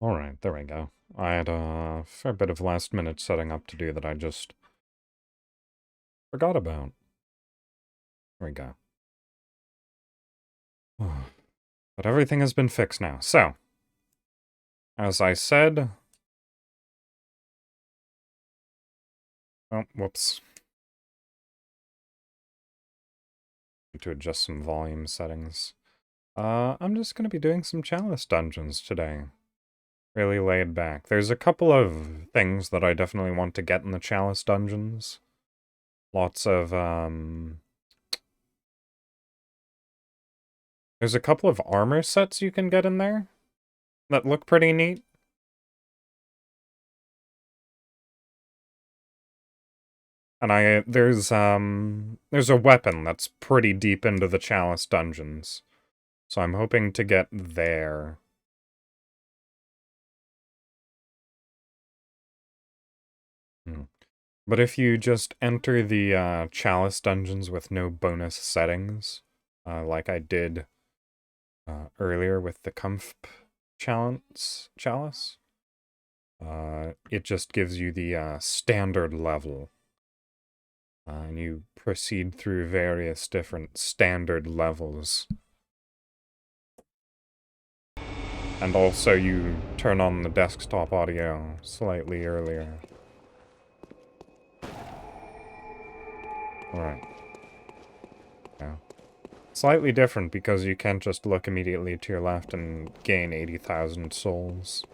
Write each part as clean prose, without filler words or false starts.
Alright, there we go. I had a fair bit of last minute setting up to do that I just forgot about. There we go. But everything has been fixed now. So, as I said... Oh, whoops. Need to adjust some volume settings. I'm just going to be doing some Chalice dungeons today. Really laid back. There's a couple of things that I definitely want to get in the Chalice dungeons. Lots of, There's a couple of armor sets you can get in there that look pretty neat. And there's a weapon that's pretty deep into the Chalice dungeons. So I'm hoping to get there. But if you just enter the Chalice dungeons with no bonus settings, like I did earlier with the Comf Chalice. It just gives you the standard level. And you proceed through various different standard levels. And also you turn on the desktop audio slightly earlier. Alright. Yeah. Slightly different because you can't just look immediately to your left and gain 80,000 souls.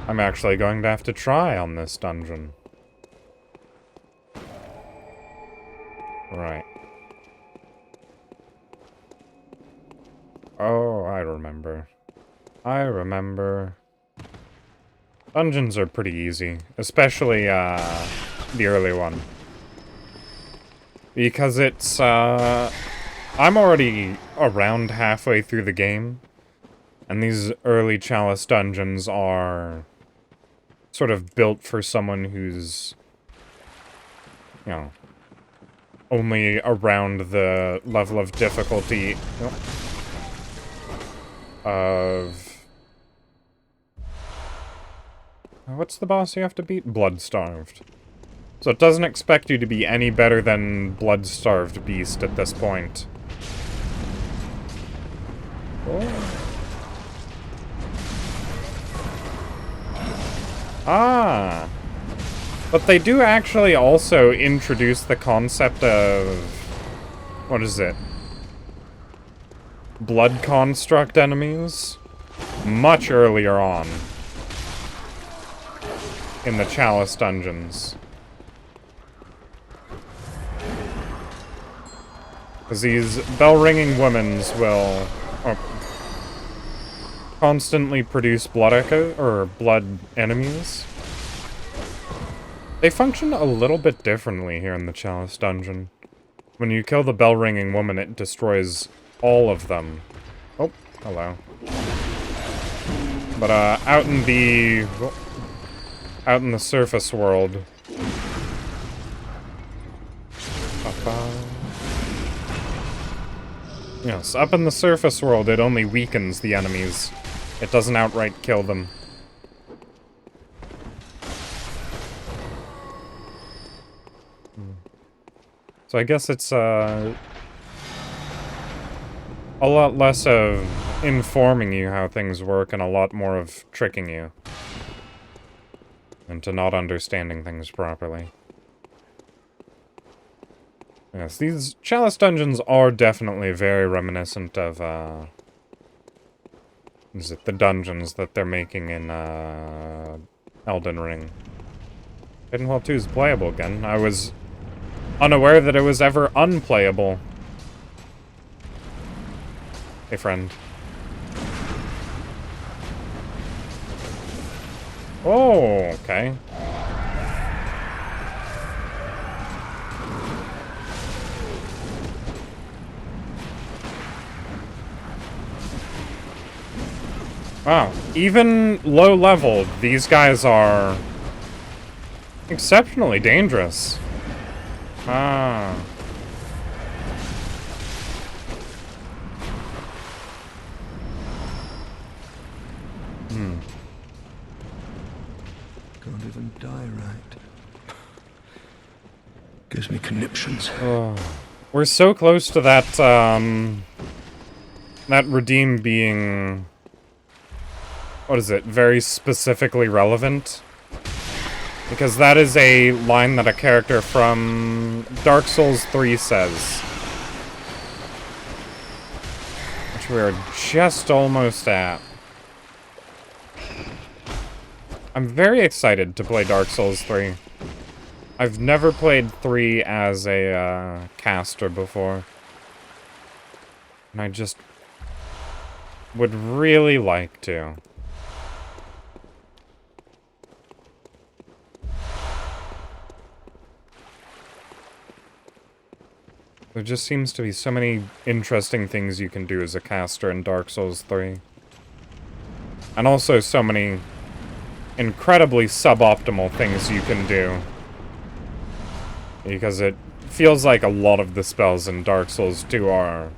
I'm actually going to have to try on this dungeon. Right. Oh, I remember. Dungeons are pretty easy, especially, the early one. Because it's, I'm already around halfway through the game, and these early Chalice dungeons are sort of built for someone who's, you know, only around the level of difficulty of... What's the boss you have to beat? Blood-starved. So it doesn't expect you to be any better than Blood-starved Beast at this point. Oh. Ah! But they do actually also introduce the concept of... What is it? Blood construct enemies? Much earlier on. In the Chalice dungeons. Because these bell-ringing women's will constantly produce blood echo, or blood enemies. They function a little bit differently here in the Chalice dungeon. When you kill the bell-ringing woman, it destroys all of them. Oh, hello. But, out in the surface world... Yes, up in the surface world, it only weakens the enemies. It doesn't outright kill them. So I guess it's, a lot less of informing you how things work and a lot more of tricking you. Into not understanding things properly. Yes, these Chalice dungeons are definitely very reminiscent of, is it the dungeons that they're making in, Elden Ring. Hidden 2 is playable again. I was unaware that it was ever unplayable. Hey, friend. Oh, okay. Wow, even low level, these guys are exceptionally dangerous. Ah. Can't even die right. Gives me conniptions. Oh. We're so close to that, that redeem being... What is it? Very specifically relevant? Because that is a line that a character from Dark Souls 3 says. Which we're just almost at. I'm very excited to play Dark Souls 3. I've never played 3 as a caster before. And I just would really like to. There just seems to be so many interesting things you can do as a caster in Dark Souls 3. And also so many incredibly suboptimal things you can do. Because it feels like a lot of the spells in Dark Souls 2 are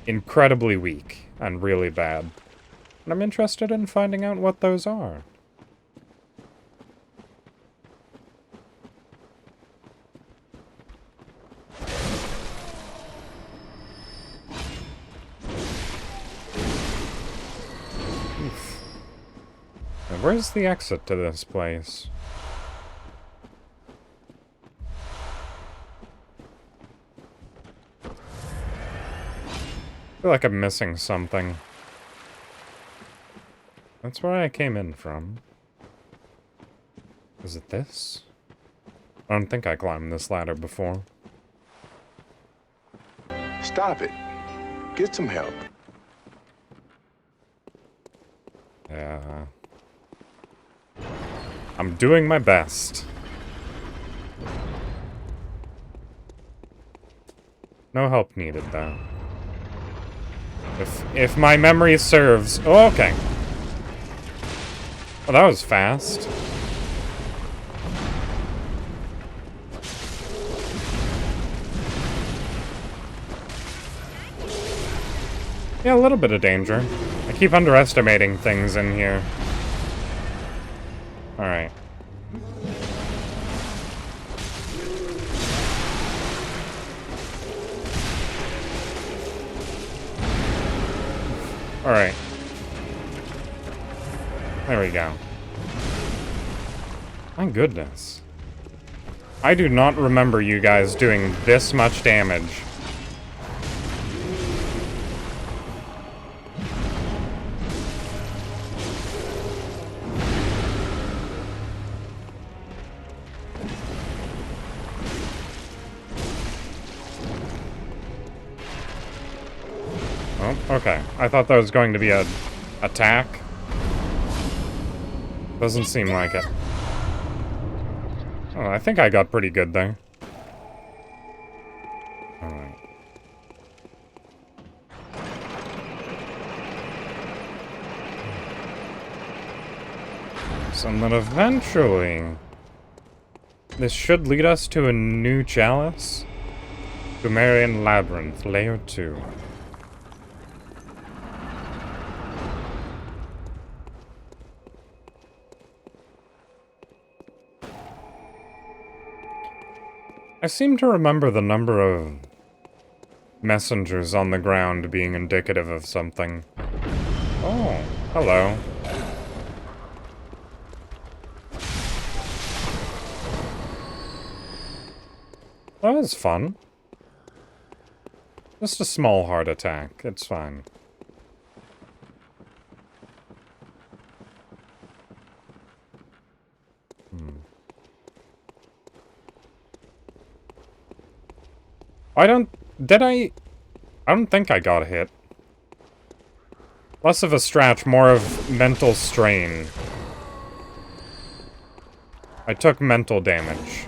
incredibly weak and really bad. And I'm interested in finding out what those are. Oof. Now, where's the exit to this place? I feel like I'm missing something. That's where I came in from. Is it this? I don't think I climbed this ladder before. Stop it. Get some help. Yeah. I'm doing my best. No help needed, though. If my memory serves... Oh, okay. Well, that was fast. Yeah, a little bit of danger. I keep underestimating things in here. Alright. Alright. There we go. My goodness. I do not remember you guys doing this much damage. Oh, okay. I thought that was going to be a attack. Doesn't seem like it. Oh, I think I got pretty good there. Alright. So that eventually... this should lead us to a new Chalice. Sumerian Labyrinth, Layer 2. I seem to remember the number of messengers on the ground being indicative of something. Oh, hello. That was fun. Just a small heart attack. It's fine. I don't think I got hit. Less of a stretch, more of mental strain. I took mental damage.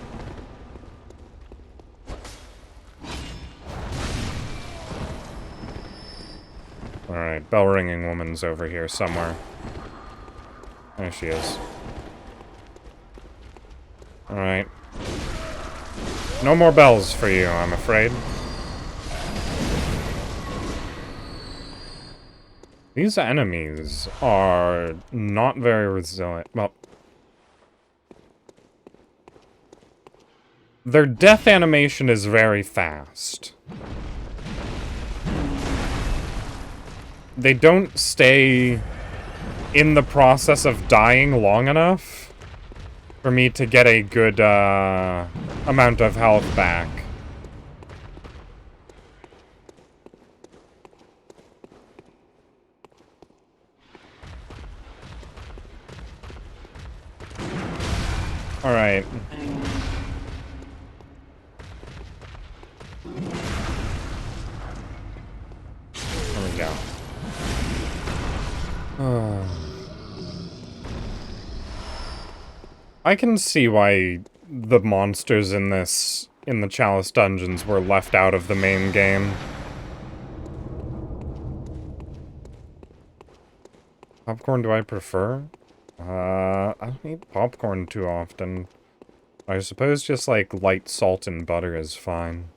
Alright, bell-ringing woman's over here somewhere. There she is. Alright. No more bells for you, I'm afraid. These enemies are not very resilient. Well, their death animation is very fast. They don't stay in the process of dying long enough for me to get a good amount of health back. Alright. There we go. I can see why the monsters in the Chalice dungeons were left out of the main game. Popcorn do I prefer? I don't eat popcorn too often. I suppose just like light salt and butter is fine.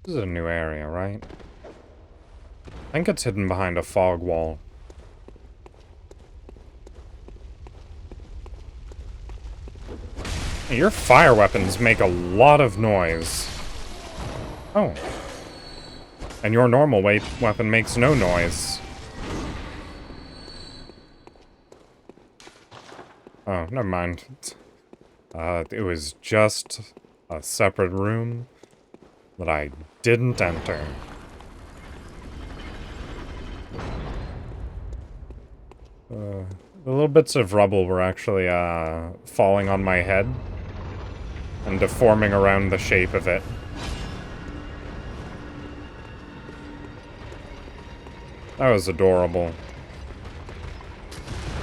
This is a new area, right? I think it's hidden behind a fog wall. Your fire weapons make a lot of noise. Oh. And your normal weapon makes no noise. Oh, never mind. It was just a separate room that I didn't enter. The little bits of rubble were actually, falling on my head and deforming around the shape of it. That was adorable.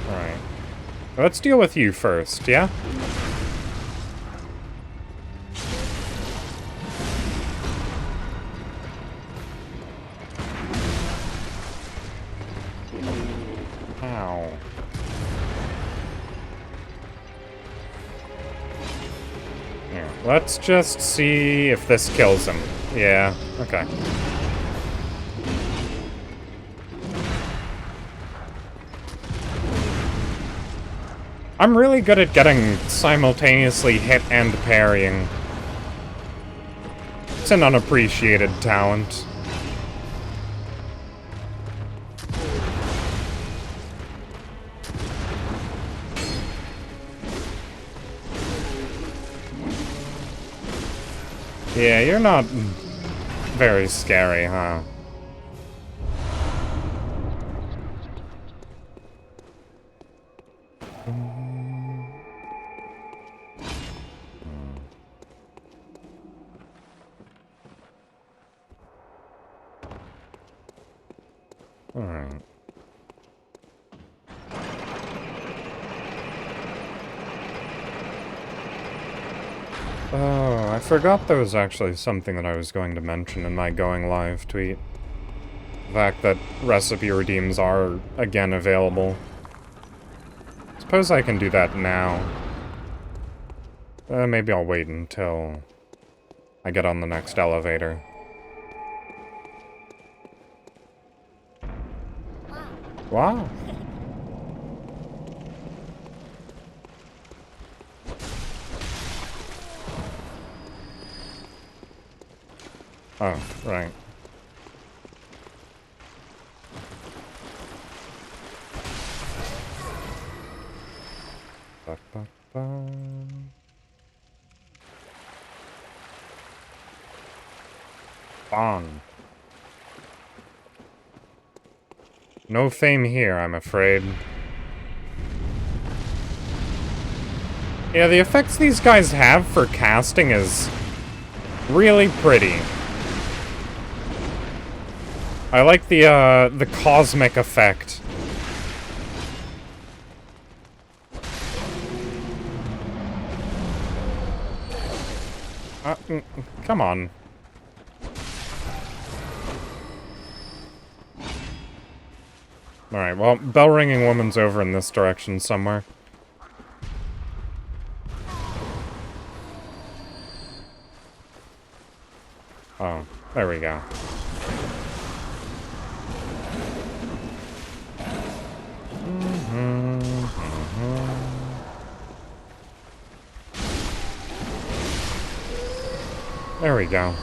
Alright. Let's deal with you first, yeah? Ow. Here, let's just see if this kills him. Yeah, okay. I'm really good at getting simultaneously hit and parrying. It's an unappreciated talent. Yeah, you're not very scary, huh? Alright. Oh, I forgot there was actually something that I was going to mention in my going live tweet. The fact that recipe redeems are, again, available. Suppose I can do that now. Maybe I'll wait until I get on the next elevator. Wow. Oh, right. Ba, ba, ba. Bong. No fame here, I'm afraid. Yeah, the effects these guys have for casting is really pretty. I like the cosmic effect. Come on. Alright, well, bell-ringing woman's over in this direction somewhere. Oh, there we go. There we go.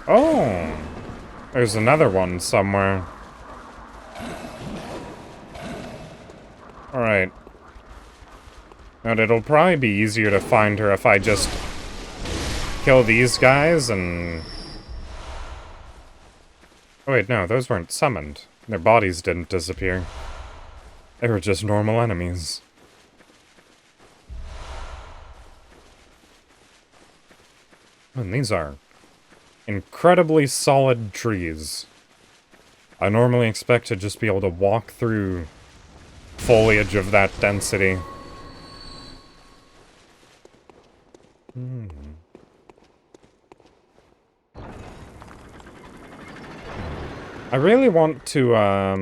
Oh! There's another one somewhere. Alright. And it'll probably be easier to find her if I just kill these guys and... Oh wait, no, those weren't summoned. Their bodies didn't disappear. They were just normal enemies. And these are incredibly solid trees. I normally expect to just be able to walk through foliage of that density. I really want to, I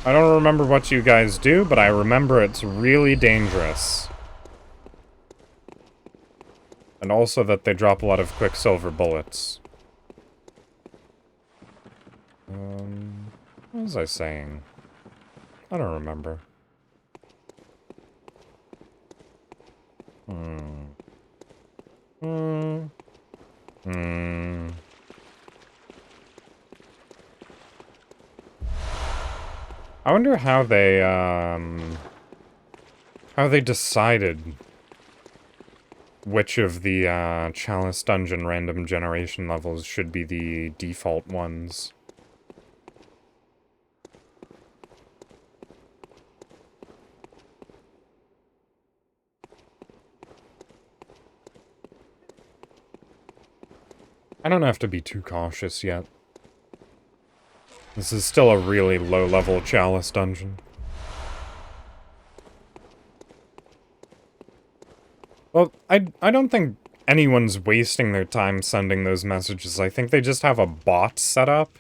don't remember what you guys do, but I remember it's really dangerous. And also that they drop a lot of quicksilver bullets. What was I saying? I don't remember. I wonder how they decided which of the, Chalice Dungeon random generation levels should be the default ones. I don't have to be too cautious yet. This is still a really low-level Chalice dungeon. Well, I don't think anyone's wasting their time sending those messages. I think they just have a bot set up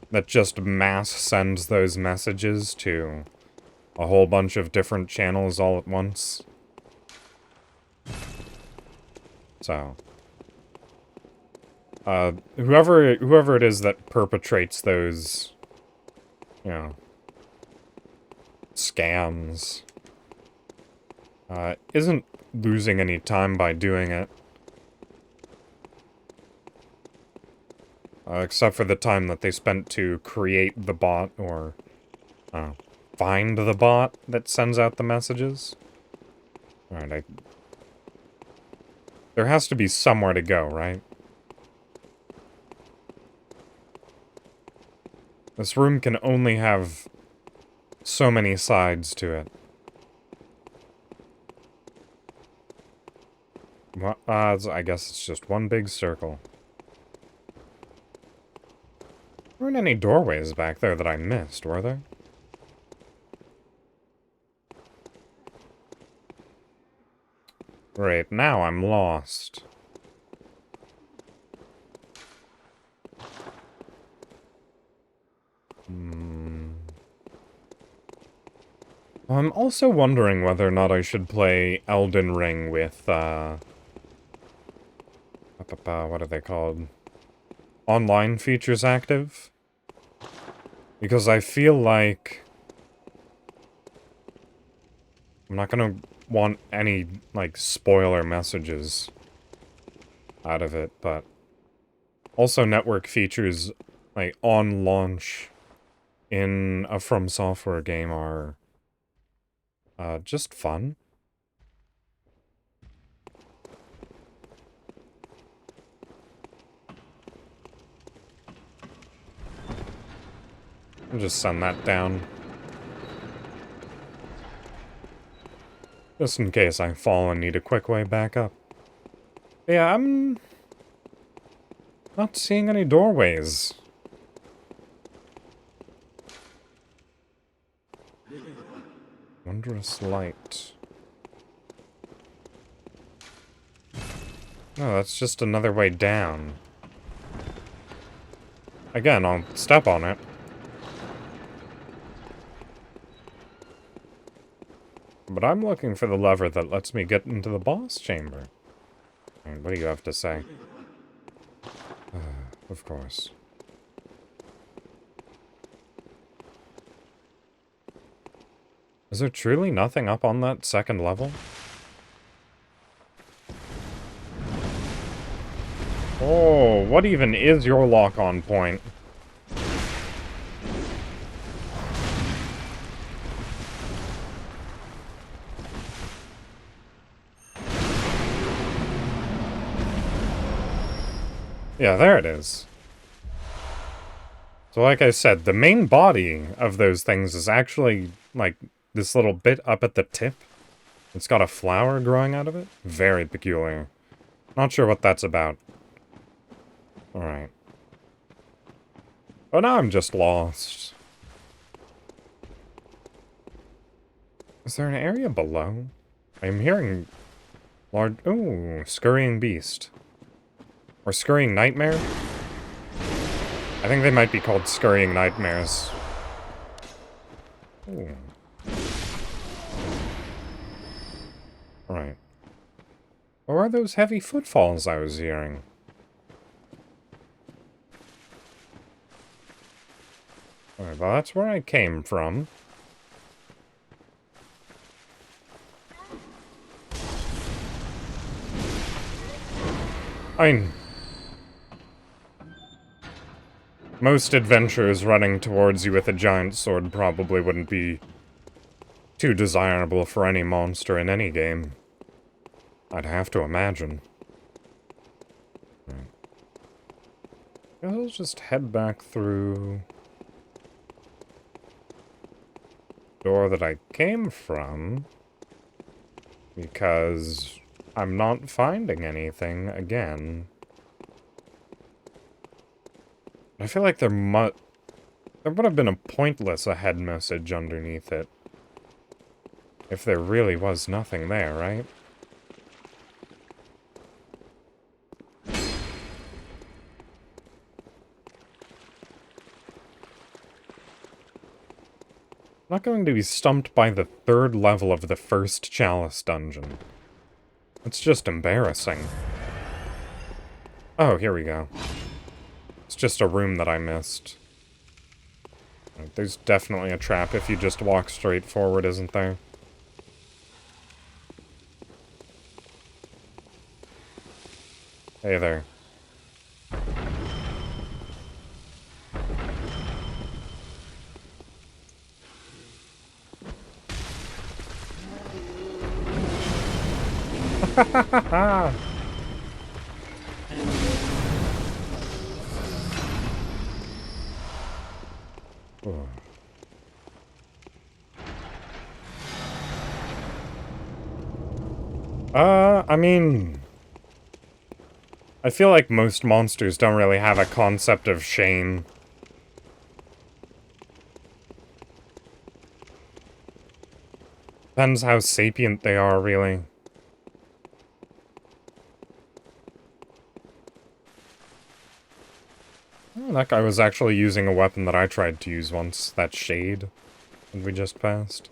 that just mass sends those messages to a whole bunch of different channels all at once. So... whoever it is that perpetrates those, you know, scams, isn't losing any time by doing it. Except for the time that they spent to create the bot, or, find the bot that sends out the messages. Alright, there has to be somewhere to go, right? This room can only have so many sides to it. Well, I guess it's just one big circle. There weren't any doorways back there that I missed, were there? Great, now I'm lost. I'm also wondering whether or not I should play Elden Ring with, what are they called? Online features active? Because I feel like... I'm not gonna want any, like, spoiler messages out of it, but... Also network features, like, on launch in a From Software game are... just fun. I'll just send that down. Just in case I fall and need a quick way back up. Yeah, I'm... not seeing any doorways. Wondrous light. No, that's just another way down. Again, I'll step on it. But I'm looking for the lever that lets me get into the boss chamber. And what do you have to say? Of course. Is there truly nothing up on that second level? Oh, what even is your lock-on point? Yeah, there it is. So like I said, the main body of those things is actually, like, this little bit up at the tip. It's got a flower growing out of it. Very peculiar. Not sure what that's about. Alright. Oh, now I'm just lost. Is there an area below? I'm hearing large... Ooh, scurrying beast. Or scurrying nightmare? I think they might be called scurrying nightmares. Ooh. Right. Or are those heavy footfalls I was hearing? Alright, well, that's where I came from. I mean, most adventures running towards you with a giant sword probably wouldn't be too desirable for any monster in any game. I'd have to imagine. Right. I'll just head back through the door that I came from, because I'm not finding anything again. I feel like there would have been a pointless ahead message underneath it if there really was nothing there, right? I'm not going to be stumped by the third level of the first Chalice dungeon. It's just embarrassing. Oh, here we go. It's just a room that I missed. There's definitely a trap if you just walk straight forward, isn't there? Hey there. I mean, I feel like most monsters don't really have a concept of shame. Depends how sapient they are, really. Oh, that guy was actually using a weapon that I tried to use once, that shade that we just passed.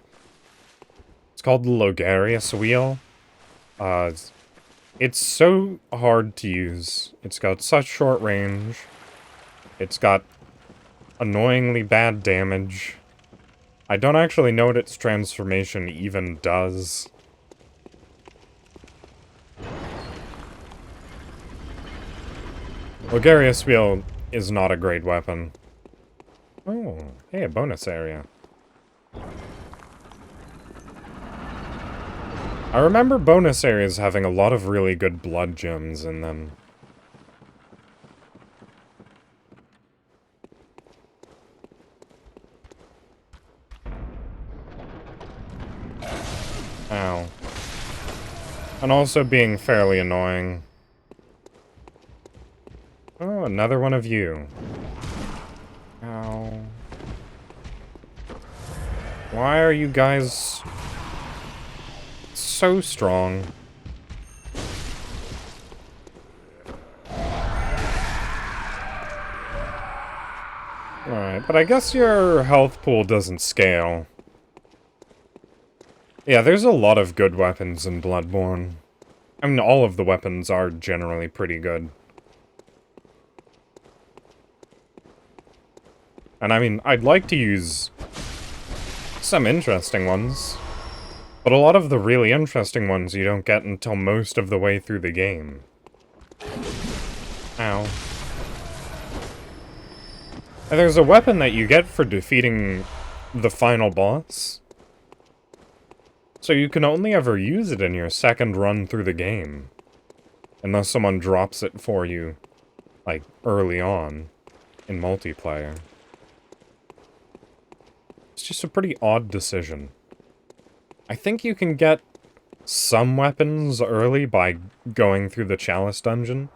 It's called the Logarius Wheel. It's so hard to use. It's got such short range. It's got annoyingly bad damage. I don't actually know what its transformation even does. Logarius Wheel is not a great weapon. Oh, hey, a bonus area. I remember bonus areas having a lot of really good blood gems in them. Ow. And also being fairly annoying. Oh, another one of you. Ow. Why are you guys so strong? Alright, but I guess your health pool doesn't scale. Yeah, there's a lot of good weapons in Bloodborne. I mean, all of the weapons are generally pretty good. And I mean, I'd like to use some interesting ones. But a lot of the really interesting ones you don't get until most of the way through the game. Ow. And there's a weapon that you get for defeating the final boss. So you can only ever use it in your second run through the game. Unless someone drops it for you, like, early on, in multiplayer. It's just a pretty odd decision. I think you can get some weapons early by going through the Chalice dungeon.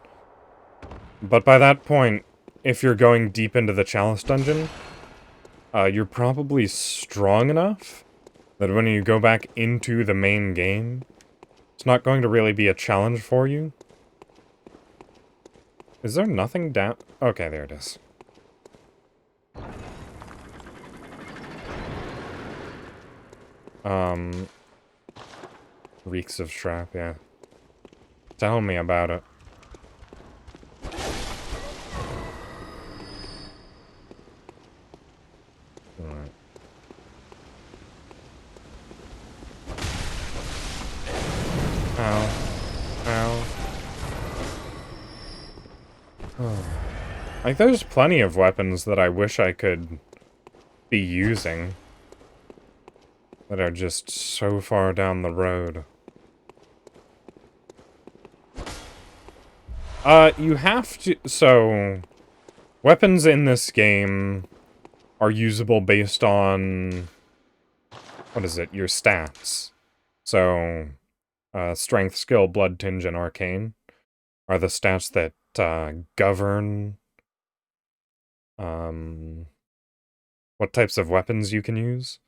But by that point, if you're going deep into the Chalice dungeon, you're probably strong enough that when you go back into the main game, it's not going to really be a challenge for you. Is there nothing down? Okay, there it is. Reeks of trap, yeah. Tell me about it. Alright. Ow. Ow. Oh. Like, there's plenty of weapons that I wish I could be using that are just so far down the road. You have to... So, weapons in this game are usable based on... What is it? Your stats. So, strength, skill, blood, tinge, and arcane are the stats that govern what types of weapons you can use.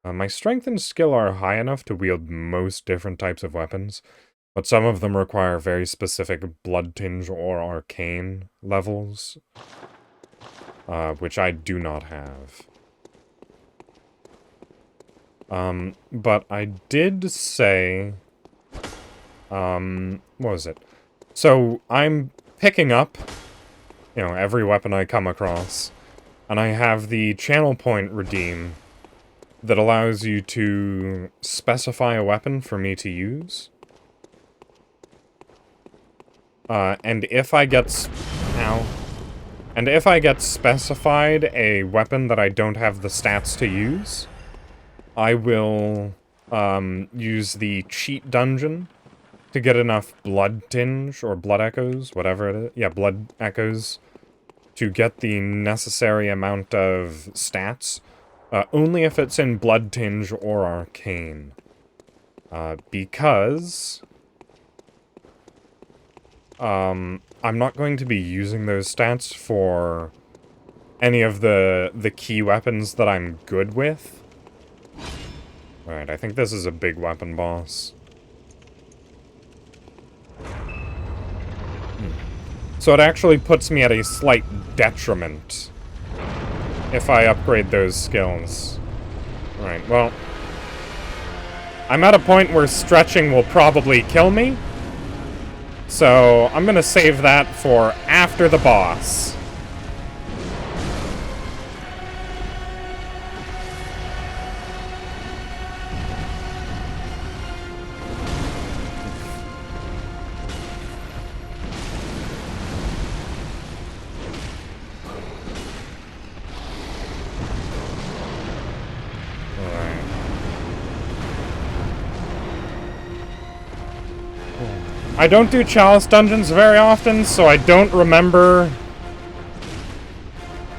My strength and skill are high enough to wield most different types of weapons, but some of them require very specific blood tinge or arcane levels, which I do not have. But I did say... what was it? So, I'm picking up, you know, every weapon I come across, and I have the channel point redeem that allows you to specify a weapon for me to use. And if I get... Ow. And if I get specified a weapon that I don't have the stats to use, I will, use the cheat dungeon to get enough blood tinge, or blood echoes, whatever it is. Yeah, blood echoes, to get the necessary amount of stats. Only if it's in blood tinge or arcane. Because... I'm not going to be using those stats for any of the key weapons that I'm good with. Alright, I think this is a big weapon boss. So it actually puts me at a slight detriment if I upgrade those skills. Alright, well... I'm at a point where stretching will probably kill me. So, I'm gonna save that for after the boss. I don't do Chalice dungeons very often, so I don't remember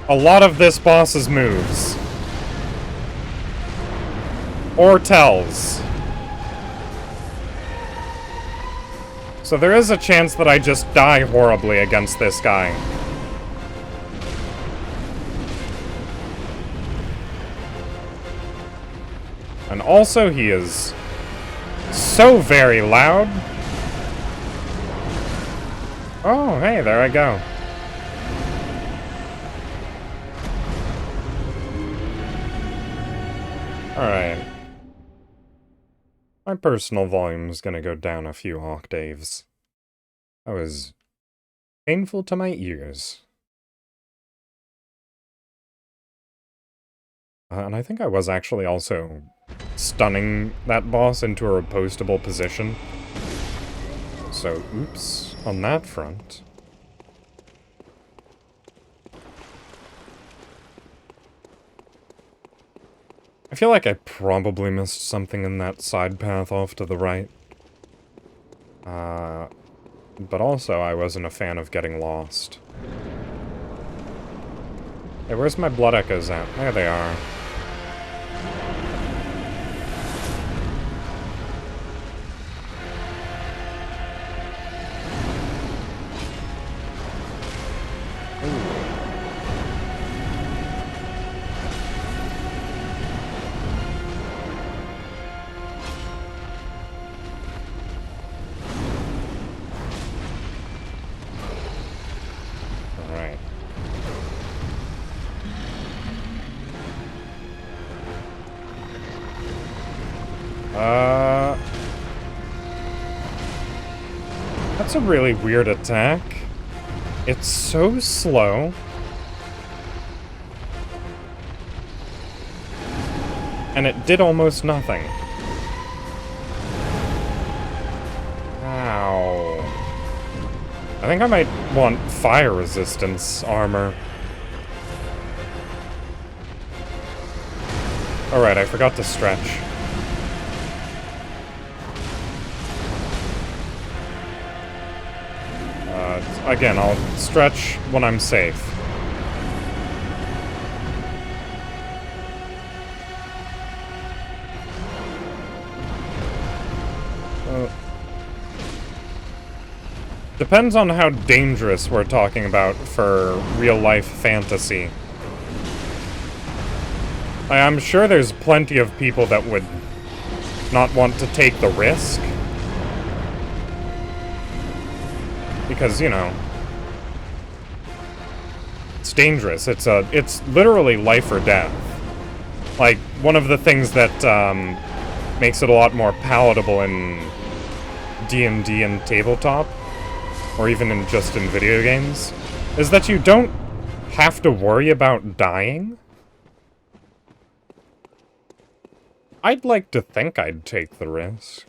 a lot of this boss's moves. Or tells. So there is a chance that I just die horribly against this guy. And also he is so very loud. Oh, hey, there I go. Alright. My personal volume is gonna go down a few octaves. That was painful to my ears. And I think I was actually also stunning that boss into a repostable position. So, oops, on that front. I feel like I probably missed something in that side path off to the right. But also, I wasn't a fan of getting lost. Hey, where's my blood echoes at? There they are. That's a really weird attack. It's so slow. And it did almost nothing. Ow. I think I might want fire resistance armor. Alright, I forgot to stretch. Again, I'll stretch when I'm safe. Depends on how dangerous we're talking about for real-life fantasy. I'm sure there's plenty of people that would not want to take the risk. Because, you know, it's dangerous. It's literally life or death. Like, one of the things that makes it a lot more palatable in D&D and tabletop, or even just in video games, is that you don't have to worry about dying. I'd like to think I'd take the risk.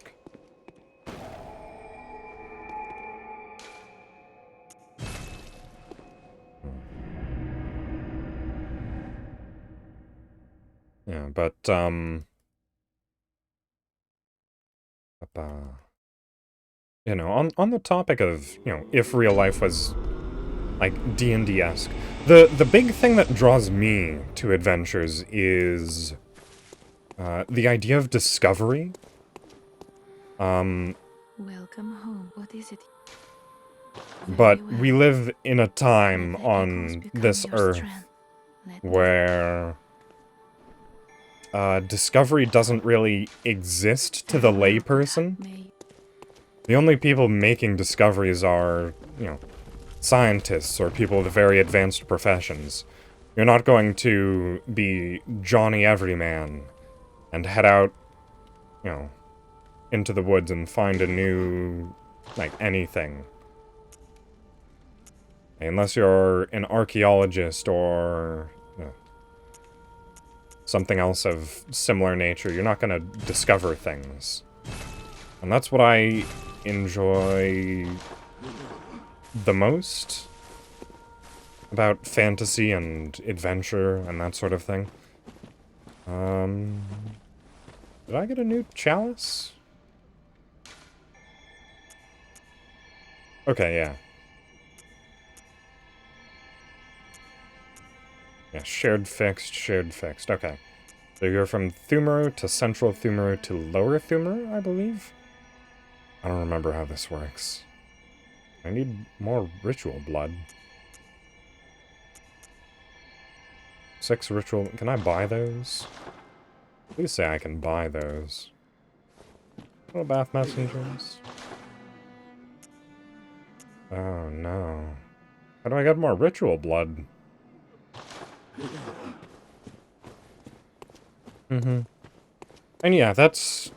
Yeah, but, you know, on the topic of, you know, if real life was, like, D&D-esque, the big thing that draws me to adventures is, the idea of discovery. Welcome home. What is it? But we live in a time on this earth where discovery doesn't really exist to the layperson. The only people making discoveries are, you know, scientists or people with very advanced professions. You're not going to be Johnny Everyman and head out, you know, into the woods and find a new, like, anything. Unless you're an archaeologist or something else of similar nature, you're not going to discover things. And that's what I enjoy the most about fantasy and adventure and that sort of thing. Did I get a new chalice? Okay, yeah. Yeah, shared fixed, okay. So you're from Thumero to Central Thumero to Lower Thumero, I believe? I don't remember how this works. I need more ritual blood. 6 ritual... Can I buy those? Please say I can buy those. Oh, bath messengers. Oh, no. How do I get more ritual blood? And yeah, that's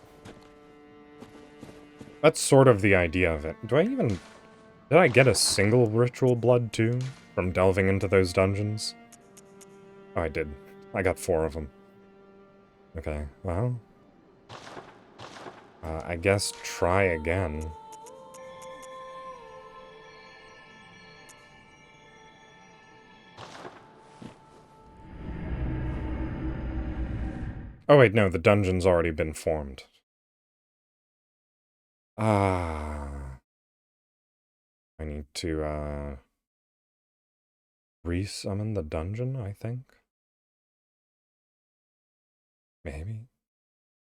sort of the idea of it. Did I get a single ritual blood, too, from delving into those dungeons? Oh, I did. I got 4 of them. Okay, well... I guess try again. Oh wait, no, the dungeon's already been formed. I need to, resummon the dungeon, I think? Maybe?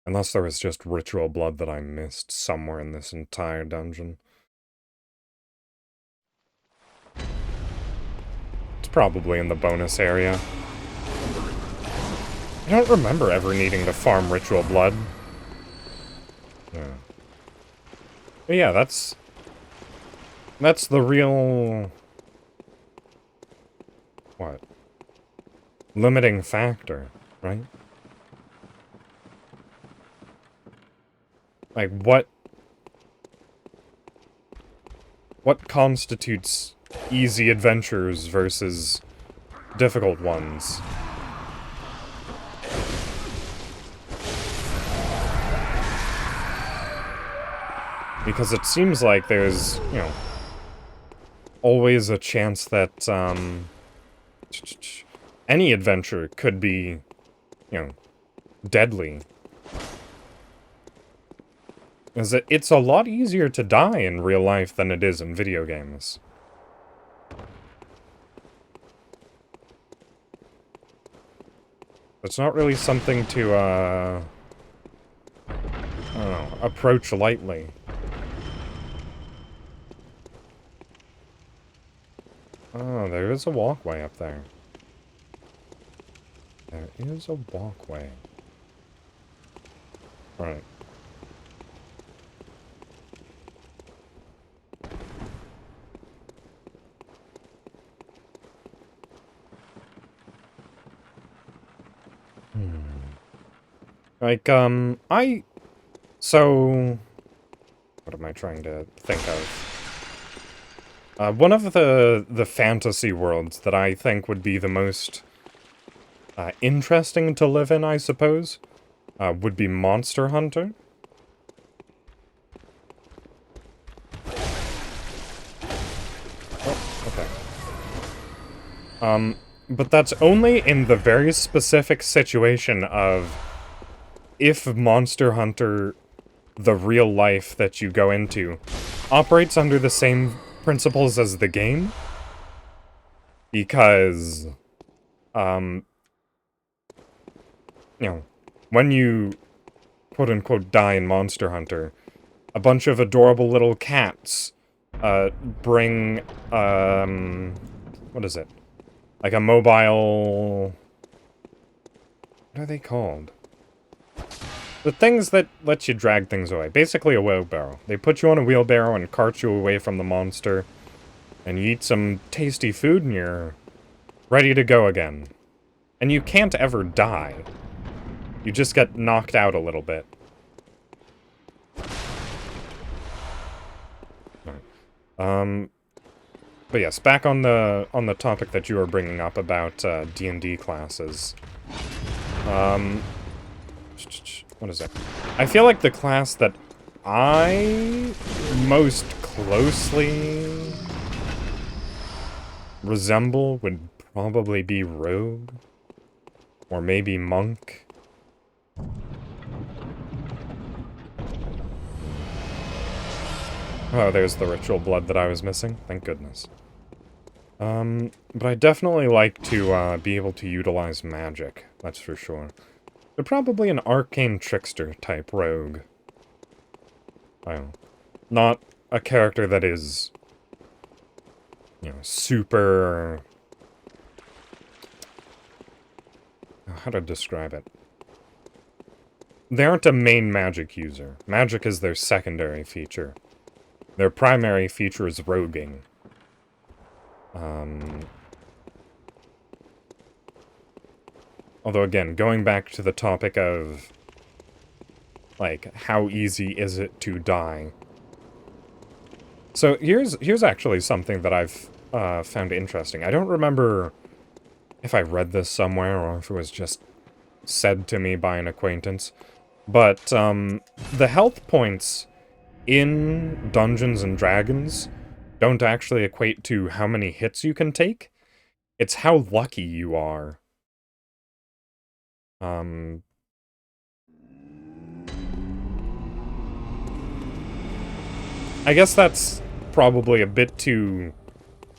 Unless there was just ritual blood that I missed somewhere in this entire dungeon. It's probably in the bonus area. I don't remember ever needing to farm ritual blood. Yeah. But yeah, that's the real... What? Limiting factor, right? Like, what... what constitutes easy adventures versus difficult ones. Because it seems like there's, you know, always a chance that, any adventure could be, you know, deadly. Is that it's a lot easier to die in real life than it is in video games. It's not really something to, I don't know, approach lightly. Oh, there is a walkway up there. There is a walkway. Alright. Like, so... What am I trying to think of? One of the fantasy worlds that I think would be the most interesting to live in, I suppose, would be Monster Hunter. Oh, okay. But that's only in the very specific situation of if Monster Hunter, the real life that you go into, operates under the same principles as the game. Because, you know, when you quote-unquote die in Monster Hunter, a bunch of adorable little cats, bring, what is it? Like a mobile... What are they called? The things that let you drag things away. Basically a wheelbarrow. They put you on a wheelbarrow and cart you away from the monster. And you eat some tasty food and you're ready to go again. And you can't ever die. You just get knocked out a little bit. Right. But yes, back on the topic that you were bringing up about D&D classes. What is it? I feel like the class that I most closely resemble would probably be Rogue. Or maybe Monk. Oh, there's the ritual blood that I was missing. Thank goodness. But I definitely like to be able to utilize magic, that's for sure. They're probably an arcane trickster type rogue. I don't know. Not a character that is, you know, super... How to describe it? They aren't a main magic user. Magic is their secondary feature. Their primary feature is roguing. Although again, going back to the topic of, like, how easy is it to die? So here's actually something that I've found interesting. I don't remember if I read this somewhere or if it was just said to me by an acquaintance, but the health points in Dungeons and Dragons don't actually equate to how many hits you can take. It's how lucky you are. I guess that's probably a bit too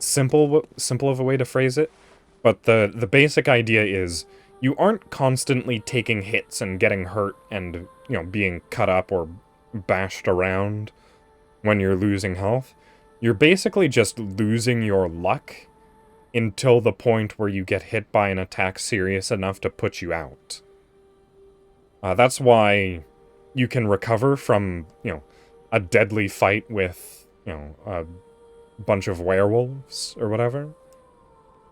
simple of a way to phrase it, but the basic idea is you aren't constantly taking hits and getting hurt and, you know, being cut up or bashed around when you're losing health. You're basically just losing your luck until the point where you get hit by an attack serious enough to put you out. That's why you can recover from, you know, a deadly fight with, you know, a bunch of werewolves or whatever.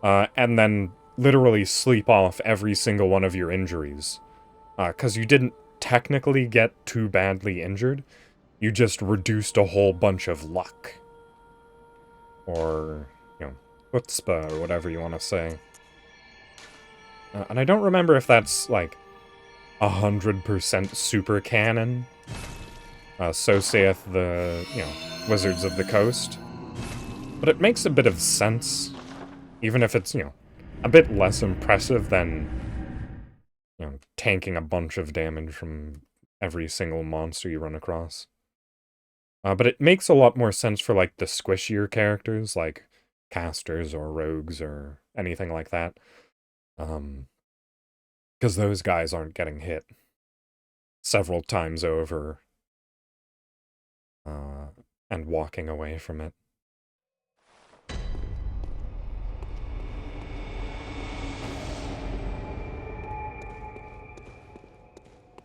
And then literally sleep off every single one of your injuries. 'Cause you didn't technically get too badly injured. You just reduced a whole bunch of luck. or, you know, chutzpah, or whatever you want to say. And I don't remember if that's, like, 100% super canon. So saith the, you know, Wizards of the Coast. But it makes a bit of sense, even if it's, you know, a bit less impressive than, you know, tanking a bunch of damage from every single monster you run across. But it makes a lot more sense for, like, the squishier characters, like casters or rogues or anything like that. Because those guys aren't getting hit several times over and walking away from it.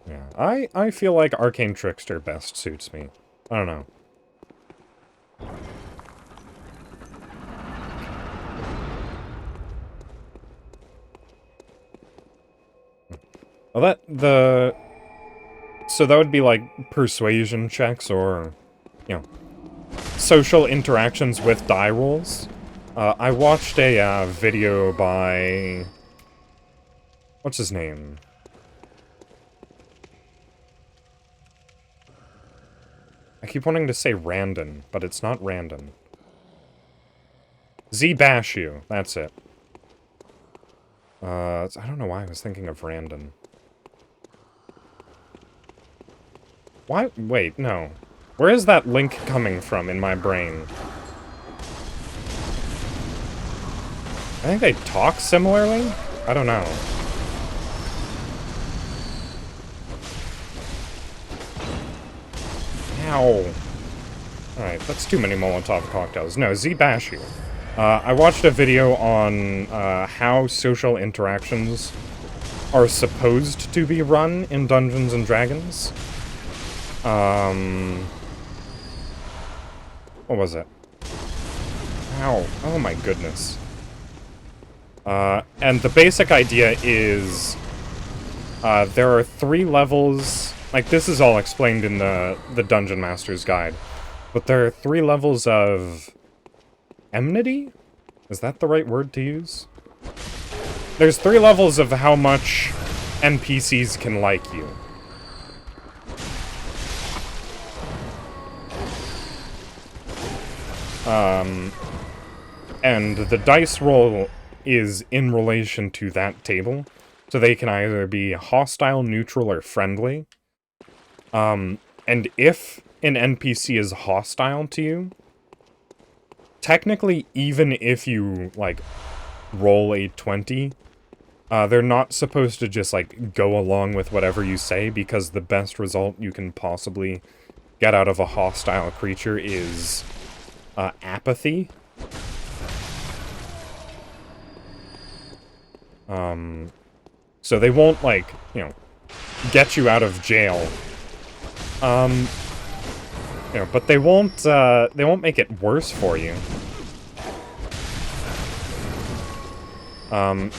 Yeah, I feel like Arcane Trickster best suits me. I don't know. Well, so that would be like persuasion checks or, you know, social interactions with die rolls. I watched a video by, what's his name? I keep wanting to say Randon, but it's not Randon. Z-Bashu, that's it. I don't know why I was thinking of Randon. Why? Wait, no. Where is that link coming from in my brain? I think they talk similarly? I don't know. Ow. Alright, that's too many Molotov cocktails. No, Z-Bashu. I watched a video on how social interactions are supposed to be run in Dungeons & Dragons. What was it? Ow. Oh my goodness. And the basic idea is there are 3 levels. Like, this is all explained in the Dungeon Master's Guide. But there are 3 levels of enmity? Is that the right word to use? There's 3 levels of how much NPCs can like you. And the dice roll is in relation to that table. So they can either be hostile, neutral, or friendly. And if an NPC is hostile to you, technically, even if you, like, roll a 20, they're not supposed to just, like, go along with whatever you say, because the best result you can possibly get out of a hostile creature is apathy. So they won't, like, you know, get you out of jail. You know, but they won't make it worse for you. And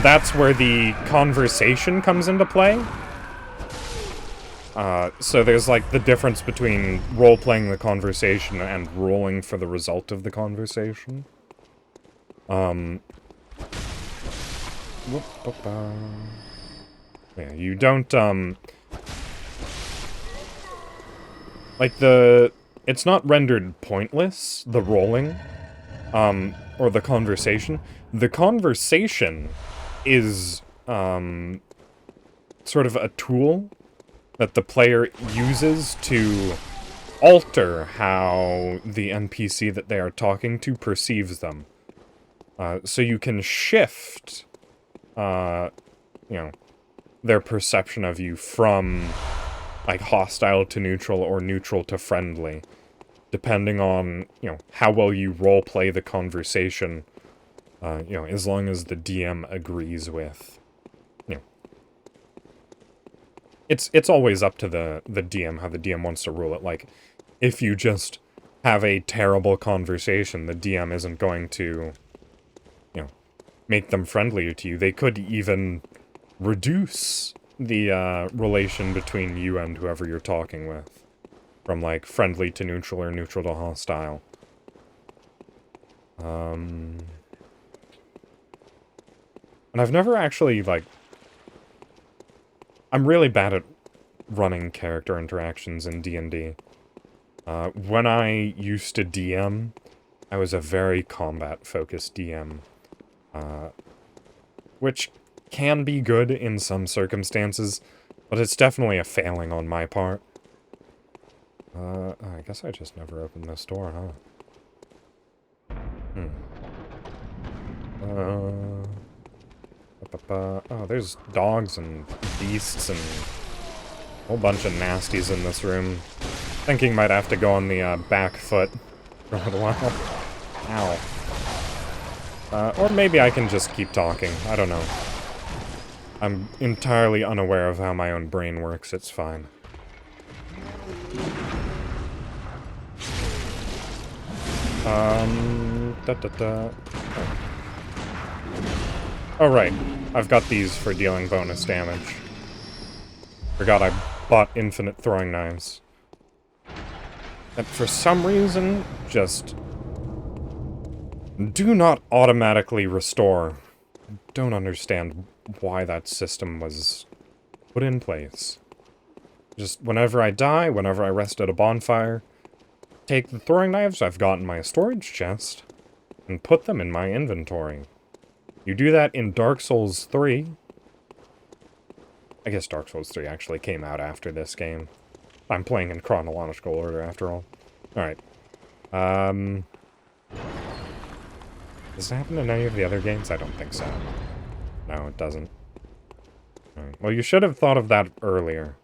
that's where the conversation comes into play. So there's, like, the difference between role-playing the conversation and rolling for the result of the conversation. Yeah, you don't, like, it's not rendered pointless, the rolling, or the conversation. The conversation is, sort of a tool that the player uses to alter how the NPC that they are talking to perceives them. So you can shift, you know, their perception of you from, like, hostile to neutral or neutral to friendly, depending on, you know, how well you roleplay the conversation, you know, as long as the DM agrees with, you know. It's always up to the DM, how the DM wants to rule it. Like, if you just have a terrible conversation, the DM isn't going to, you know, make them friendlier to you. They could even reduce the relation between you and whoever you're talking with, from, like, friendly to neutral or neutral to hostile. And I've never actually, like... I'm really bad at running character interactions in D&D. When I used to DM, I was a very combat-focused DM. Which can be good in some circumstances, but it's definitely a failing on my part. I guess I just never opened this door, huh? Oh, there's dogs and beasts and a whole bunch of nasties in this room. Thinking might have to go on the back foot for a little while. Ow. Or maybe I can just keep talking. I don't know. I'm entirely unaware of how my own brain works. It's fine. Oh. Oh, right. I've got these for dealing bonus damage. Forgot I bought infinite throwing knives. That for some reason, just... do not automatically restore. I don't understand why that system was put in place. Just whenever I die, whenever I rest at a bonfire, take the throwing knives I've got in my storage chest, and put them in my inventory. You do that in Dark Souls 3. I guess Dark Souls 3 actually came out after this game. I'm playing in chronological order, after all. Alright. Does it happen in any of the other games? I don't think so. No, it doesn't. Alright. Well, you should have thought of that earlier.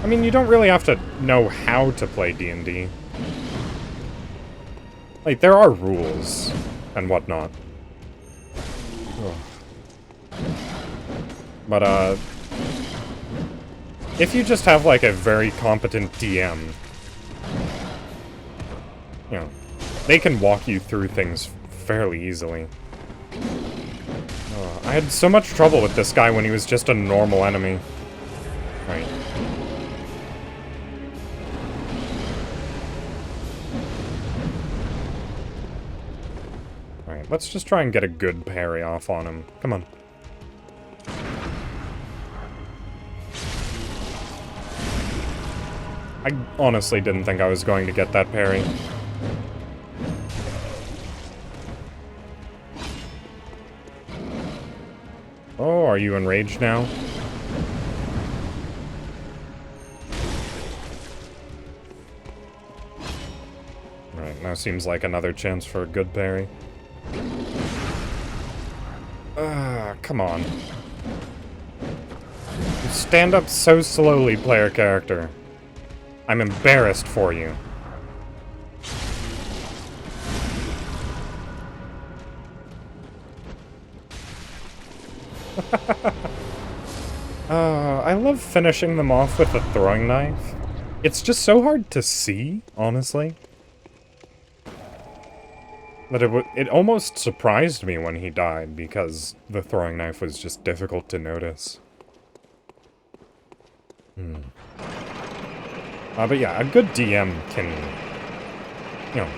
I mean, you don't really have to know how to play D&D. Like, there are rules and whatnot. Ugh. But, if you just have, like, a very competent DM, you know, they can walk you through things fairly easily. I had so much trouble with this guy when he was just a normal enemy. Right. Alright, let's just try and get a good parry off on him. Come on. I honestly didn't think I was going to get that parry. Oh, are you enraged now? Right, now seems like another chance for a good parry. Come on. You stand up so slowly, player character. I'm embarrassed for you. I love finishing them off with a throwing knife. It's just so hard to see, honestly. That it almost surprised me when he died, because the throwing knife was just difficult to notice. But yeah, a good DM can, you know,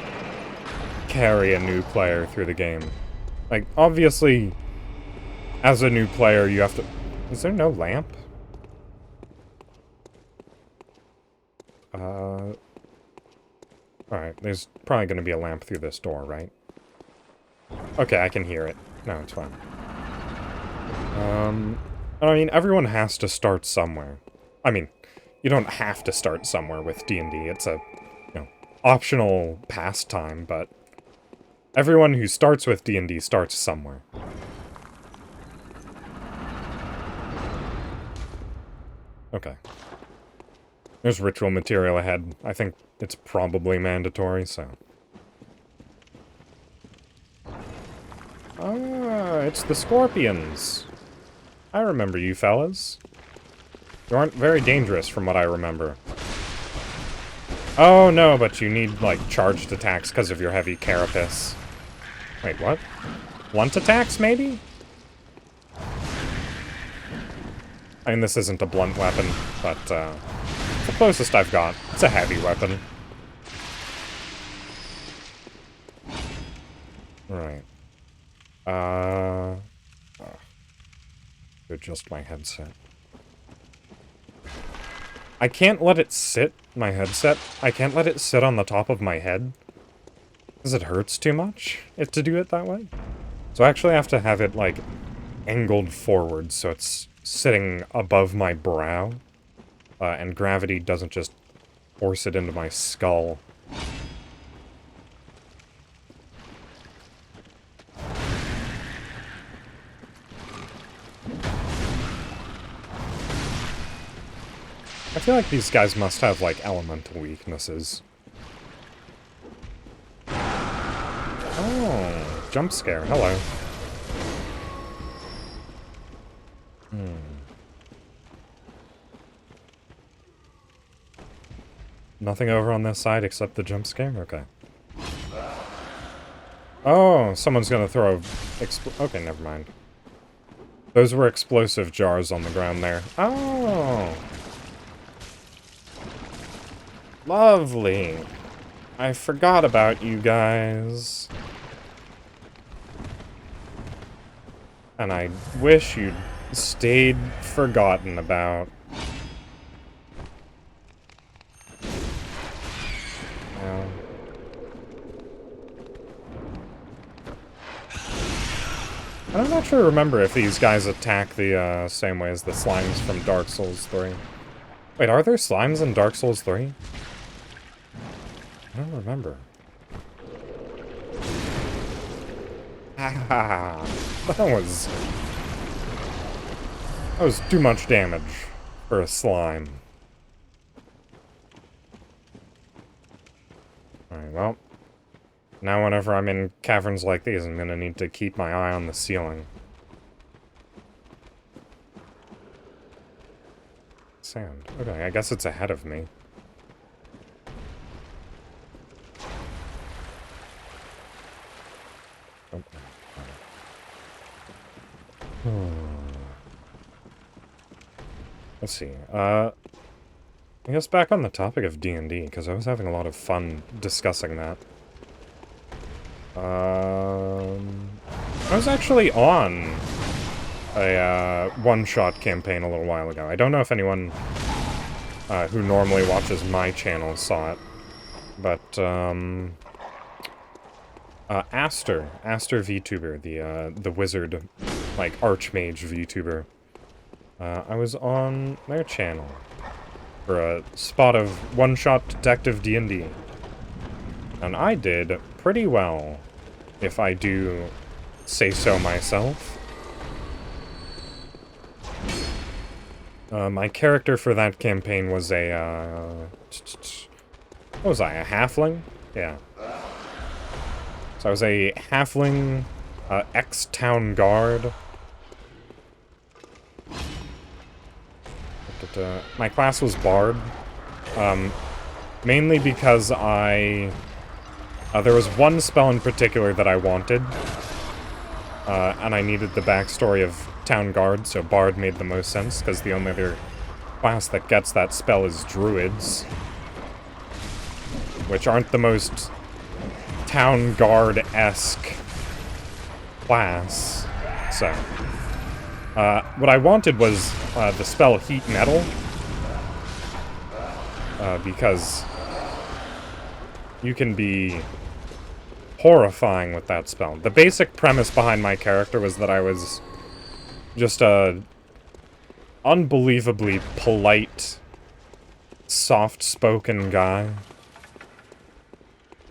carry a new player through the game. Like, obviously, as a new player, you have to... Is there no lamp? Alright, there's probably gonna be a lamp through this door, right? Okay, I can hear it. No, it's fine. I mean, everyone has to start somewhere. I mean, you don't have to start somewhere with D&D. It's a, you know, optional pastime, but everyone who starts with D&D starts somewhere. Okay. There's ritual material ahead. I think it's probably mandatory, so... Ah, it's the scorpions. I remember you fellas. You aren't very dangerous from what I remember. Oh no, but you need, like, charged attacks because of your heavy carapace. Wait, what? Blunt attacks, maybe? I mean, this isn't a blunt weapon, but it's the closest I've got. It's a heavy weapon. Right. Adjust my headset. I can't let it sit, my headset. I can't let it sit on the top of my head. Because it hurts too much to do it that way. So I actually have to have it, like, angled forward so it's sitting above my brow. And gravity doesn't just force it into my skull. I feel like these guys must have, like, elemental weaknesses. Oh, jump scare. Hello. Nothing over on this side except the jump scare? Okay. Oh, someone's gonna throw okay, never mind. Those were explosive jars on the ground there. Oh! Lovely. I forgot about you guys. And I wish you'd stayed forgotten about. I'm not sure remember if these guys attack the same way as the slimes from Dark Souls 3. Wait, are there slimes in Dark Souls 3? I don't remember. Ah, that was too much damage for a slime. Alright, well. Now whenever I'm in caverns like these, I'm gonna need to keep my eye on the ceiling. Sand. Okay, I guess it's ahead of me. Oh. Let's see, I guess back on the topic of D&D, because I was having a lot of fun discussing that. I was actually on a one-shot campaign a little while ago. I don't know if anyone who normally watches my channel saw it, but Aster VTuber, the wizard, like archmage VTuber. I was on their channel for a spot of one-shot detective D&D, and I did pretty well, if I do say so myself. My character for that campaign was a, what was I, a halfling? Yeah. So I was a halfling, ex-town guard. My class was Bard. Mainly because there was one spell in particular that I wanted, and I needed the backstory of Town Guard, so Bard made the most sense, because the only other class that gets that spell is Druids, which aren't the most Town Guard-esque class, so. What I wanted was the spell Heat Metal, because you can be horrifying with that spell. The basic premise behind my character was that I was just a unbelievably polite, soft-spoken guy.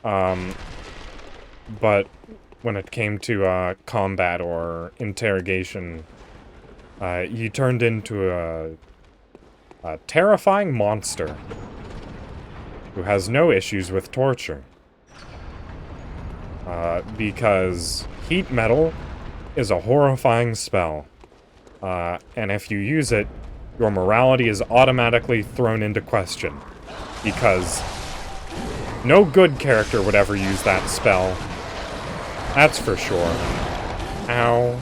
But when it came to combat or interrogation, he turned into a terrifying monster who has no issues with torture. Because Heat Metal is a horrifying spell. And if you use it, your morality is automatically thrown into question. Because no good character would ever use that spell. That's for sure. Ow.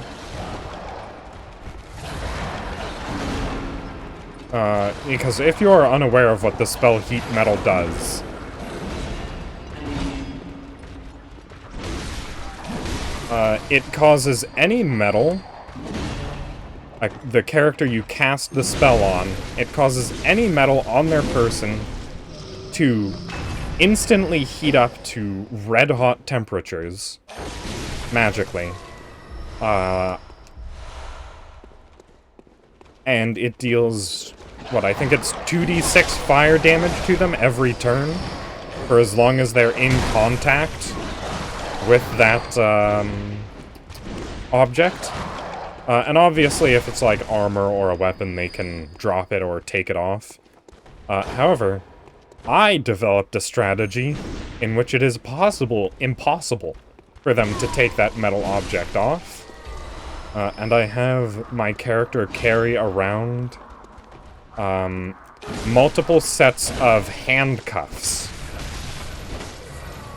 Because if you are unaware of what the spell Heat Metal does, it causes any metal, like the character you cast the spell on, it causes any metal on their person to instantly heat up to red-hot temperatures, magically. And it deals, what, I think it's 2d6 fire damage to them every turn, for as long as they're in contact with that, object. And obviously, if it's like armor or a weapon, they can drop it or take it off. However, I developed a strategy in which it is impossible for them to take that metal object off. And I have my character carry around multiple sets of handcuffs.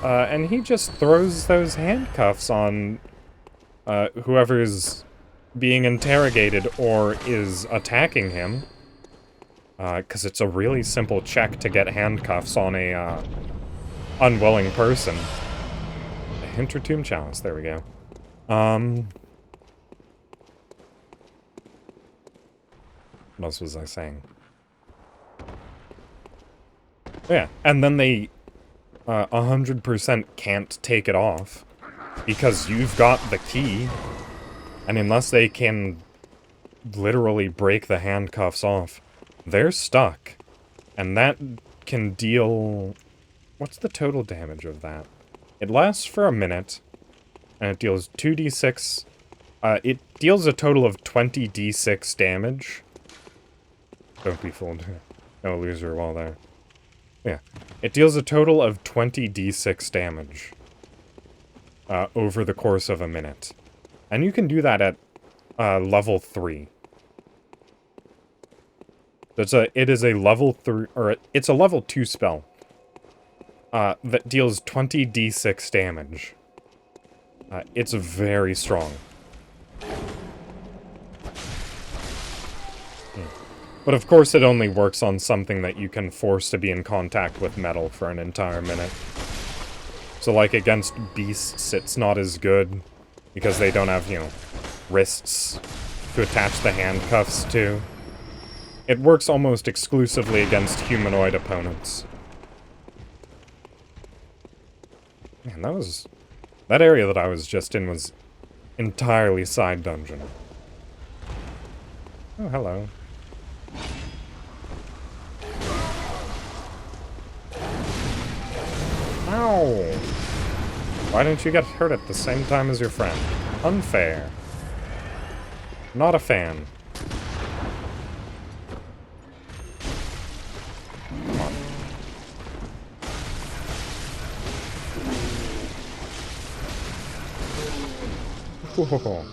And he just throws those handcuffs on whoever's being interrogated or is attacking him. Because it's a really simple check to get handcuffs on a unwilling person. A Hintertomb Chalice, there we go. What else was I saying? Yeah, and then they 100% can't take it off because you've got the key, and unless they can literally break the handcuffs off, they're stuck. And that can deal... What's the total damage of that? It lasts for a minute, and it deals 2d6... it deals a total of 20d6 damage. Don't be fooled. No loser while there. Yeah. It deals a total of 20d6 damage. Over the course of a minute. And you can do that at level 3. It is a level 3, or it's a level 2 spell. That deals 20d6 damage. It's very strong. But of course it only works on something that you can force to be in contact with metal for an entire minute. So like against beasts, it's not as good, because they don't have, you know, wrists to attach the handcuffs to. It works almost exclusively against humanoid opponents. Man, that area that I was just in was entirely side dungeon. Oh, hello. Ow! Why didn't you get hurt at the same time as your friend? Unfair. Not a fan. Come on. Whoa.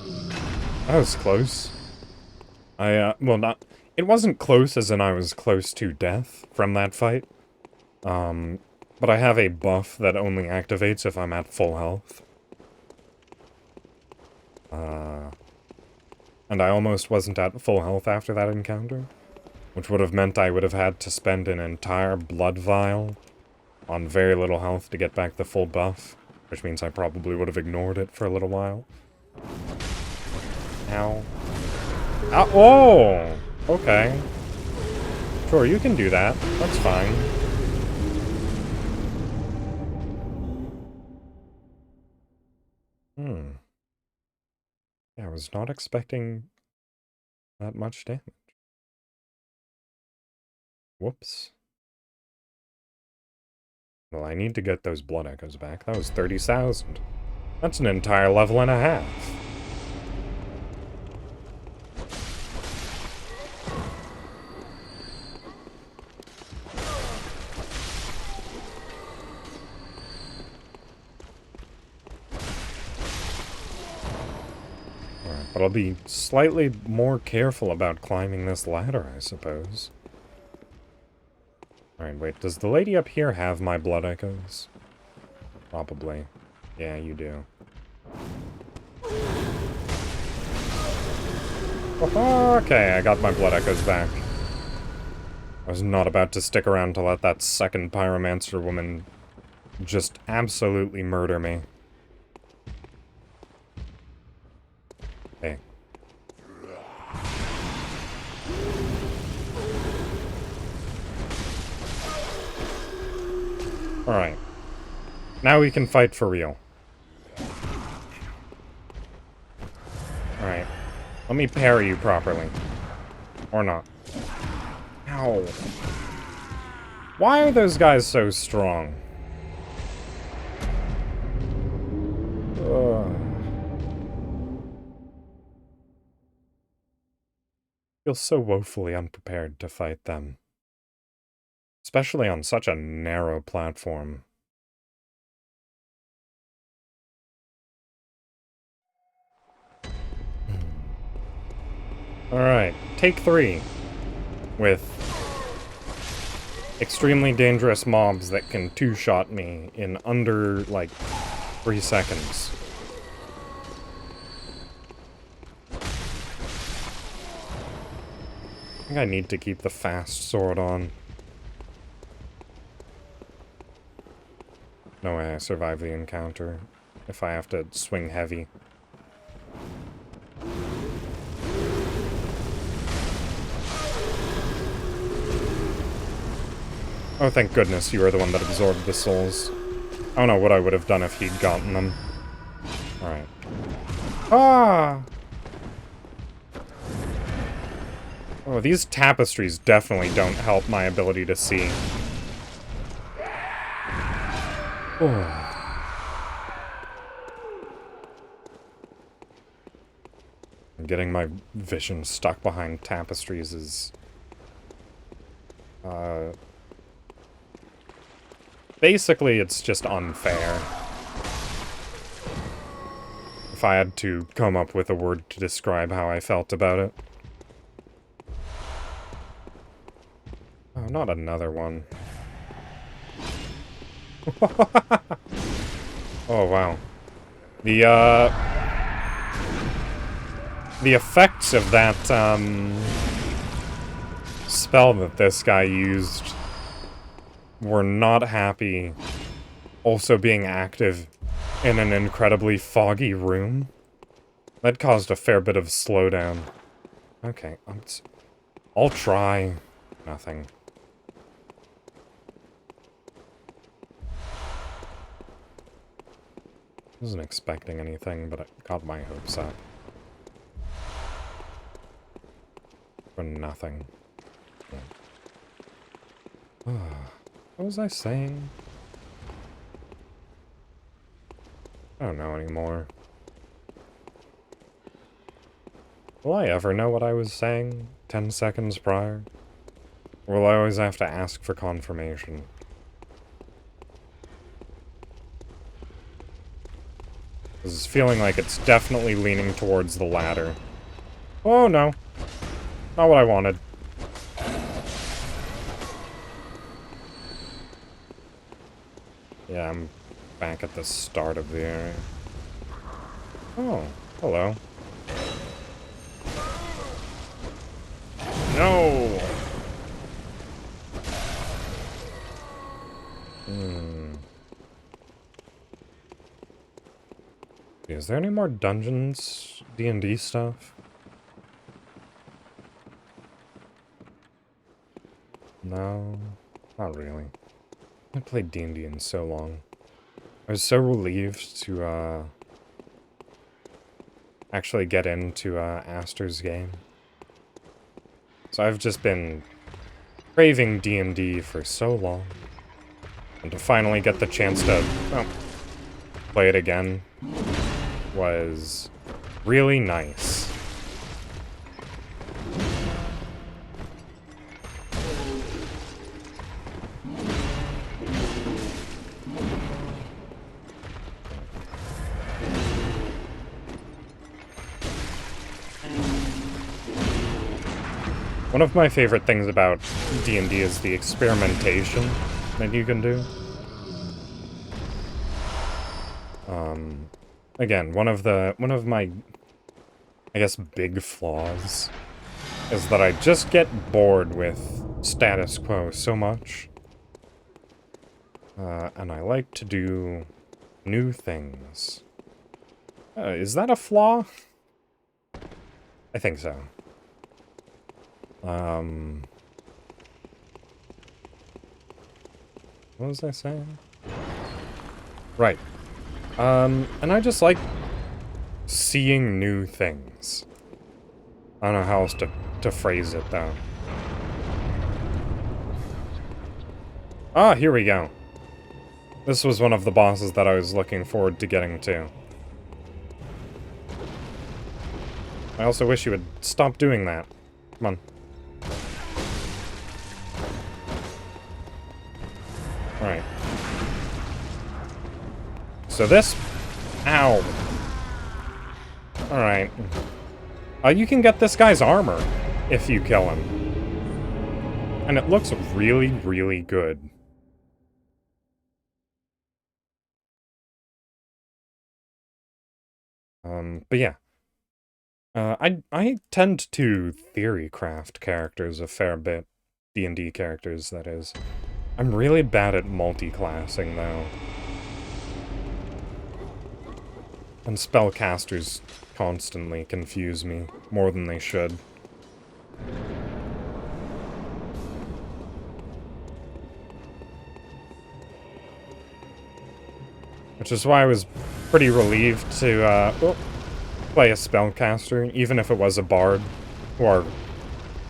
That was close. Well, not... It wasn't close as in I was close to death from that fight. But I have a buff that only activates if I'm at full health. And I almost wasn't at full health after that encounter, which would have meant I would have had to spend an entire blood vial on very little health to get back the full buff, which means I probably would have ignored it for a little while. Ow. Ow. Oh! Okay. Sure, you can do that. That's fine. Yeah, I was not expecting that much damage. Whoops. Well, I need to get those blood echoes back. That was 30,000. That's an entire level and a half. But I'll be slightly more careful about climbing this ladder, I suppose. Alright, wait, does the lady up here have my blood echoes? Probably. Yeah, you do. Okay, I got my blood echoes back. I was not about to stick around to let that second pyromancer woman just absolutely murder me. Hey. Alright. Now we can fight for real. Alright. Let me parry you properly. Or not. Ow. Why are those guys so strong? Ugh. Feel so woefully unprepared to fight them. Especially on such a narrow platform. Alright, take 3. With extremely dangerous mobs that can two-shot me in under, like, 3 seconds. I think I need to keep the fast sword on. No way I survive the encounter if I have to swing heavy. Oh, thank goodness you were the one that absorbed the souls. I don't know what I would have done if he'd gotten them. Alright. Ah! Oh, these tapestries definitely don't help my ability to see. Oh. Getting my vision stuck behind tapestries is... basically, it's just unfair. If I had to come up with a word to describe how I felt about it. Oh, not another one. Oh, wow. The effects of that, spell that this guy used were not happy also being active in an incredibly foggy room. That caused a fair bit of slowdown. Okay, I'll try. Nothing. Wasn't expecting anything, but it got my hopes up. For nothing. Yeah. What was I saying? I don't know anymore. Will I ever know what I was saying 10 seconds prior? Or will I always have to ask for confirmation? This is feeling like it's definitely leaning towards the latter. Oh no. Not what I wanted. Yeah, I'm back at the start of the area. Oh, hello. No! Is there any more dungeons, D&D stuff? No, not really. I haven't played D&D in so long. I was so relieved to, actually get into, Aster's game. So I've just been craving D&D for so long. And to finally get the chance to, well, play it again was really nice. One of my favorite things about D&D is the experimentation that you can do. Again, one of my, I guess, big flaws is that I just get bored with status quo so much. And I like to do new things. Is that a flaw? I think so. What was I saying? Right. And I just like seeing new things. I don't know how else to phrase it, though. Ah, here we go. This was one of the bosses that I was looking forward to getting to. I also wish you would stop doing that. Come on. Alright. So this... Ow. Alright. You can get this guy's armor if you kill him. And it looks really, really good. But yeah. I tend to theory craft characters a fair bit. D&D characters, that is. I'm really bad at multi-classing, though. And spellcasters constantly confuse me, more than they should. Which is why I was pretty relieved to, play a spellcaster, even if it was a bard, who are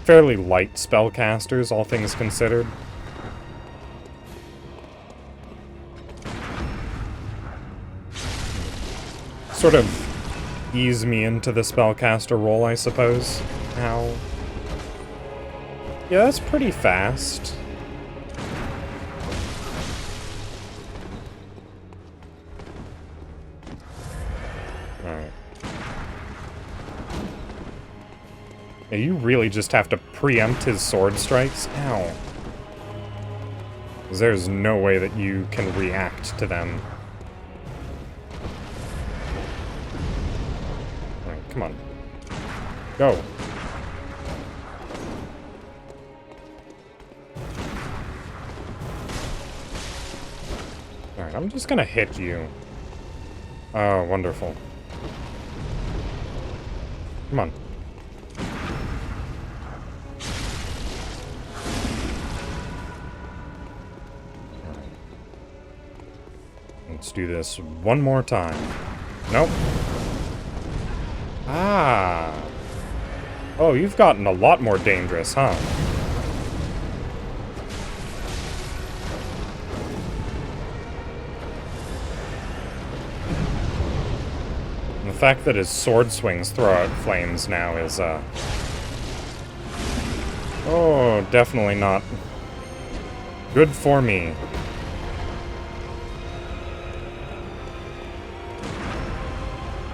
fairly light spellcasters, all things considered. Sort of ease me into the spellcaster role, I suppose. Ow. Yeah, that's pretty fast. Alright. Yeah, you really just have to preempt his sword strikes? Ow. 'Cause there's no way that you can react to them. Alright, come on. Go. Alright, I'm just gonna hit you. Oh, wonderful. Come on. Let's do this one more time. Nope. Ah. Oh, you've gotten a lot more dangerous, huh? And the fact that his sword swings throw out flames now is, oh, definitely not good for me.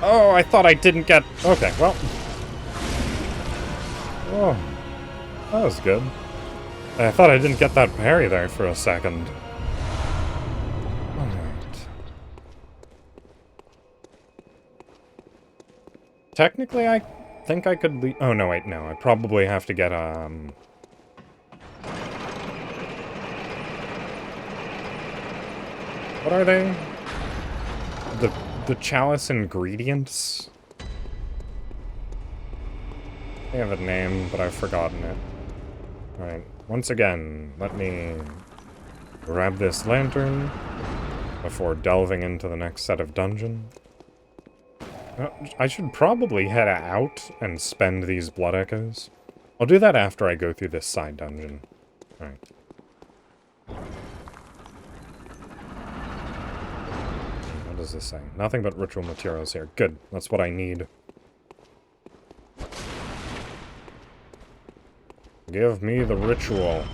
Oh, I thought I didn't get... Okay, well... Oh, that was good. I thought I didn't get that parry there for a second. Alright. Technically, I think I could leave... Oh, no, wait, no. I probably have to get, What are they? The Chalice ingredients? They have a name, but I've forgotten it. Alright, once again, let me grab this lantern before delving into the next set of dungeon. I should probably head out and spend these blood echoes. I'll do that after I go through this side dungeon. Alright. What does this say? Nothing but ritual materials here. Good, that's what I need. Give me the ritual.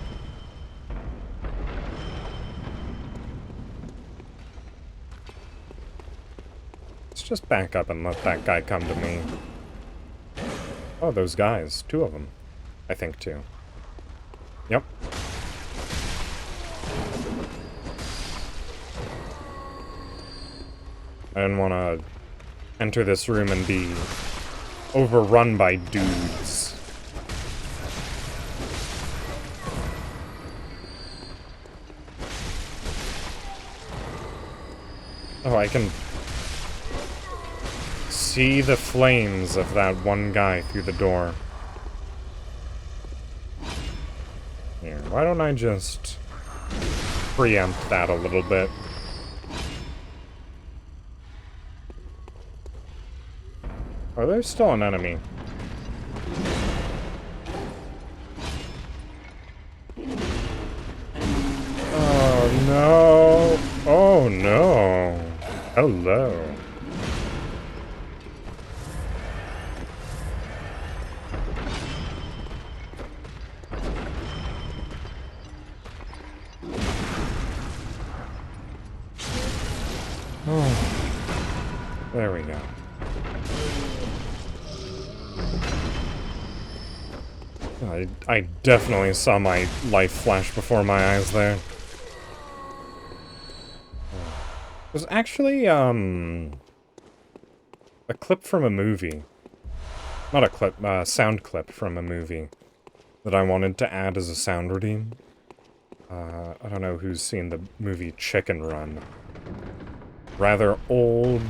Let's just back up and let that guy come to me. Oh, those guys. 2 of them. I think 2. Yep. I didn't want to enter this room and be overrun by dudes. Oh, I can see the flames of that one guy through the door. Here, why don't I just preempt that a little bit? Oh, there's still an enemy. Oh, no. Oh, no. Hello. Oh. There we go. I definitely saw my life flash before my eyes there. It was actually, a clip from a movie. Not a clip, sound clip from a movie that I wanted to add as a sound redeem. I don't know who's seen the movie Chicken Run. Rather old,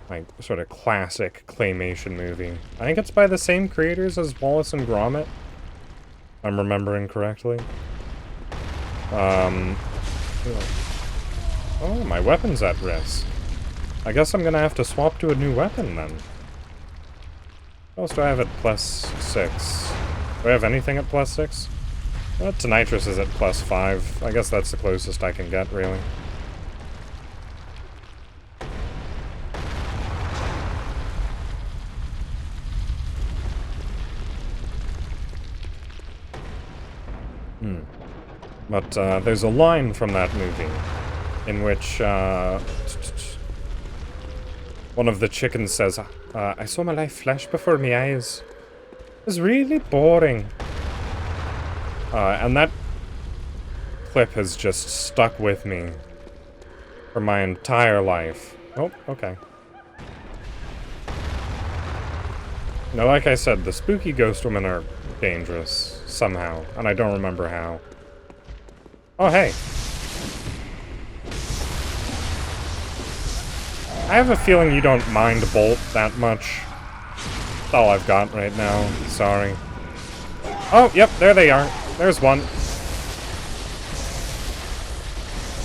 like, sort of classic claymation movie. I think it's by the same creators as Wallace and Gromit, if I'm remembering correctly. Oh, my weapon's at risk. I guess I'm gonna have to swap to a new weapon, then. What else do I have at +6? Do I have anything at +6? Nitrous is at +5. I guess that's the closest I can get, really. But, there's a line from that movie in which, one of the chickens says, I saw my life flash before my eyes. It was really boring. And that clip has just stuck with me for my entire life. Oh, okay. Now, like I said, the spooky ghost women are dangerous, somehow, and I don't remember how. Oh, hey. I have a feeling you don't mind Bolt that much. That's all I've got right now. Sorry. Oh, yep, there they are. There's one.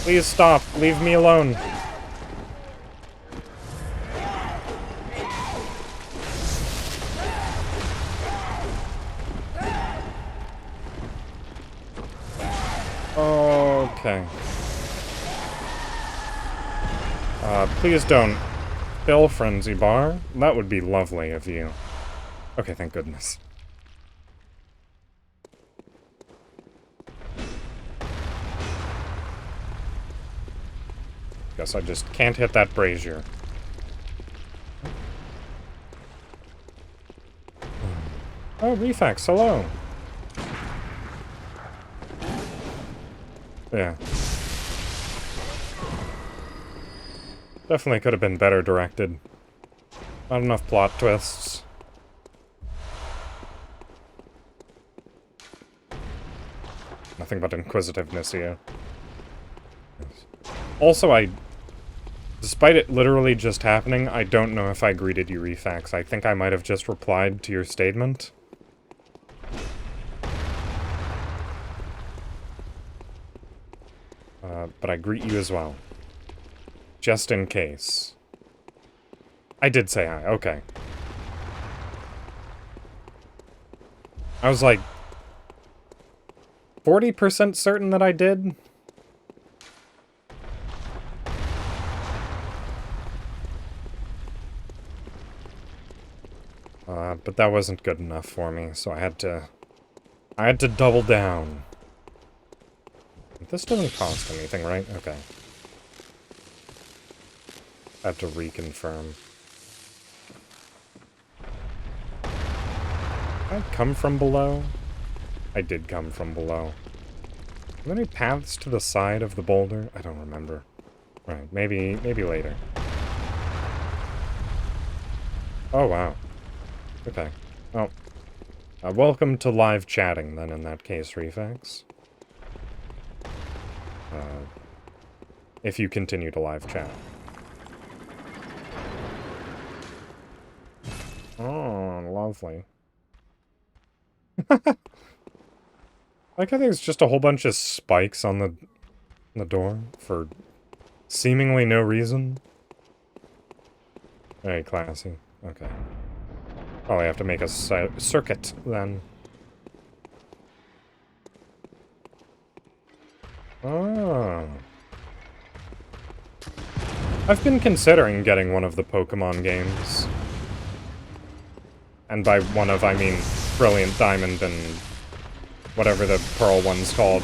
Please stop. Leave me alone. Okay. Please don't fill Frenzy Bar. That would be lovely of you. Okay, thank goodness. Guess I just can't hit that brazier. Oh, Refax, hello. Yeah. Definitely could have been better directed. Not enough plot twists. Nothing but inquisitiveness here. Also, despite it literally just happening, I don't know if I greeted you, Refax. I think I might have just replied to your statement. But I greet you as well. Just in case. I did say hi, okay. I was like 40% certain that I did. But that wasn't good enough for me, so I had to double down. This doesn't cost anything, right? Okay. I have to reconfirm. Did I come from below? I did come from below. Are there any paths to the side of the boulder? I don't remember. Right, maybe later. Oh, wow. Okay. Oh. Welcome to live chatting, then, in that case, Refax. if you continue to live chat. Oh, lovely. Like how there's just a whole bunch of spikes on the door for seemingly no reason. Very classy. Okay. Probably have to make a circuit then. Oh. I've been considering getting one of the Pokemon games. And by one of, I mean Brilliant Diamond and whatever the Pearl one's called.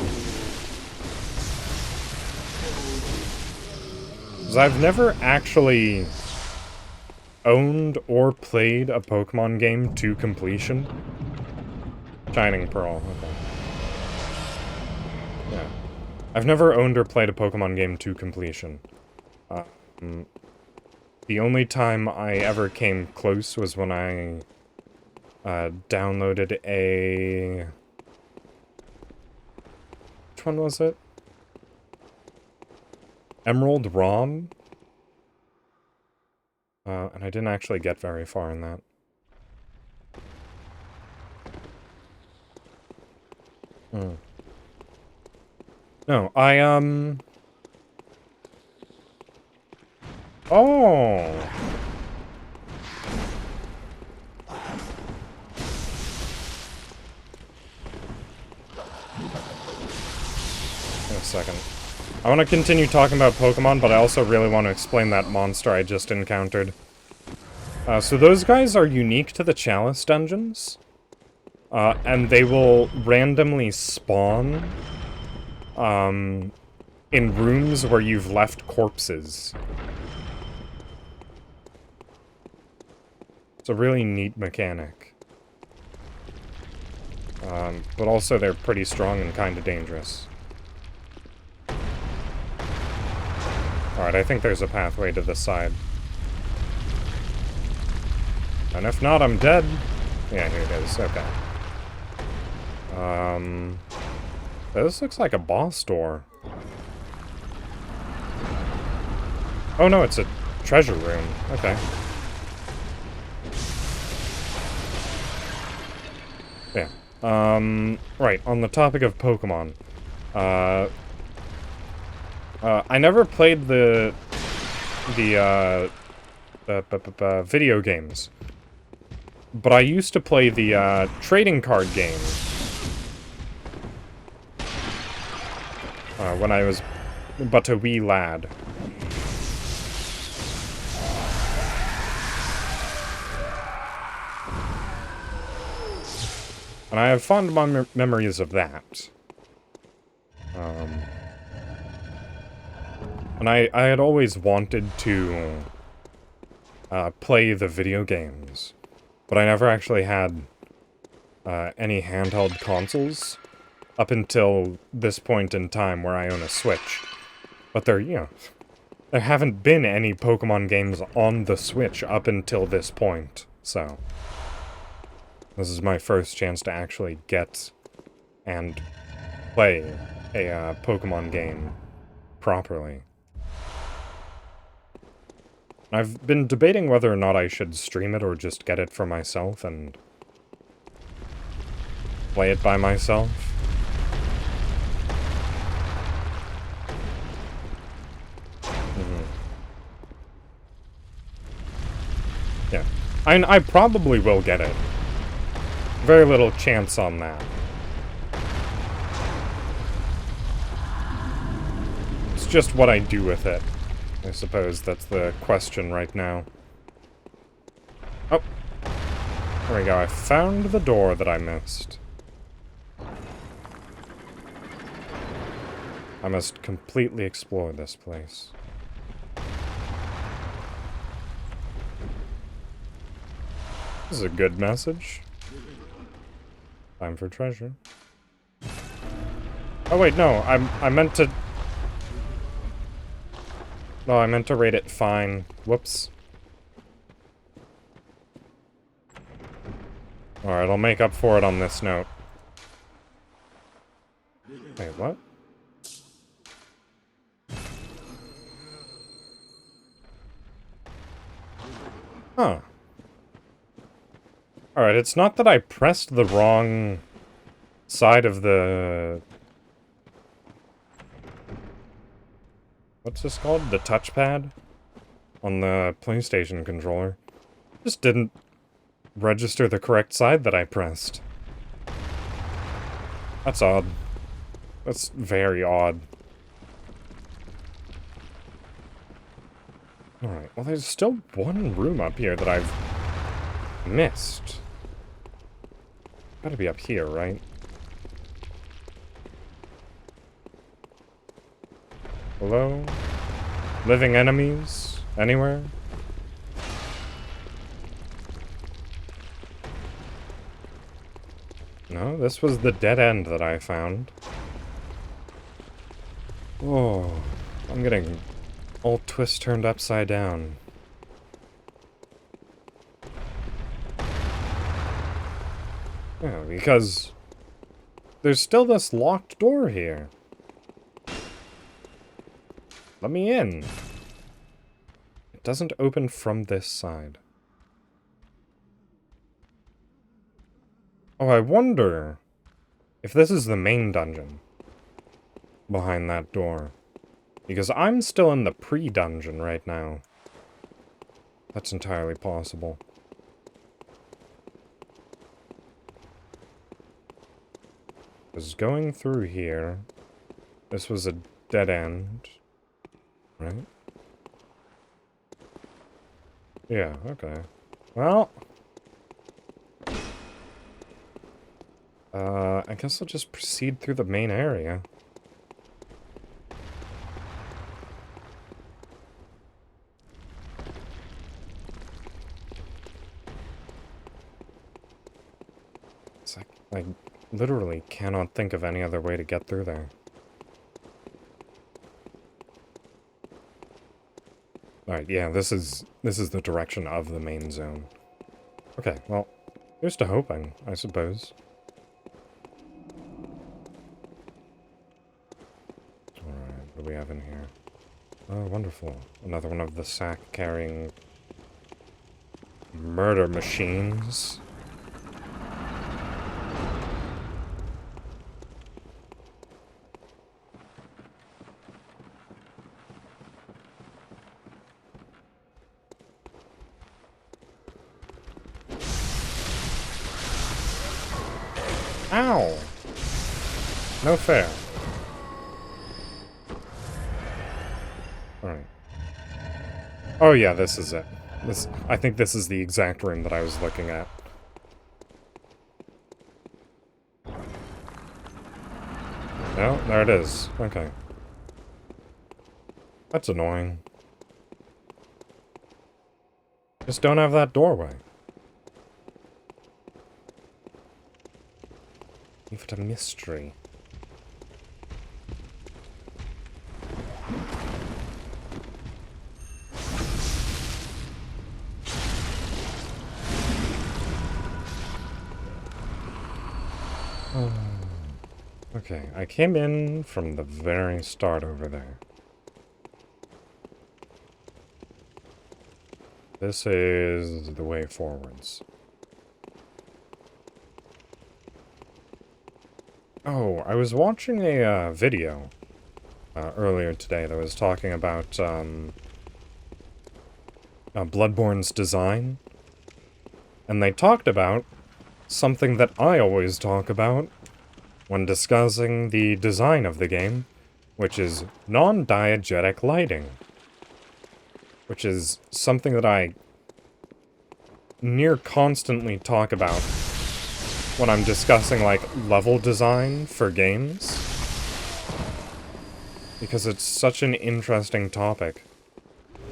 Because I've never actually owned or played a Pokemon game to completion. Shining Pearl, okay. Yeah. I've never owned or played a Pokemon game to completion. The only time I ever came close was when I downloaded a... Which one was it? Emerald ROM? And I didn't actually get very far in that. No, Oh! In a second. I want to continue talking about Pokemon, but I also really want to explain that monster I just encountered. So those guys are unique to the Chalice dungeons. And they will randomly spawn, in rooms where you've left corpses. It's a really neat mechanic. But also they're pretty strong and kind of dangerous. Alright, I think there's a pathway to this side. And if not, I'm dead. Yeah, here it is. Okay. This looks like a boss door. Oh no, it's a treasure room. Okay. Yeah. Right, on the topic of Pokemon. I never played the video games. But I used to play the, trading card game. When I was but a wee lad. And I have fond memories of that. And I had always wanted to play the video games, but I never actually had any handheld consoles up until this point in time where I own a Switch. But there, you know, there haven't been any Pokemon games on the Switch up until this point, so this is my first chance to actually get and play a Pokemon game properly. I've been debating whether or not I should stream it or just get it for myself and play it by myself. Yeah. I probably will get it. Very little chance on that. It's just what I do with it. I suppose that's the question right now. Oh. There we go. I found the door that I missed. I must completely explore this place. This is a good message. Time for treasure. Oh wait, no, I meant to... No, I meant to rate it fine. Whoops. Alright, I'll make up for it on this note. Wait, what? Alright, it's not that I pressed the wrong side of the... What's this called? The touchpad? On the PlayStation controller. Just didn't register the correct side that I pressed. That's odd. That's very odd. Alright, well there's still one room up here that I've missed. Gotta be up here, right? Hello? Living enemies? Anywhere? No, this was the dead end that I found. Oh, I'm getting all twist turned upside down. Yeah, because there's still this locked door here. Let me in. It doesn't open from this side. Oh, I wonder if this is the main dungeon behind that door. Because I'm still in the pre-dungeon right now. That's entirely possible. Was going through here. This was a dead end. Right? Yeah, okay. Well... I guess I'll just proceed through the main area. It's like, I literally cannot think of any other way to get through there. Alright, yeah, this is the direction of the main zone. Okay, well, here's to hoping, I suppose. Alright, what do we have in here? Oh, wonderful. Another one of the sack-carrying murder machines. Ow! No fair. Alright. Oh yeah, this is it. I think this is the exact room that I was looking at. No, there it is. Okay. That's annoying. Just don't have that doorway. Leave it a mystery. Okay, I came in from the very start over there. This is the way forwards. Oh, I was watching a video earlier today that was talking about Bloodborne's design. And they talked about something that I always talk about when discussing the design of the game, which is non-diegetic lighting. Which is something that I near constantly talk about when I'm discussing, like, level design for games. Because it's such an interesting topic.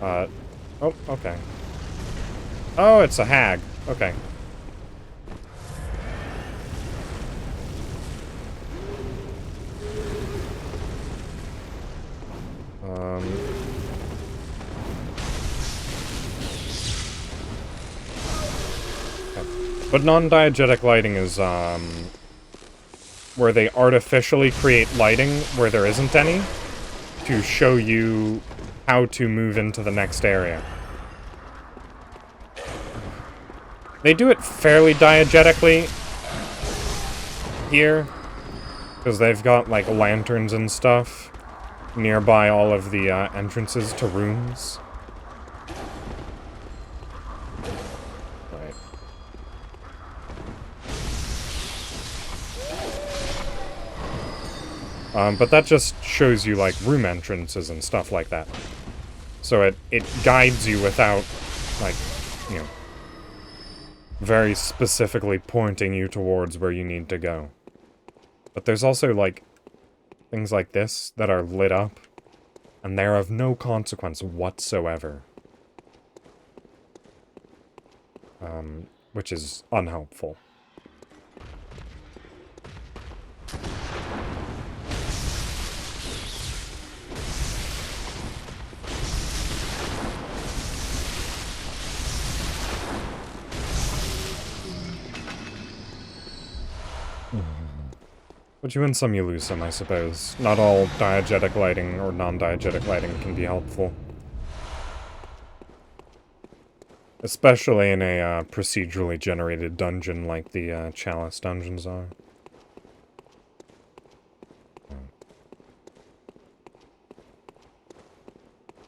Oh, okay. Oh, it's a hag. Okay. But non-diegetic lighting is, where they artificially create lighting where there isn't any, to show you how to move into the next area. They do it fairly diegetically here, because they've got, like, lanterns and stuff nearby all of the entrances to rooms. Right. But that just shows you, like, room entrances and stuff like that. So it guides you without, like, you know, very specifically pointing you towards where you need to go. But there's also, like, things like this that are lit up, and they're of no consequence whatsoever. Which is unhelpful. But you win some, you lose some, I suppose. Not all diegetic lighting or non-diegetic lighting can be helpful. Especially in a procedurally generated dungeon like the Chalice dungeons are.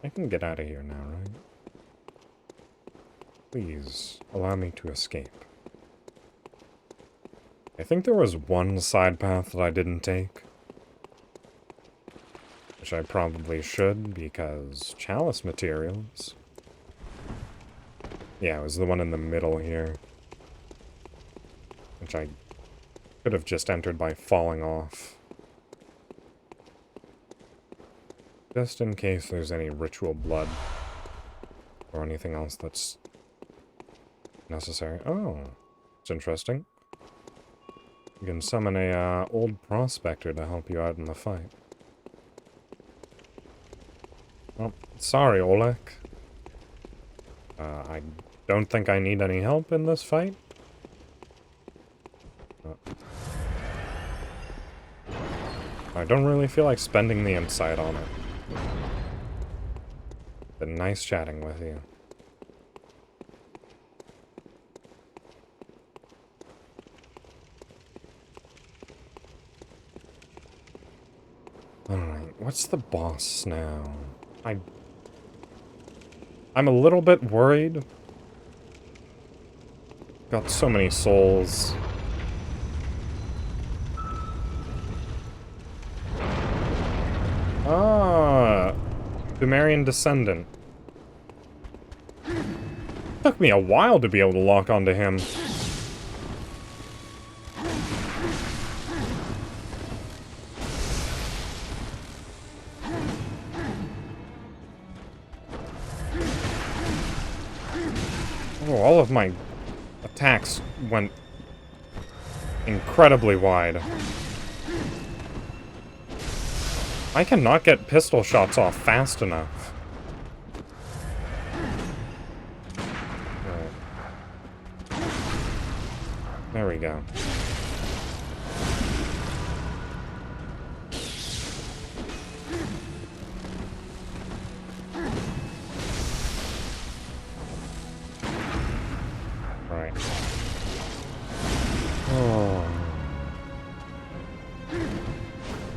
I can get out of here now, right? Please, allow me to escape. I think there was one side path that I didn't take. Which I probably should, because Chalice materials. Yeah, it was the one in the middle here. Which I could have just entered by falling off. Just in case there's any ritual blood. Or anything else that's necessary. Oh, it's interesting. You can summon a old prospector to help you out in the fight. Well, sorry, Oleg. I don't think I need any help in this fight. I don't really feel like spending the insight on it. Been nice chatting with you. Alright, what's the boss now? I'm a little bit worried. Got so many souls. Ah, Sumerian Descendant. Took me a while to be able to lock onto him. Oh, all of my attacks went incredibly wide. I cannot get pistol shots off fast enough. Right. There we go. Right. Oh.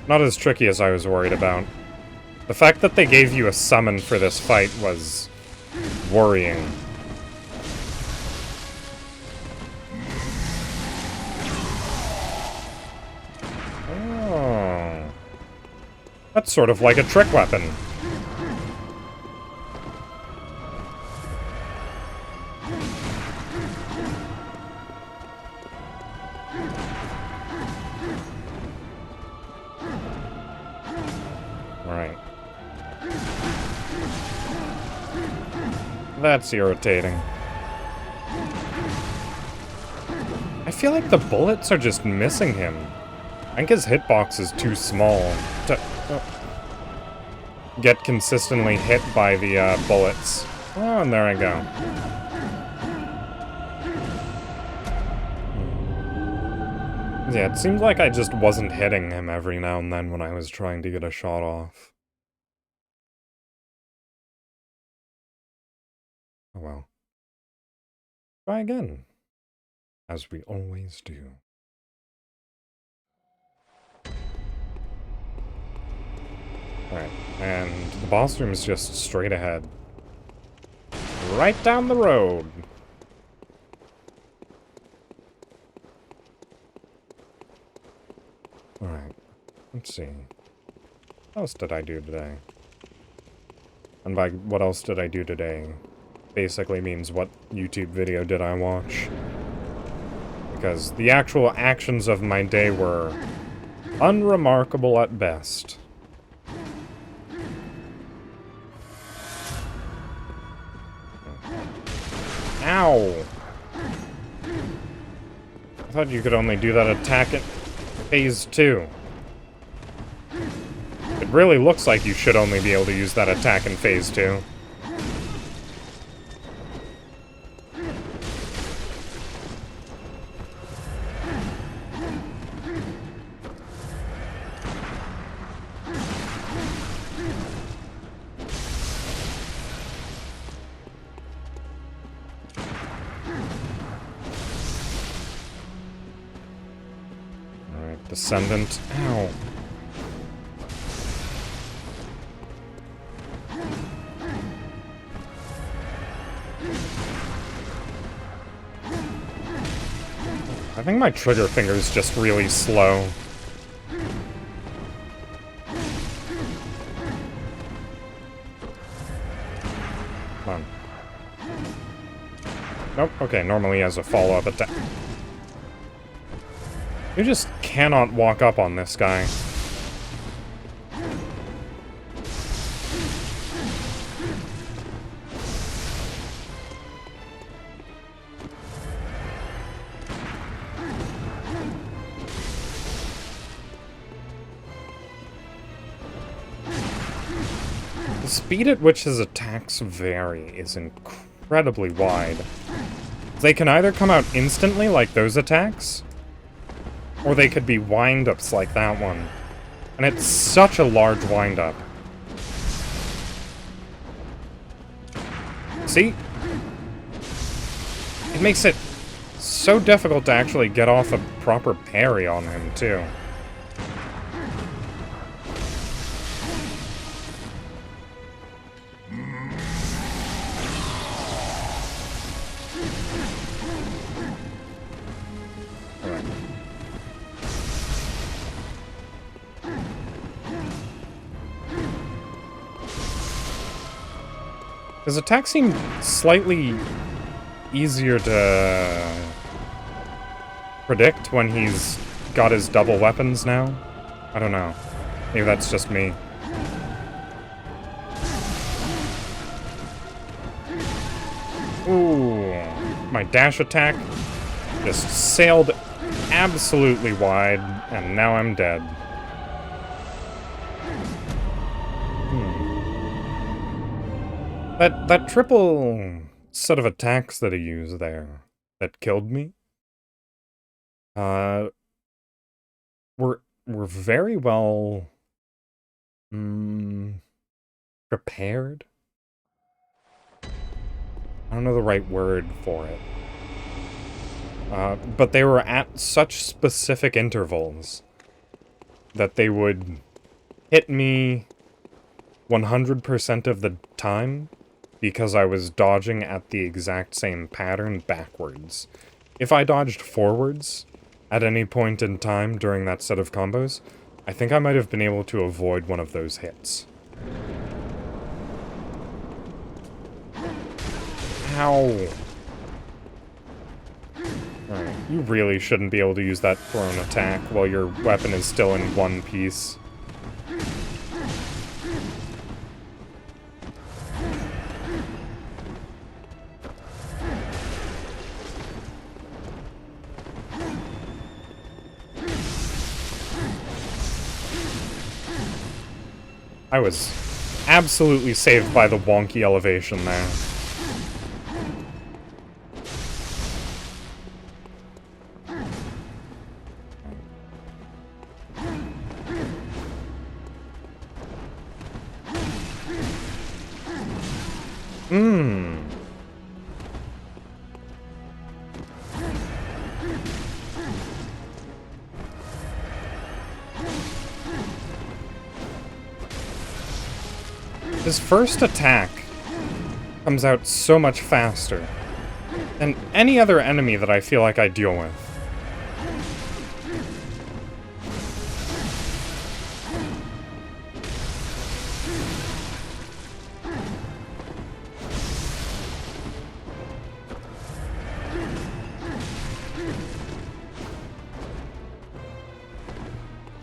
Not as tricky as I was worried about. The fact that they gave you a summon for this fight was worrying. Oh. That's sort of like a trick weapon. Right. That's irritating. I feel like the bullets are just missing him. I think his hitbox is too small to get consistently hit by the bullets. Oh, and there I go. Yeah, it seems like I just wasn't hitting him every now and then when I was trying to get a shot off. Oh well. Try again. as we always do. Alright, and the boss room is just straight ahead. Right down the road. Alright, let's see. What else did I do today? And by what else did I do today, basically means what YouTube video did I watch. Because the actual actions of my day were unremarkable at best. Ow! I thought you could only do that attack at phase 2. It really looks like you should only be able to use that attack in phase 2. Alright, Descendant. Ow. I think my trigger finger is just really slow. Come on. Nope, okay, normally he has a follow-up attack. You just cannot walk up on this guy. The speed at which his attacks vary is incredibly wide. They can either come out instantly, like those attacks, or they could be wind-ups like that one. And it's such a large wind-up. See? It makes it so difficult to actually get off a proper parry on him, too. His attacks seem slightly easier to predict when he's got his double weapons now. I don't know. Maybe that's just me. Ooh. My dash attack just sailed absolutely wide, and now I'm dead. That triple set of attacks that he used there that killed me, were very well prepared. I don't know the right word for it. But they were at such specific intervals that they would hit me 100% of the time, because I was dodging at the exact same pattern backwards. If I dodged forwards at any point in time during that set of combos, I think I might have been able to avoid one of those hits. Ow! Alright, you really shouldn't be able to use that thrown attack while your weapon is still in one piece. I was absolutely saved by the wonky elevation there. His first attack comes out so much faster than any other enemy that I feel like I deal with.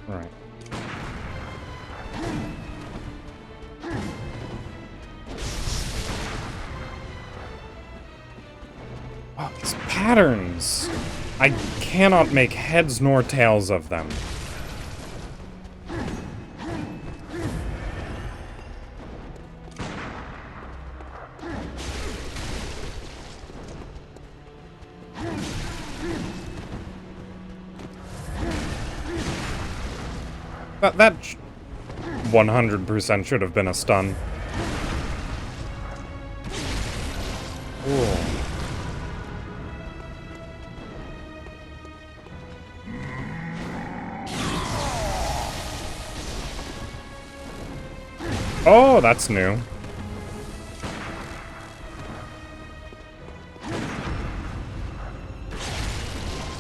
Alright. Oh, these patterns! I cannot make heads nor tails of them. That 100% should have been a stun. Ooh. Oh, that's new.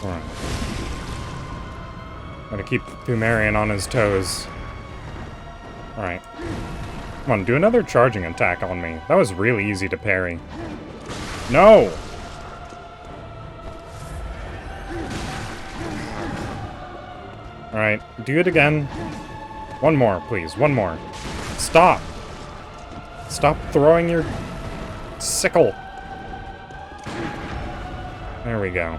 Alright. Gotta keep Thumerian on his toes. Alright. Come on, do another charging attack on me. That was really easy to parry. No! Alright, do it again. One more, please. One more. Stop! Stop throwing your sickle. There we go.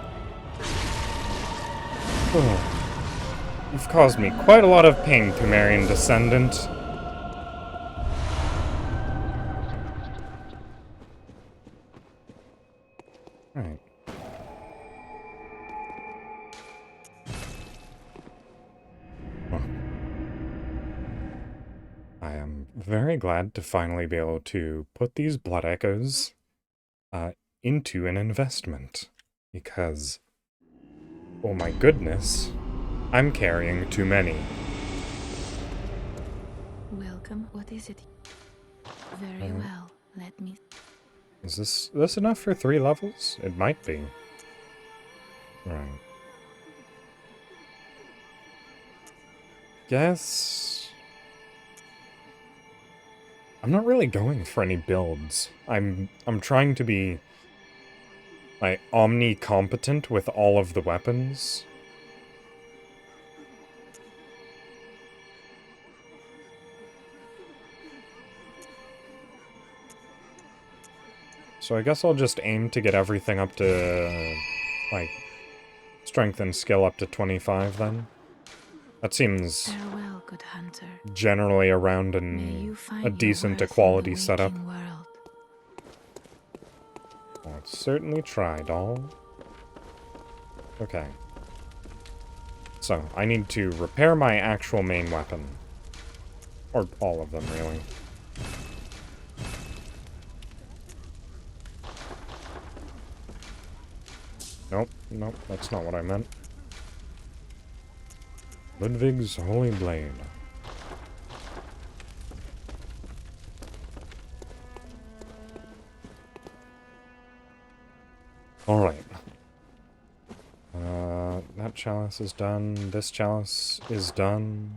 You've caused me quite a lot of pain, Thumerian Descendant. Alright. I am very glad to finally be able to put these Blood Echoes into an investment. Because, oh my goodness, I'm carrying too many. Welcome. What is it? Very well. Let me... Is this enough for 3 levels? It might be. Right. Guess... I'm not really going for any builds. I'm trying to be, like, omni-competent with all of the weapons. So I guess I'll just aim to get everything up to, like, strength and skill up to 25 then. That seems Farewell, good hunter. generally around a decent equality setup. Well, certainly try, doll. Okay. So, I need to repair my actual main weapon. Or all of them, really. Nope, nope, that's not what I meant. Ludwig's Holy Blade. Alright. That chalice is done. This chalice is done.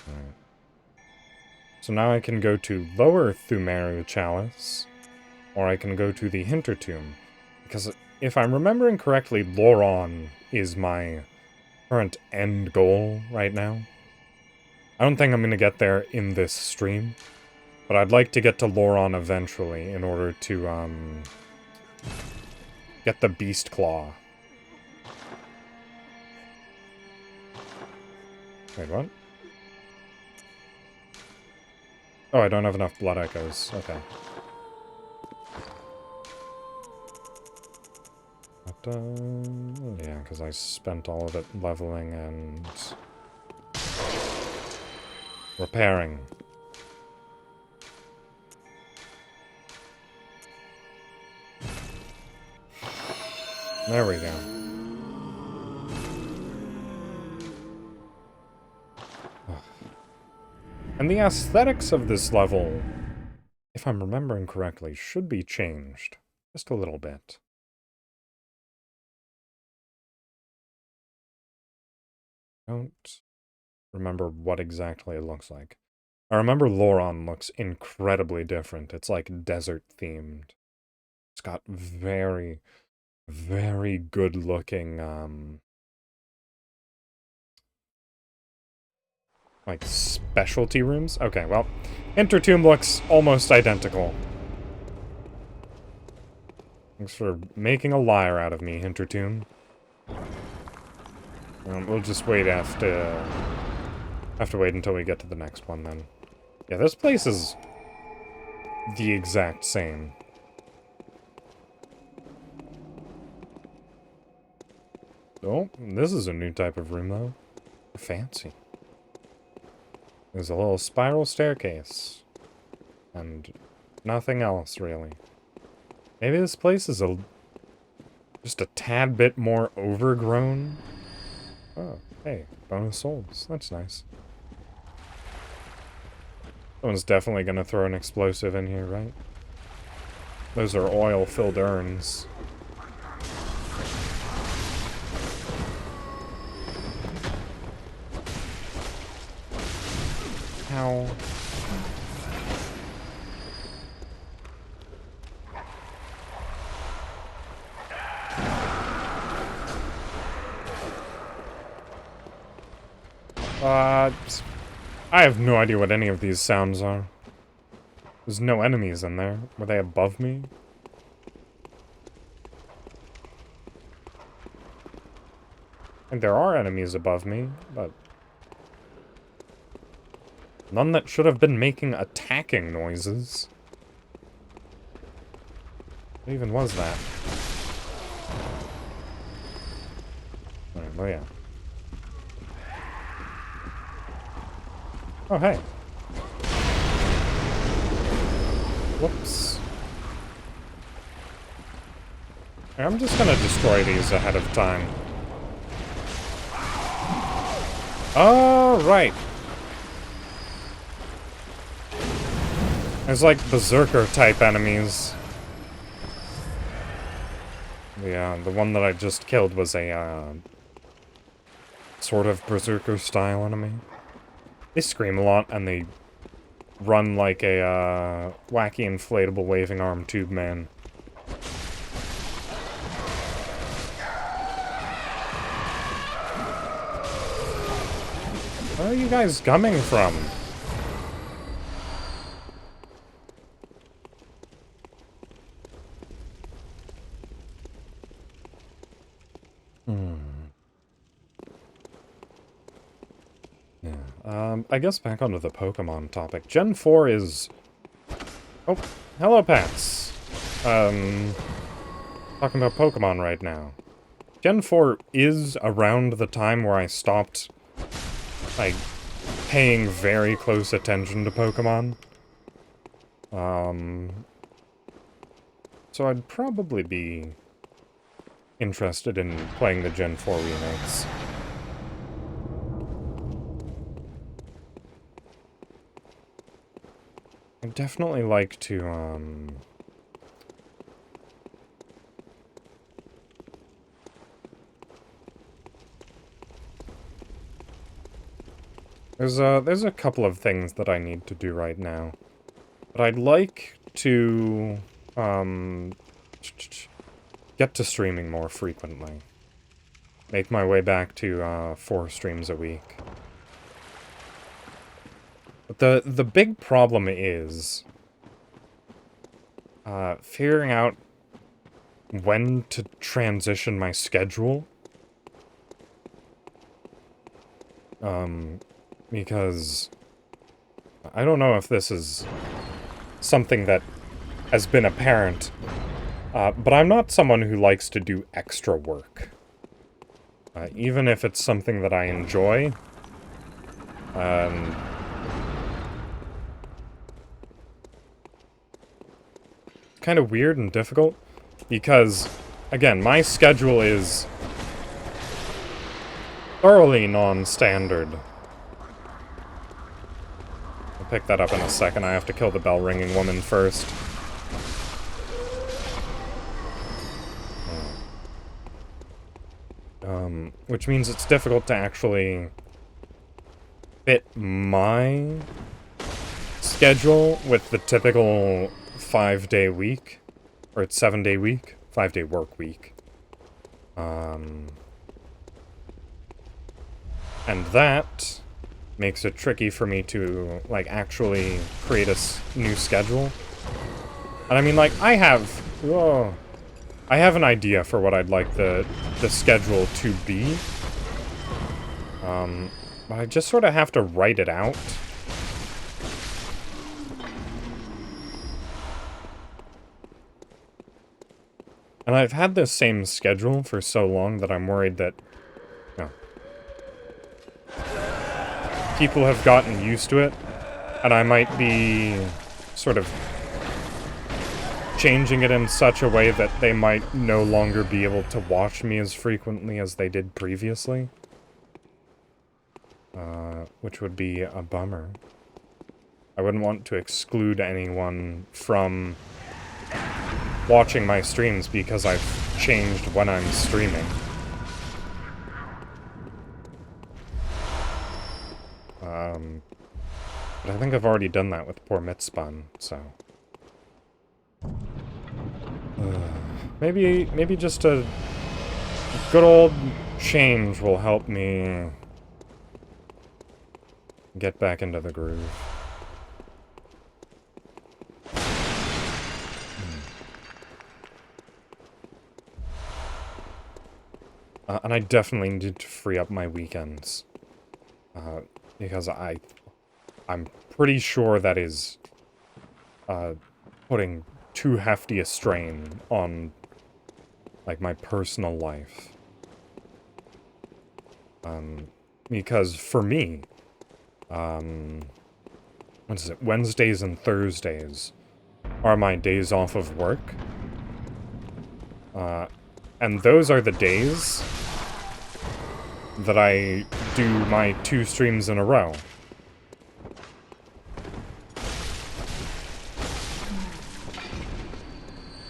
Alright. So now I can go to Lower Thumeru Chalice, or I can go to the Hintertomb. Because if I'm remembering correctly, Loron is my current end goal right now. I don't think I'm going to get there in this stream, but I'd like to get to Loron eventually in order to, get the Beast Claw. Wait, what? Oh, I don't have enough Blood Echoes. Okay. But, yeah, because I spent all of it leveling and repairing. There we go. And the aesthetics of this level, if I'm remembering correctly, should be changed. Just a little bit. Don't remember what exactly it looks like. I remember Loron looks incredibly different. It's like desert-themed. It's got very, very good-looking, like, specialty rooms? Okay, well, Intertomb looks almost identical. Thanks for making a liar out of me, Intertomb. We'll just wait have to wait until we get to the next one, then. Yeah, this place is the exact same. Oh, this is a new type of room, though. Fancy. There's a little spiral staircase. And nothing else, really. Maybe this place is just a tad bit more overgrown? Oh, hey, bonus souls. That's nice. Someone's definitely gonna throw an explosive in here, right? Those are oil-filled urns. Ow. I have no idea what any of these sounds are. There's no enemies in there. Were they above me? And there are enemies above me, but none that should have been making attacking noises. What even was that? Alright, oh yeah. Oh, hey. Whoops. I'm just gonna destroy these ahead of time. Alright. There's like berserker-type enemies. The one that I just killed was a, sort of berserker-style enemy. They scream a lot, and they run like a, wacky inflatable waving arm tube man. Where are you guys coming from? Yeah, I guess back onto the Pokemon topic. Gen 4 is... Oh, hello, Pats. Talking about Pokemon right now. Gen 4 is around the time where I stopped, like, paying very close attention to Pokemon. So I'd probably be interested in playing the Gen 4 remakes. I'd definitely like to, There's a couple of things that I need to do right now. But I'd like to, get to streaming more frequently. Make my way back to, 4 streams a week. But the big problem is, figuring out when to transition my schedule. Because I don't know if this is something that has been apparent, but I'm not someone who likes to do extra work. Even if it's something that I enjoy, kind of weird and difficult, because, again, my schedule is thoroughly non-standard. pick that up in a second. I have to kill the bell-ringing woman first. Which means it's difficult to actually fit my schedule with the typical 5-day week. Or it's 7-day week? 5-day work week. And that makes it tricky for me to, like, actually create a new schedule. And I mean, like, I have an idea for what I'd like the schedule to be. But I just sort of have to write it out. And I've had this same schedule for so long that I'm worried that, you know, people have gotten used to it, and I might be sort of changing it in such a way that they might no longer be able to watch me as frequently as they did previously. Which would be a bummer. I wouldn't want to exclude anyone from watching my streams because I've changed when I'm streaming. But I think I've already done that with poor Mitspun, so... maybe just a good old change will help me get back into the groove. And I definitely need to free up my weekends. Because I'm pretty sure that is putting too hefty a strain on, like, my personal life. Because for me, what is it, Wednesdays and Thursdays are my days off of work. And those are the days that I do my 2 streams in a row.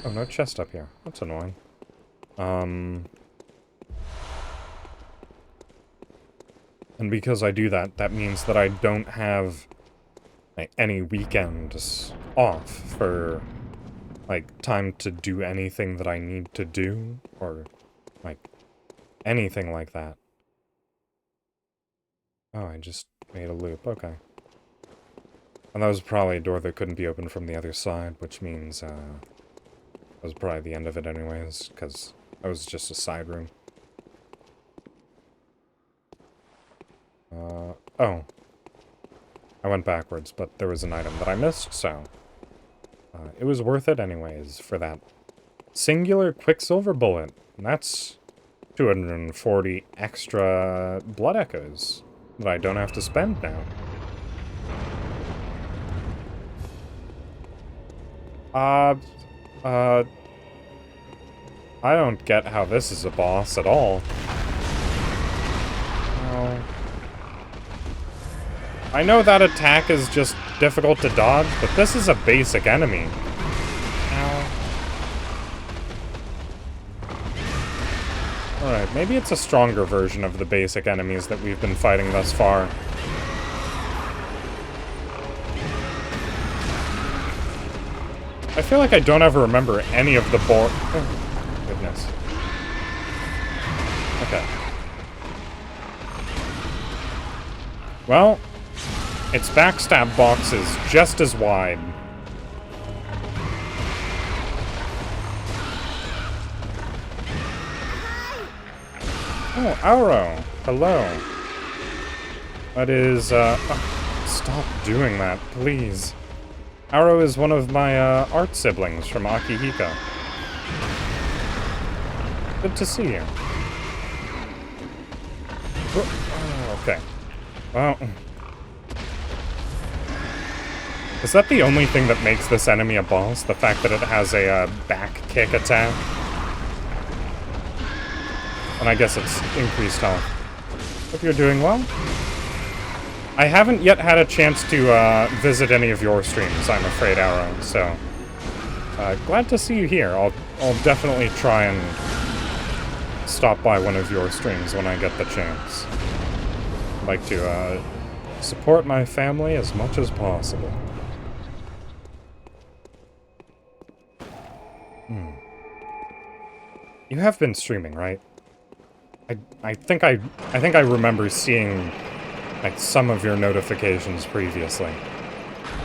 Oh, no chest up here. That's annoying. And because I do that, that means that I don't have, like, any weekends off for, like, time to do anything that I need to do, or, like, anything like that. Oh, I just made a loop. Okay. And that was probably a door that couldn't be opened from the other side, which means, that was probably the end of it anyways, because that was just a side room. Oh. I went backwards, but there was an item that I missed, so... it was worth it anyways, for that singular Quicksilver bullet. And that's 240 extra blood echoes that I don't have to spend now. I don't get how this is a boss at all. Oh. I know that attack is just difficult to dodge, but this is a basic enemy. Alright, maybe it's a stronger version of the basic enemies that we've been fighting thus far. I feel like I don't ever remember any of the oh, goodness. Okay. Well, its backstab box is just as wide. Oh, Auro. Hello. That is, stop doing that, please. Auro is one of my, art siblings from Akihiko. Good to see you. Oh, okay. Well... Is that the only thing that makes this enemy a boss? The fact that it has a, back kick attack? And I guess it's increased health. Hope you're doing well. I haven't yet had a chance to visit any of your streams, I'm afraid, Arrow, so... glad to see you here. I'll definitely try and stop by one of your streams when I get the chance. I'd like to, support my family as much as possible. You have been streaming, right? I think I remember seeing, like, some of your notifications previously.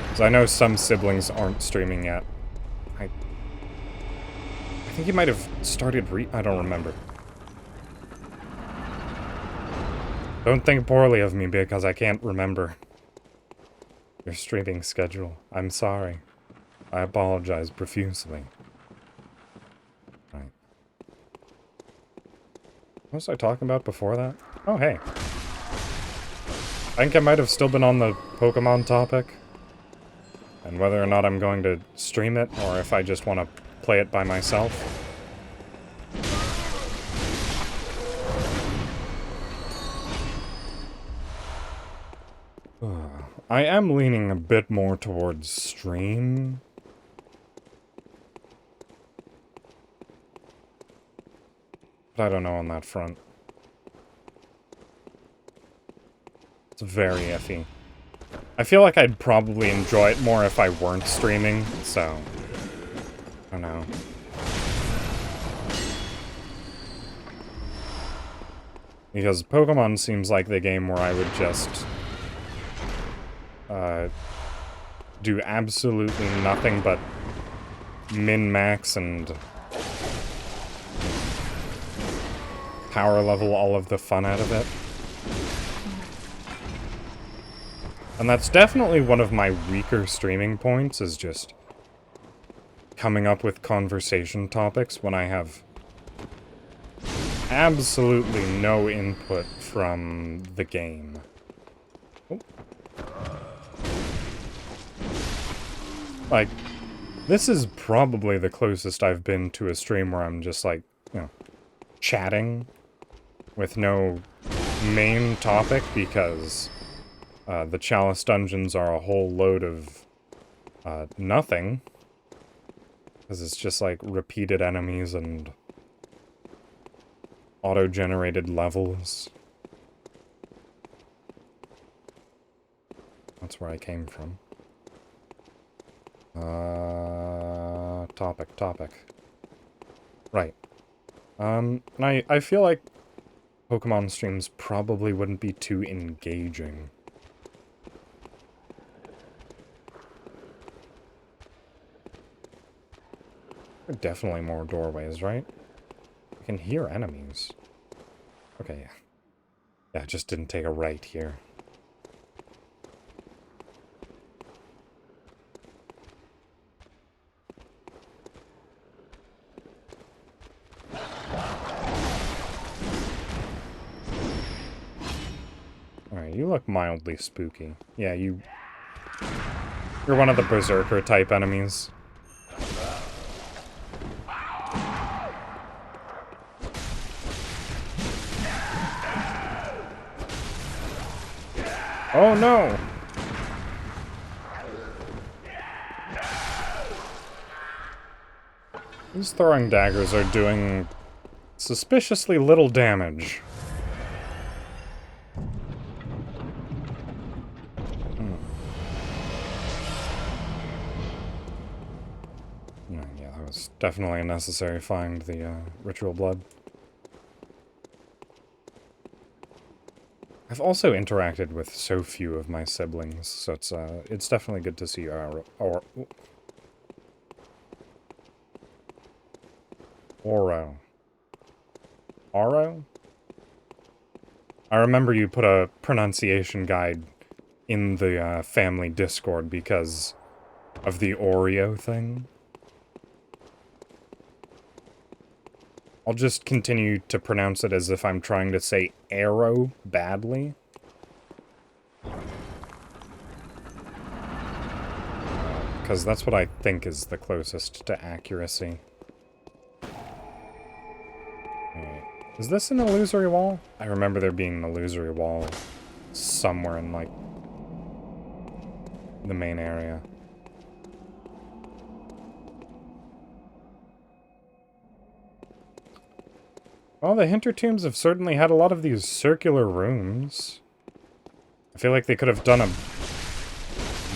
Because I know some siblings aren't streaming yet. I think you might have started I don't remember. Don't think poorly of me because I can't remember your streaming schedule. I'm sorry. I apologize profusely. Right. What was I talking about before that? Oh, hey. I think I might have still been on the Pokemon topic. And whether or not I'm going to stream it, or if I just want to play it by myself. I am leaning a bit more towards stream. But I don't know on that front. It's very iffy. I feel like I'd probably enjoy it more if I weren't streaming, so... I don't know. Because Pokemon seems like the game where I would just... do absolutely nothing but min-max and power level all of the fun out of it. And that's definitely one of my weaker streaming points, is just coming up with conversation topics when I have absolutely no input from the game. Oh. Like, this is probably the closest I've been to a stream where I'm just like, you know, chatting with no main topic, because the Chalice dungeons are a whole load of nothing. Because it's just like repeated enemies and auto-generated levels. That's where I came from. Topic. Right. And I feel like Pokemon streams probably wouldn't be too engaging. There are definitely more doorways, right? I can hear enemies. Okay. Yeah, it just didn't take a right here. Alright, you look mildly spooky. Yeah, you're one of the Berserker type enemies. Oh no! These throwing daggers are doing suspiciously little damage. Yeah, that was definitely a necessary find, the ritual blood. I've also interacted with so few of my siblings, so it's definitely good to see you, Oro. Oro? I remember you put a pronunciation guide in the family Discord because of the Oreo thing. I'll just continue to pronounce it as if I'm trying to say arrow badly. Because that's what I think is the closest to accuracy. Alright. Is this an illusory wall? I remember there being an illusory wall somewhere in, like, the main area. Well, the Hintertombs have certainly had a lot of these circular rooms. I feel like they could have done a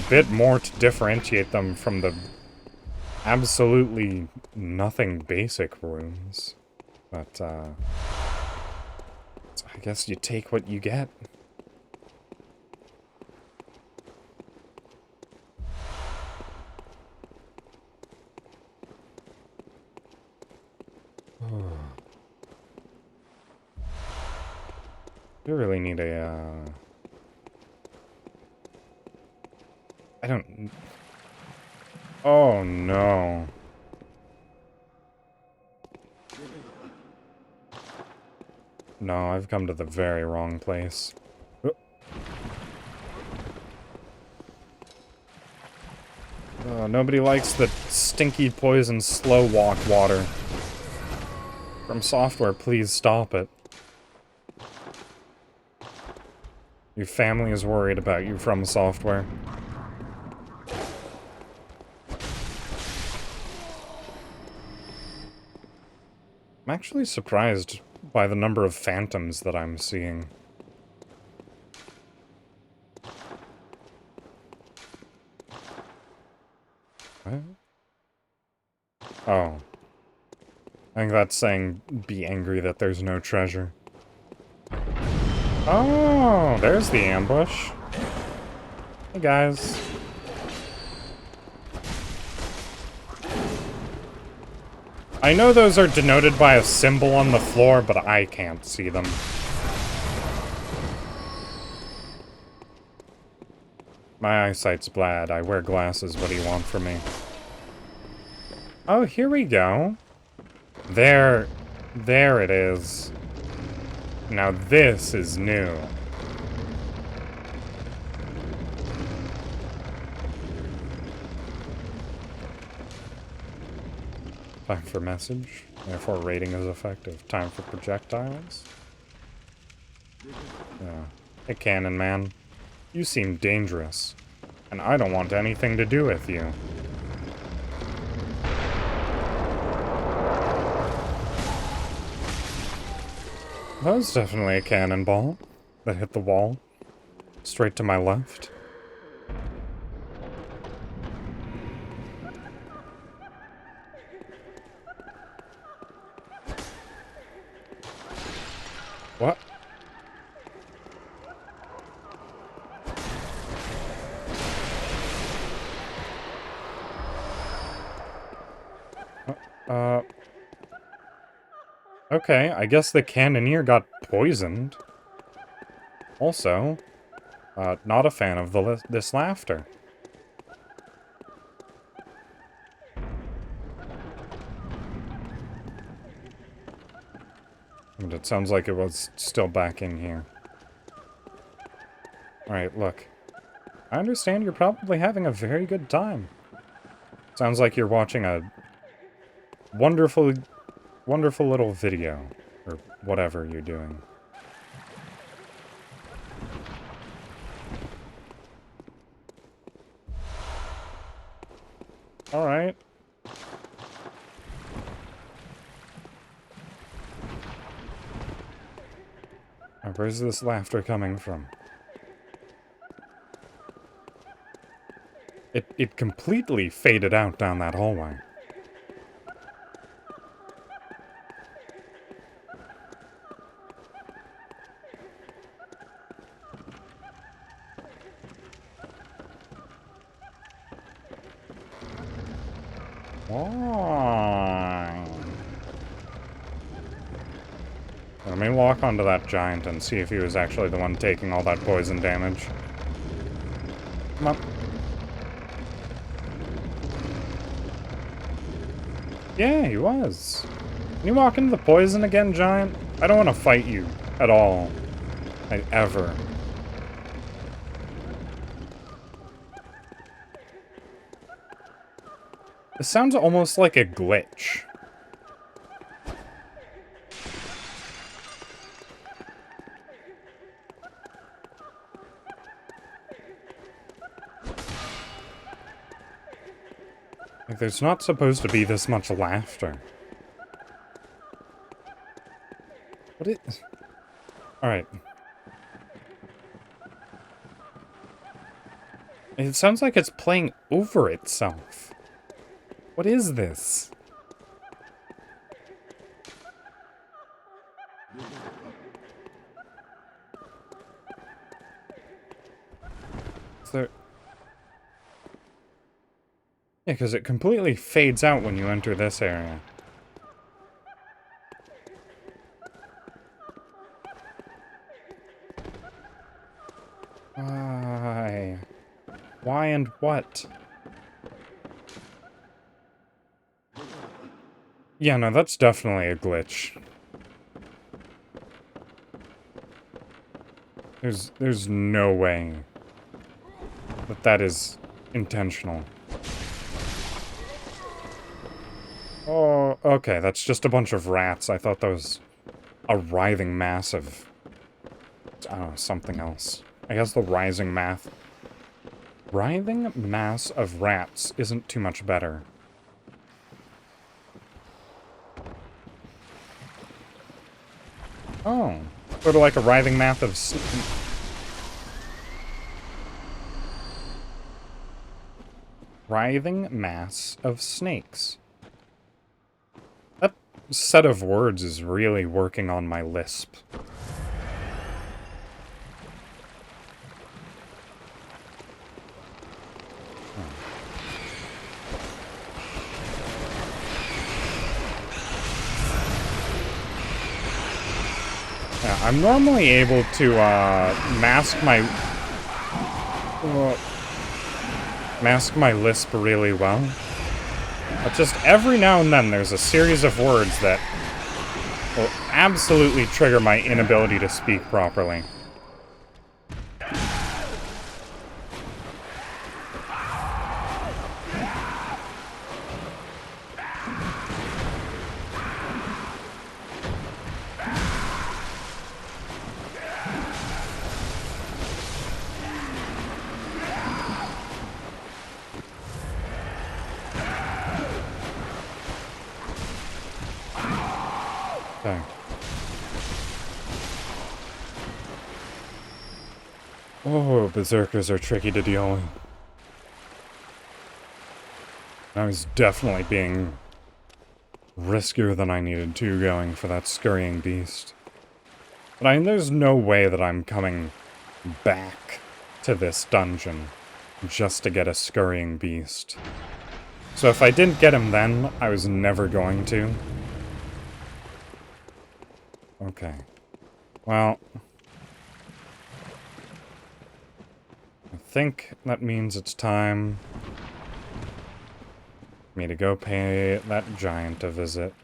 bit more to differentiate them from the absolutely nothing basic rooms. But, I guess you take what you get. You really need a, I don't... Oh, no. No, I've come to the very wrong place. Nobody likes the stinky poison slow walk water. From Software, please stop it. Your family is worried about you, From Software. I'm actually surprised by the number of phantoms that I'm seeing. What? Oh. I think that's saying, be angry that there's no treasure. Oh, there's the ambush. Hey, guys. I know those are denoted by a symbol on the floor, but I can't see them. My eyesight's bad. I wear glasses. What do you want from me? Oh, here we go. There it is. Now this is new. Time for message. Therefore, rating is effective. Time for projectiles. Yeah. Hey, Cannon Man. You seem dangerous. And I don't want anything to do with you. That was definitely a cannonball that hit the wall. Straight to my left. What? Okay, I guess the cannoneer got poisoned. Also, not a fan of this laughter. And it sounds like it was still back in here. Alright, look. I understand you're probably having a very good time. Sounds like you're watching a wonderful little video. Or whatever you're doing. Alright. Now, where's this laughter coming from? It completely faded out down that hallway. Why? Let me walk onto that giant and see if he was actually the one taking all that poison damage. Come on. Yeah, he was. Can you walk into the poison again, giant? I don't want to fight you at all. Like, ever. This sounds almost like a glitch. Like, there's not supposed to be this much laughter. What is... Alright. It sounds like it's playing over itself. What is this? Is there... Yeah, because it completely fades out when you enter this area. Why? Why and what? Yeah, no, that's definitely a glitch. There's no way that that is intentional. Oh, okay, that's just a bunch of rats. I thought that was a writhing mass of... I don't know, something else. I guess the writhing mass of rats isn't too much better. Oh, sort of like a writhing mass of... Writhing mass of snakes. That set of words is really working on my lisp. Yeah, I'm normally able to mask my lisp really well. But just every now and then there's a series of words that will absolutely trigger my inability to speak properly. Okay. Oh, berserkers are tricky to deal with. I was definitely being riskier than I needed to going for that scurrying beast. But there's no way that I'm coming back to this dungeon just to get a scurrying beast. So if I didn't get him then, I was never going to. Okay. Well, I think that means it's time for me to go pay that giant a visit.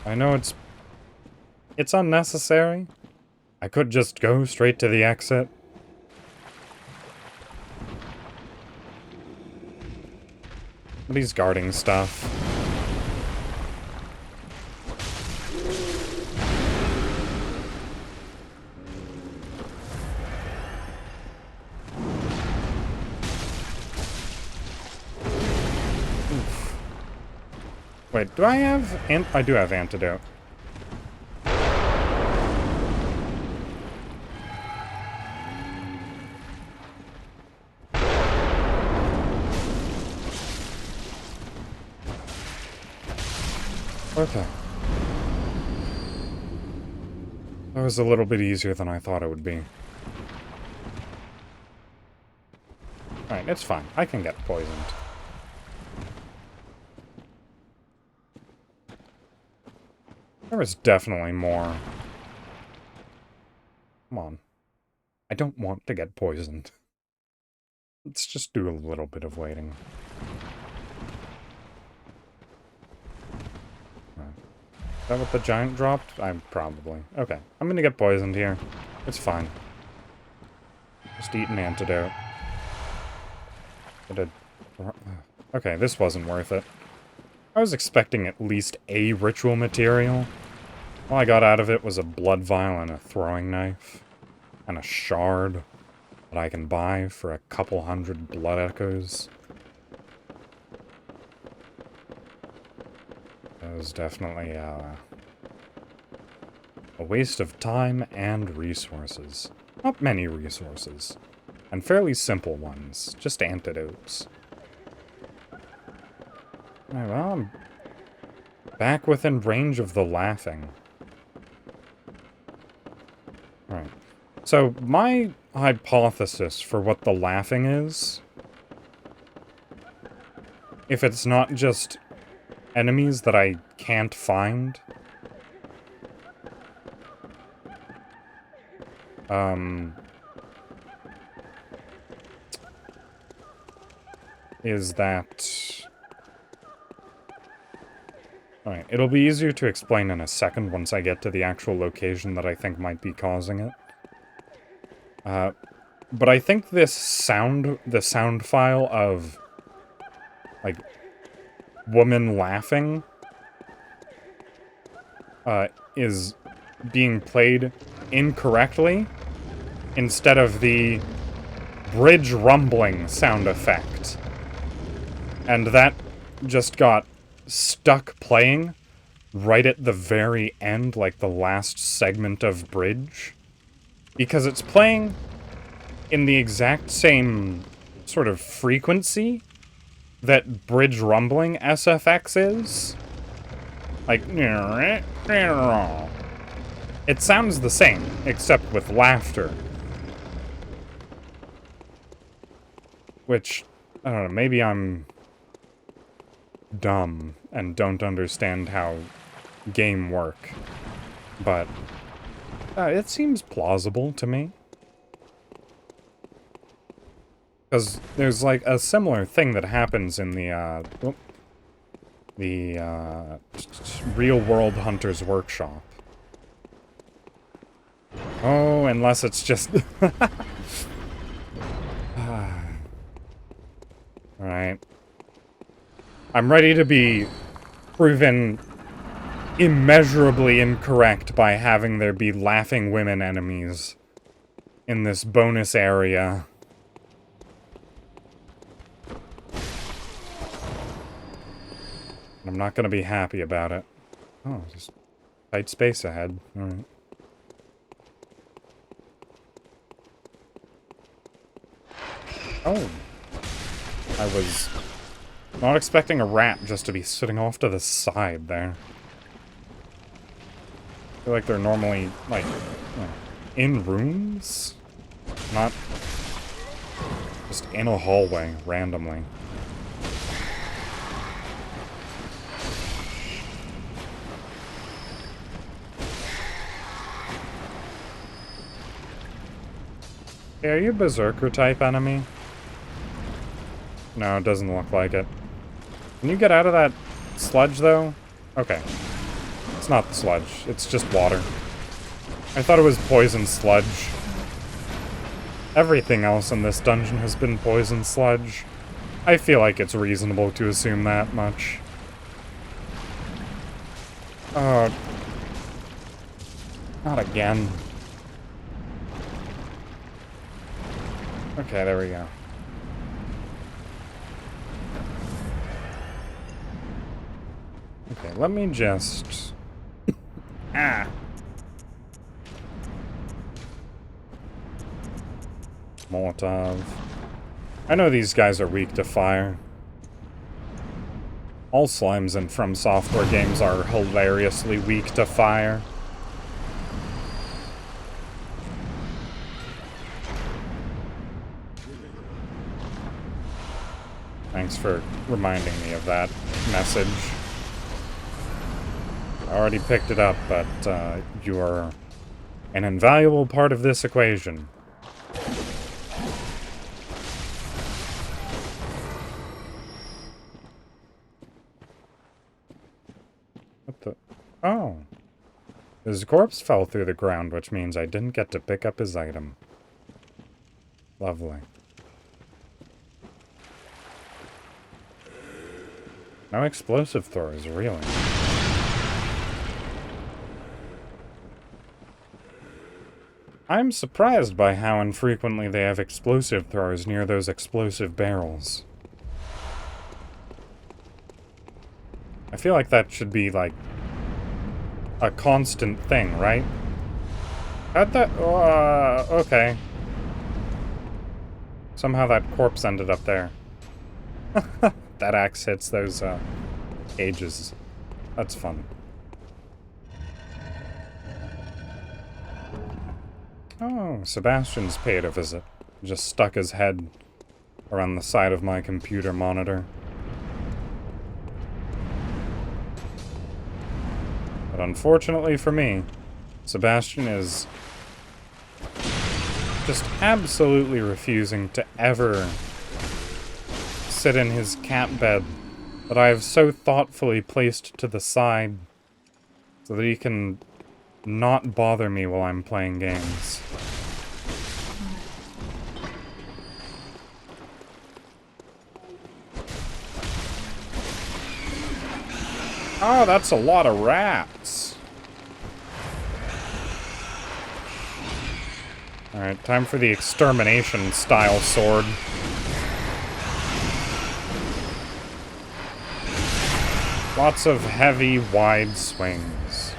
I know it's unnecessary. I could just go straight to the exit. But he's guarding stuff. Oof. Wait, do I have... I do have antidote. Okay. That was a little bit easier than I thought it would be. Alright, it's fine. I can get poisoned. There was definitely more. Come on. I don't want to get poisoned. Let's just do a little bit of waiting. Is that what the giant dropped? Probably. Okay, I'm gonna get poisoned here. It's fine. Just eat an antidote. Okay, this wasn't worth it. I was expecting at least a ritual material. All I got out of it was a blood vial and a throwing knife. And a shard. that I can buy for a couple hundred blood echoes. That was definitely a waste of time and resources. Not many resources. And fairly simple ones. Just antidotes. Alright, well, I'm back within range of the laughing. Alright. So, my hypothesis for what the laughing is, if it's not just enemies that I can't find, is that... Alright, it'll be easier to explain in a second once I get to the actual location that I think might be causing it. But I think this sound, the sound file of, like, woman laughing, is being played incorrectly instead of the bridge rumbling sound effect. And that just got stuck playing right at the very end, like the last segment of bridge. Because it's playing in the exact same sort of frequency that bridge rumbling SFX is. Like, it sounds the same, except with laughter. Which, I don't know, maybe I'm dumb and don't understand how game work. But it seems plausible to me. Because there's, like, a similar thing that happens in the real-world Hunter's Workshop. Oh, unless it's just... Alright. I'm ready to be proven immeasurably incorrect by having there be laughing women enemies in this bonus area. I'm not gonna be happy about it. Oh, just tight space ahead. Alright. Oh. I was not expecting a rat just to be sitting off to the side there. I feel like they're normally, like, in rooms? Not just in a hallway, randomly. Hey, are you a berserker type enemy? No, it doesn't look like it. Can you get out of that sludge, though? Okay. It's not sludge, it's just water. I thought it was poison sludge. Everything else in this dungeon has been poison sludge. I feel like it's reasonable to assume that much. Oh. Not again. Okay, there we go. Okay, let me just... Ah! Molotov. I know these guys are weak to fire. All slimes in From Software games are hilariously weak to fire. Thanks for reminding me of that message. I already picked it up, but you are an invaluable part of this equation. What the? Oh. His corpse fell through the ground, which means I didn't get to pick up his item. Lovely. No explosive throwers, really. I'm surprised by how infrequently they have explosive throwers near those explosive barrels. I feel like that should be, like, a constant thing, right? How'd that... okay. Somehow that corpse ended up there. That axe hits those, cages. That's fun. Oh, Sebastian's paid a visit. Just stuck his head around the side of my computer monitor. But unfortunately for me, Sebastian is just absolutely refusing to ever sit in his cat bed that I have so thoughtfully placed to the side so that he can not bother me while I'm playing games. Oh, that's a lot of rats. Alright, time for the extermination style sword. Lots of heavy, wide swings.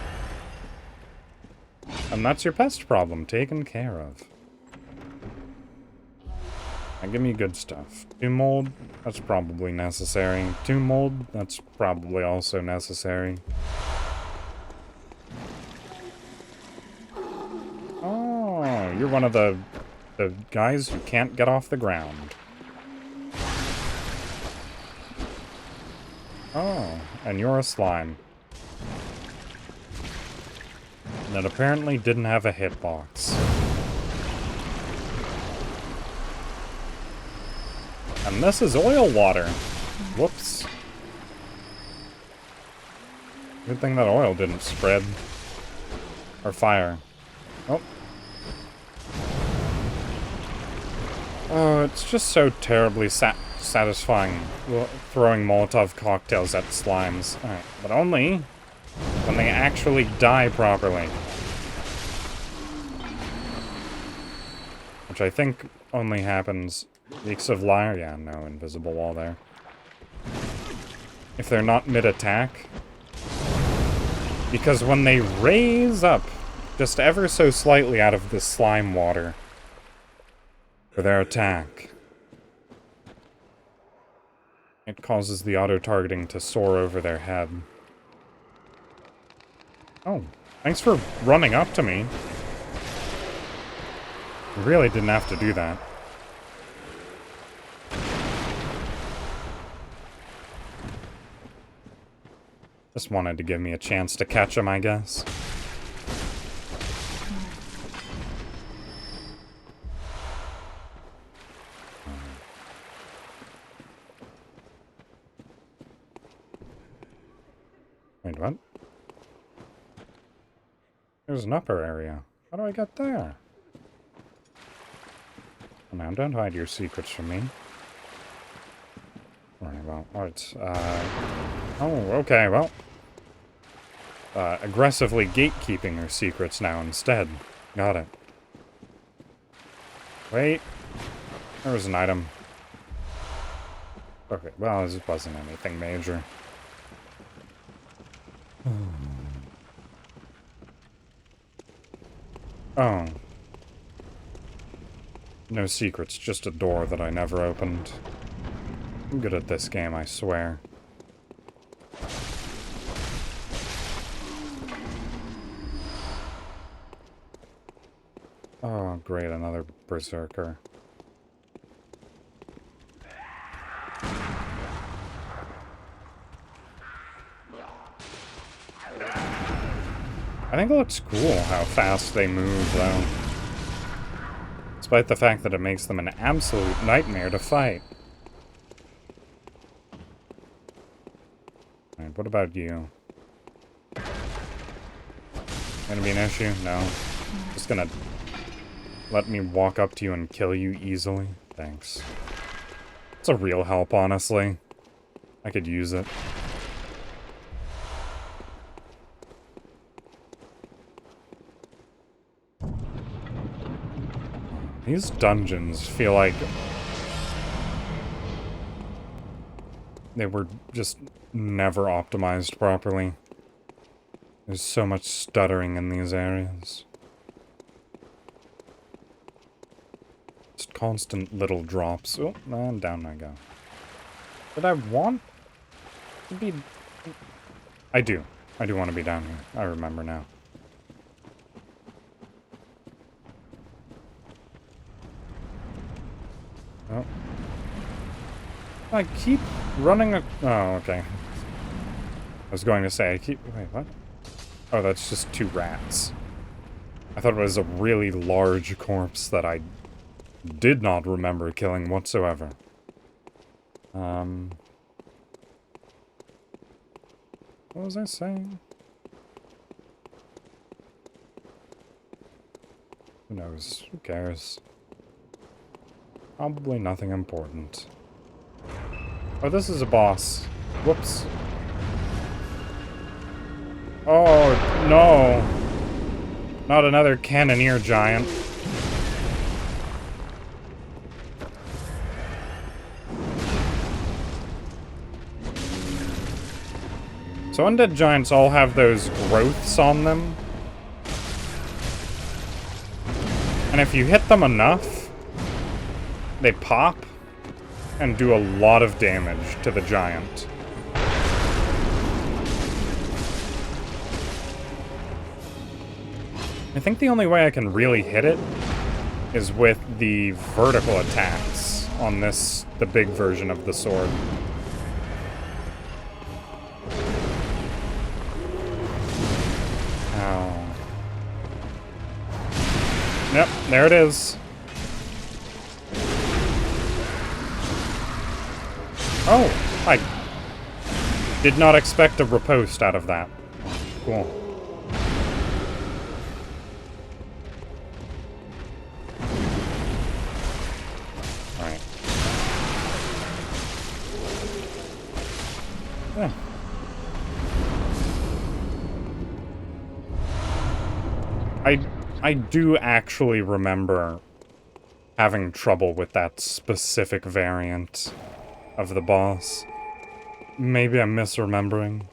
And that's your pest problem taken care of. Now give me good stuff. 2 mold, that's probably necessary. 2 mold, that's probably also necessary. Oh, you're one of the guys who can't get off the ground. Oh, and you're a slime. That apparently didn't have a hitbox. And this is oil water. Whoops. Good thing that oil didn't spread. Or fire. Oh. Oh, it's just so terribly satisfying throwing Molotov cocktails at slimes. Alright, but only when they actually die properly. Which I think only happens... Leaks of Liar? Yeah, no, invisible wall there. If they're not mid-attack. Because when they raise up just ever so slightly out of the slime water for their attack, it causes the auto-targeting to soar over their head. Oh, thanks for running up to me. You really didn't have to do that. Just wanted to give me a chance to catch him, I guess. Wait, what? There's an upper area. How do I get there? Now, don't hide your secrets from me. Alright, well, alright, oh, okay, well. Aggressively gatekeeping her secrets now instead. Got it. Wait. There was an item. Okay, well, this wasn't anything major. Oh. No secrets, just a door that I never opened. I'm good at this game, I swear. Oh, great, another berserker. I think it looks cool how fast they move, though. Despite the fact that it makes them an absolute nightmare to fight. Alright, what about you? Gonna be an issue? No. Just gonna let me walk up to you and kill you easily? Thanks. It's a real help, honestly. I could use it. These dungeons feel like they were just never optimized properly. There's so much stuttering in these areas. Just constant little drops. Oh, and down I go. Did I want to be... I do. I do want to be down here. I remember now. Oh. I keep running a... Oh, okay. I was going to say, I keep... Wait, what? Oh, that's just 2 rats. I thought it was a really large corpse that I did not remember killing whatsoever. What was I saying? Who knows? Who cares? Probably nothing important. Oh, this is a boss. Whoops. Oh, no. Not another cannoneer giant. So undead giants all have those growths on them. And if you hit them enough, they pop and do a lot of damage to the giant. I think the only way I can really hit it is with the vertical attacks on this, the big version of the sword. Ow. Yep, there it is. Oh, I did not expect a riposte out of that. Cool. Alright. Yeah. I do actually remember having trouble with that specific variant of the boss. Maybe I'm misremembering.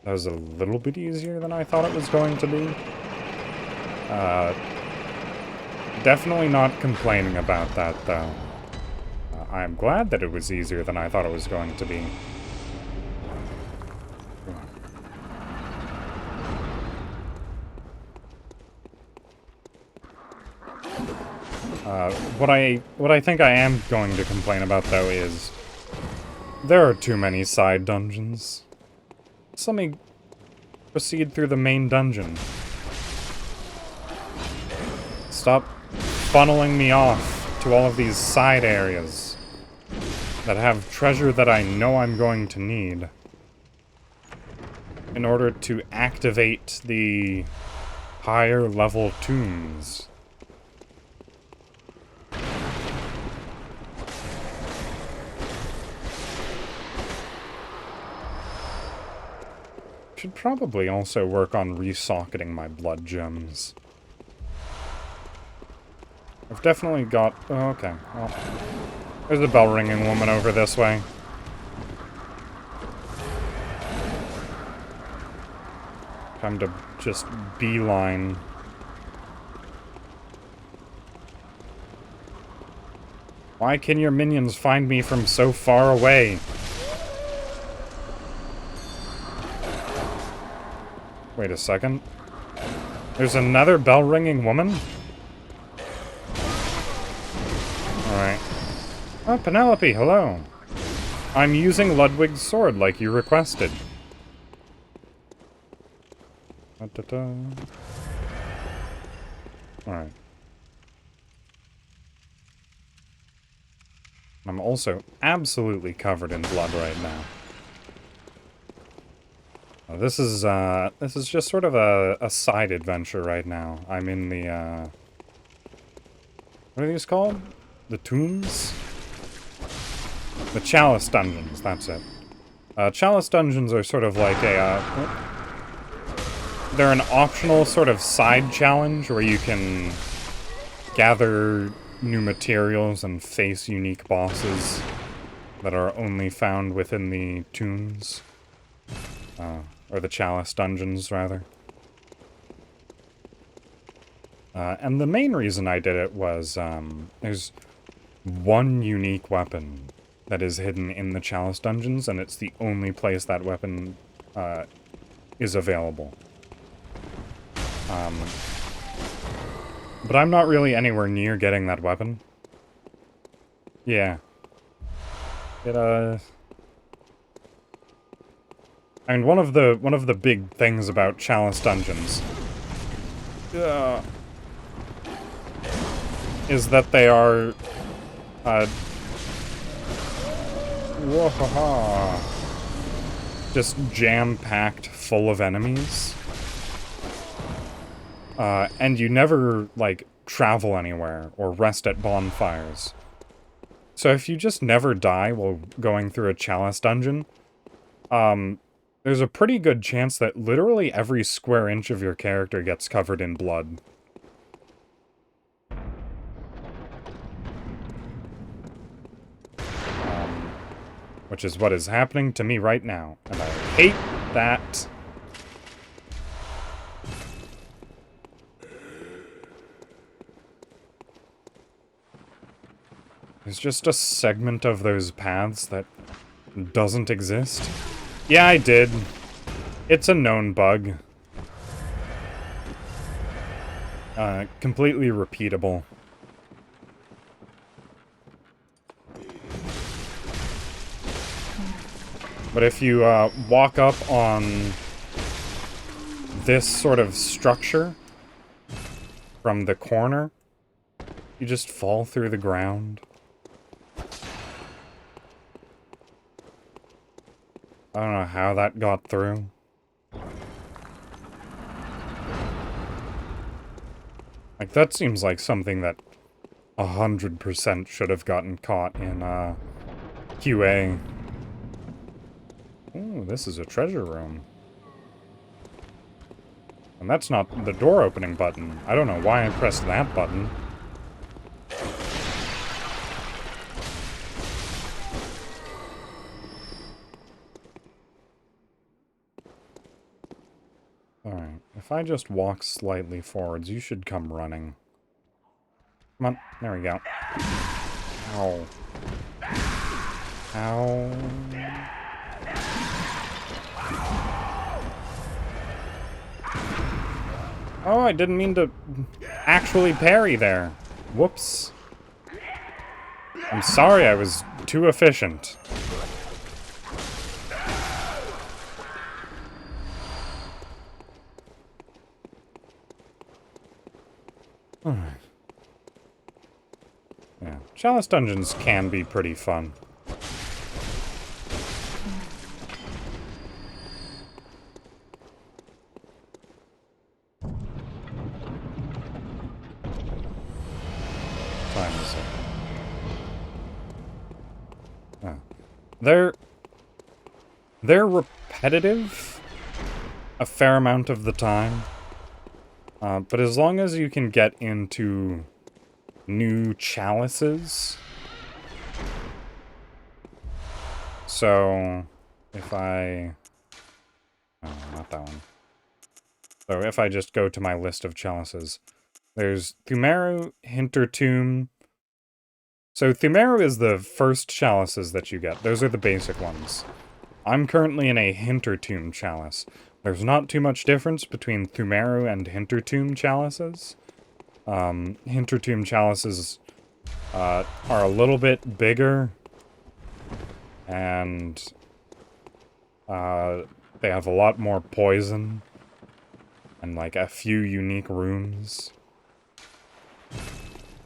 That was a little bit easier than I thought it was going to be. Definitely not complaining about that, though. I'm glad that it was easier than I thought it was going to be. What I think I am going to complain about, though, is there are too many side dungeons. So let me proceed through the main dungeon. Stop funneling me off to all of these side areas that have treasure that I know I'm going to need in order to activate the higher level tombs. Should probably also work on resocketing my blood gems. I've definitely got... Oh, okay. Well, there's a bell-ringing woman over this way. Time to just beeline. Why can your minions find me from so far away? Wait a second. There's another bell-ringing woman? Alright. Oh, Penelope, hello. I'm using Ludwig's sword like you requested. Alright. I'm also absolutely covered in blood right now. This is just sort of a side adventure right now. I'm in the, what are these called? The tombs? The Chalice dungeons, that's it. Chalice dungeons are sort of like they're an optional sort of side challenge where you can gather new materials and face unique bosses that are only found within the tombs. Or the Chalice dungeons, rather. And the main reason I did it was, there's one unique weapon that is hidden in the Chalice dungeons, and it's the only place that weapon, is available. But I'm not really anywhere near getting that weapon. Yeah. I mean, one of the big things about Chalice dungeons is that they are just jam-packed full of enemies. And you never, like, travel anywhere or rest at bonfires. So if you just never die while going through a Chalice dungeon, there's a pretty good chance that literally every square inch of your character gets covered in blood. Which is what is happening to me right now, and I hate that. There's just a segment of those paths that doesn't exist. Yeah, I did. It's a known bug. Completely repeatable. But if you walk up on this sort of structure from the corner, you just fall through the ground. I don't know how that got through. Like, that seems like something that 100% should have gotten caught in QA. Ooh, this is a treasure room. And that's not the door opening button. I don't know why I pressed that button. Alright, if I just walk slightly forwards, you should come running. Come on, there we go. Ow. Ow. Oh, I didn't mean to actually parry there. Whoops. I'm sorry, I was too efficient. Alright. Yeah, Chalice dungeons can be pretty fun. Time is it? Oh. They're repetitive a fair amount of the time. But as long as you can get into new chalices. So, if I... Oh, not that one. So if I just go to my list of chalices, there's Thumeru, Hintertomb. So Thumeru is the first chalices that you get. Those are the basic ones. I'm currently in a Hintertomb chalice. There's not too much difference between Thumeru and Hintertomb chalices. Hintertomb chalices are a little bit bigger, and they have a lot more poison, and like a few unique rooms.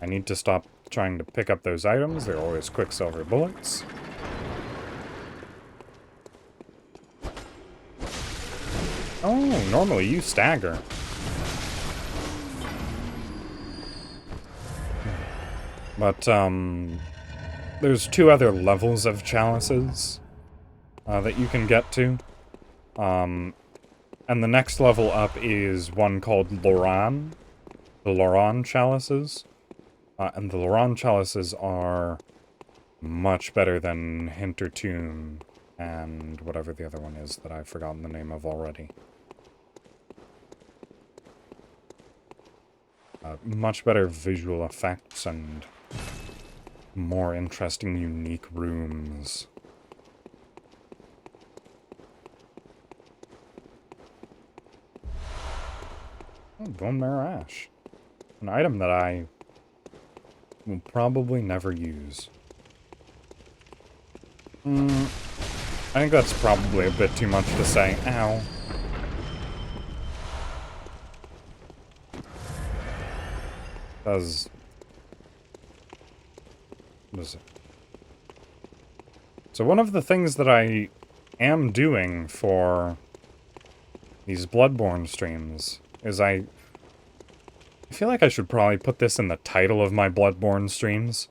I need to stop trying to pick up those items. They're always quicksilver bullets. Oh, normally you stagger. But, there's two other levels of chalices that you can get to. And the next level up is one called Loran. The Loran chalices. And the Laron Chalices are much better than Hintertune and whatever the other one is that I've forgotten the name of already. Much better visual effects and more interesting, unique rooms. Oh, Bone Marrow Ash. An item that I will probably never use. I think that's probably a bit too much to say. Ow. What is it? So one of the things that I am doing for these Bloodborne streams is I feel like I should probably put this in the title of my Bloodborne streams.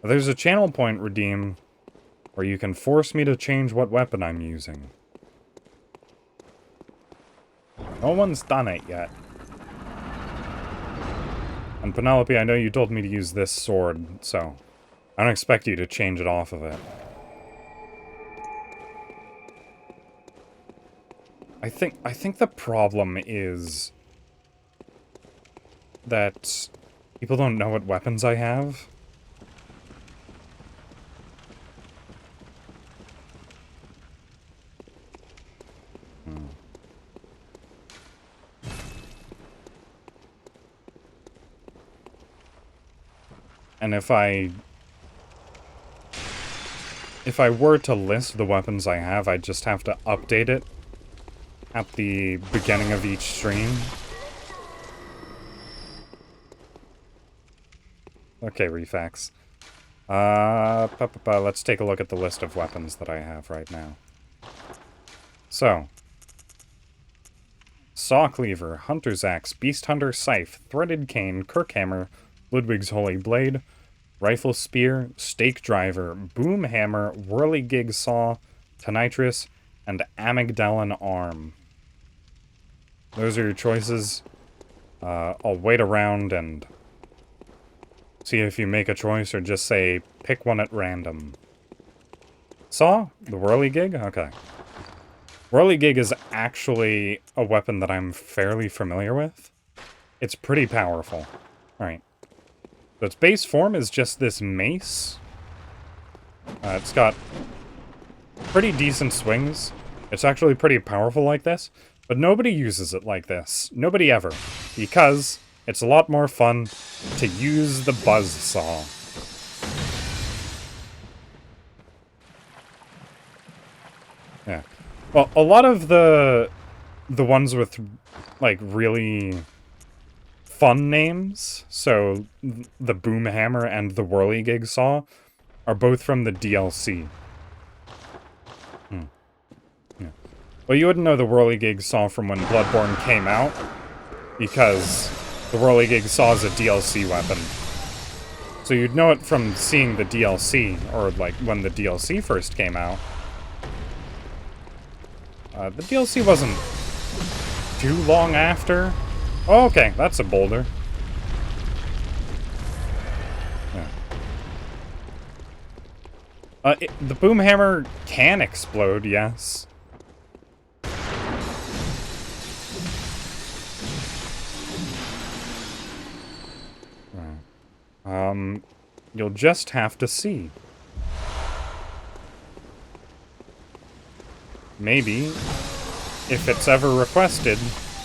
There's a channel point redeem where you can force me to change what weapon I'm using. No one's done it yet. And Penelope, I know you told me to use this sword, so I don't expect you to change it off of it. I think the problem is that people don't know what weapons I have. And if I were to list the weapons I have, I'd just have to update it at the beginning of each stream. Okay, Refax. Let's take a look at the list of weapons that I have right now. So, Saw Cleaver, Hunter's Axe, Beast Hunter Scythe, Threaded Cane, Kirkhammer, Ludwig's Holy Blade, Rifle Spear, Stake Driver, Boom Hammer, Whirligig Saw, Tonitrus, and Amygdalin Arm. Those are your choices. I'll wait around and see if you make a choice or just say pick one at random. Saw? The Whirligig? Okay. Whirligig is actually a weapon that I'm fairly familiar with. It's pretty powerful. Alright. So its base form is just this mace. It's got pretty decent swings. It's actually pretty powerful like this, but nobody uses it like this. Nobody ever. Because it's a lot more fun to use the buzzsaw. Yeah. Well, a lot of the ones with, like, really fun names, so the Boom Hammer and the Whirligig Saw, are both from the DLC. Yeah. Well, you wouldn't know the Whirligig Saw from when Bloodborne came out, because the Whirligig Saw is a DLC weapon. So you'd know it from seeing the DLC, or, like, when the DLC first came out. The DLC wasn't too long after. Oh, okay, that's a boulder. Yeah. The boom hammer can explode, yes. You'll just have to see. Maybe, if it's ever requested,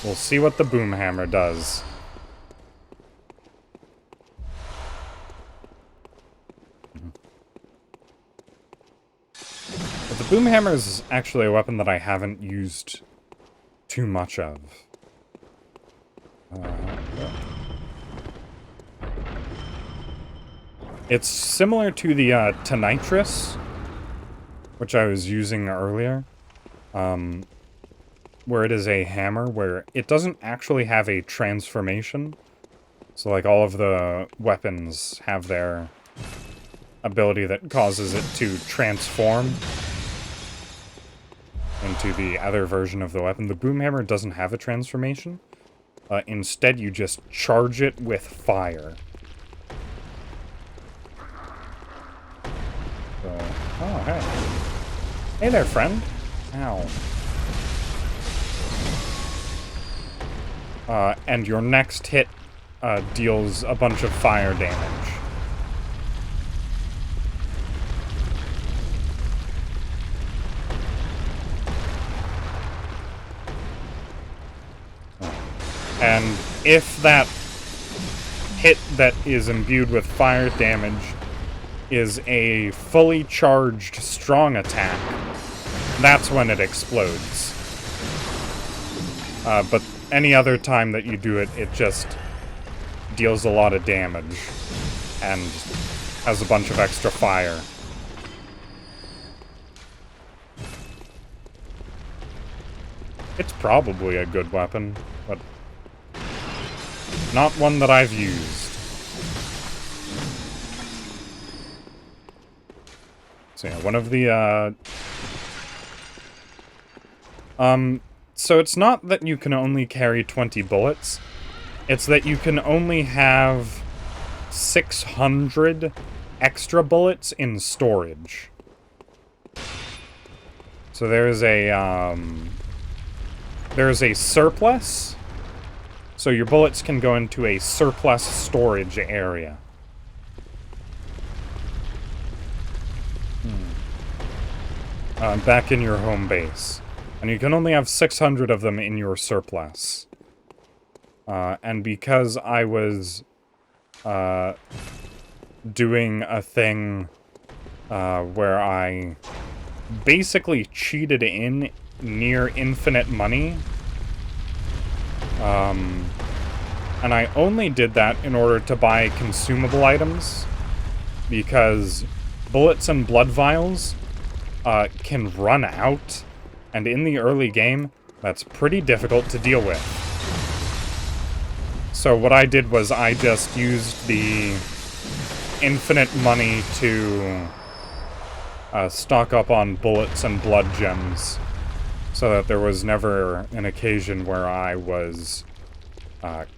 we'll see what the boom hammer does. But the boom hammer is actually a weapon that I haven't used too much of. It's similar to the Tonitrus, which I was using earlier. Where it is a hammer, where it doesn't actually have a transformation. So, like, all of the weapons have their ability that causes it to transform into the other version of the weapon. The boom hammer doesn't have a transformation. Instead, you just charge it with fire. Oh, hey. Hey there, friend. Ow. And your next hit deals a bunch of fire damage. And if that hit that is imbued with fire damage is a fully charged strong attack, that's when it explodes. But any other time that you do it, it just deals a lot of damage and has a bunch of extra fire. It's probably a good weapon, but not one that I've used. So yeah, one of the, so it's not that you can only carry 20 bullets, it's that you can only have 600 extra bullets in storage. So there's a surplus. So your bullets can go into a surplus storage area. Back in your home base. And you can only have 600 of them in your surplus. And because I was doing a thing where I basically cheated in near infinite money, and I only did that in order to buy consumable items, because bullets and blood vials can run out, and in the early game, that's pretty difficult to deal with. So what I did was I just used the infinite money to stock up on bullets and blood gems, so that there was never an occasion where I was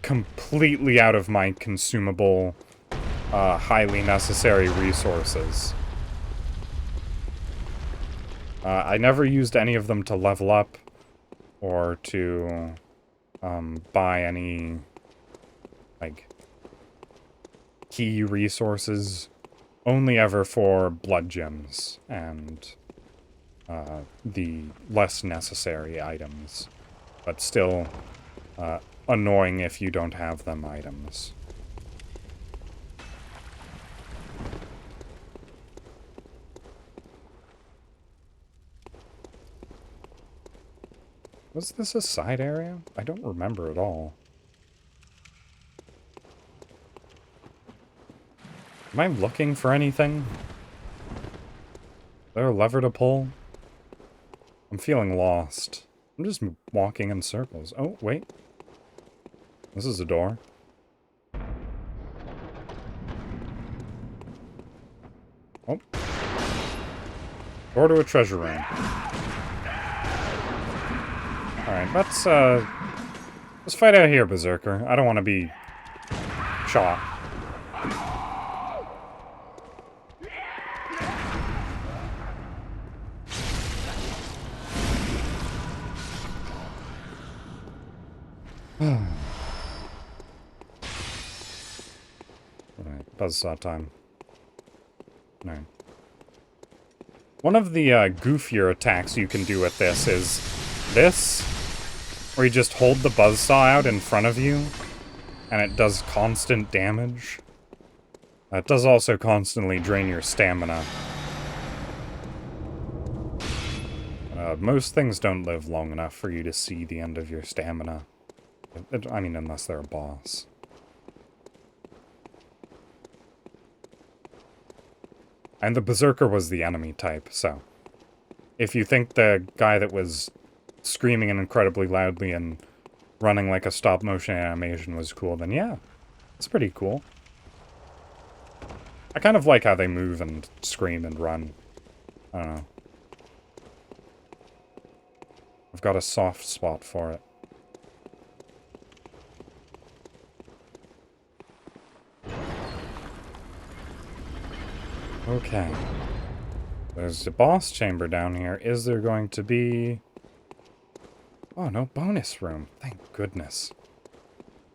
completely out of my consumable, highly necessary resources. I never used any of them to level up, or to buy any, like, key resources. Only ever for blood gems and the less necessary items, but still annoying if you don't have them items. Was this a side area? I don't remember at all. Am I looking for anything? Is there a lever to pull? I'm feeling lost. I'm just walking in circles. Oh, wait. This is a door. Oh. Door to a treasure room. Alright, let's fight out here, Berserker. I don't want to be shot. Alright, buzzsaw time. Alright. One of the goofier attacks you can do with this is this, where you just hold the buzzsaw out in front of you, and it does constant damage. It does also constantly drain your stamina. Most things don't live long enough for you to see the end of your stamina. I mean, unless they're a boss. And the Berserker was the enemy type, so if you think the guy that was screaming incredibly loudly and running like a stop-motion animation was cool, then yeah, it's pretty cool. I kind of like how they move and scream and run. I don't know. I've got a soft spot for it. Okay. There's a boss chamber down here. Is there going to be... Oh, no bonus room. Thank goodness.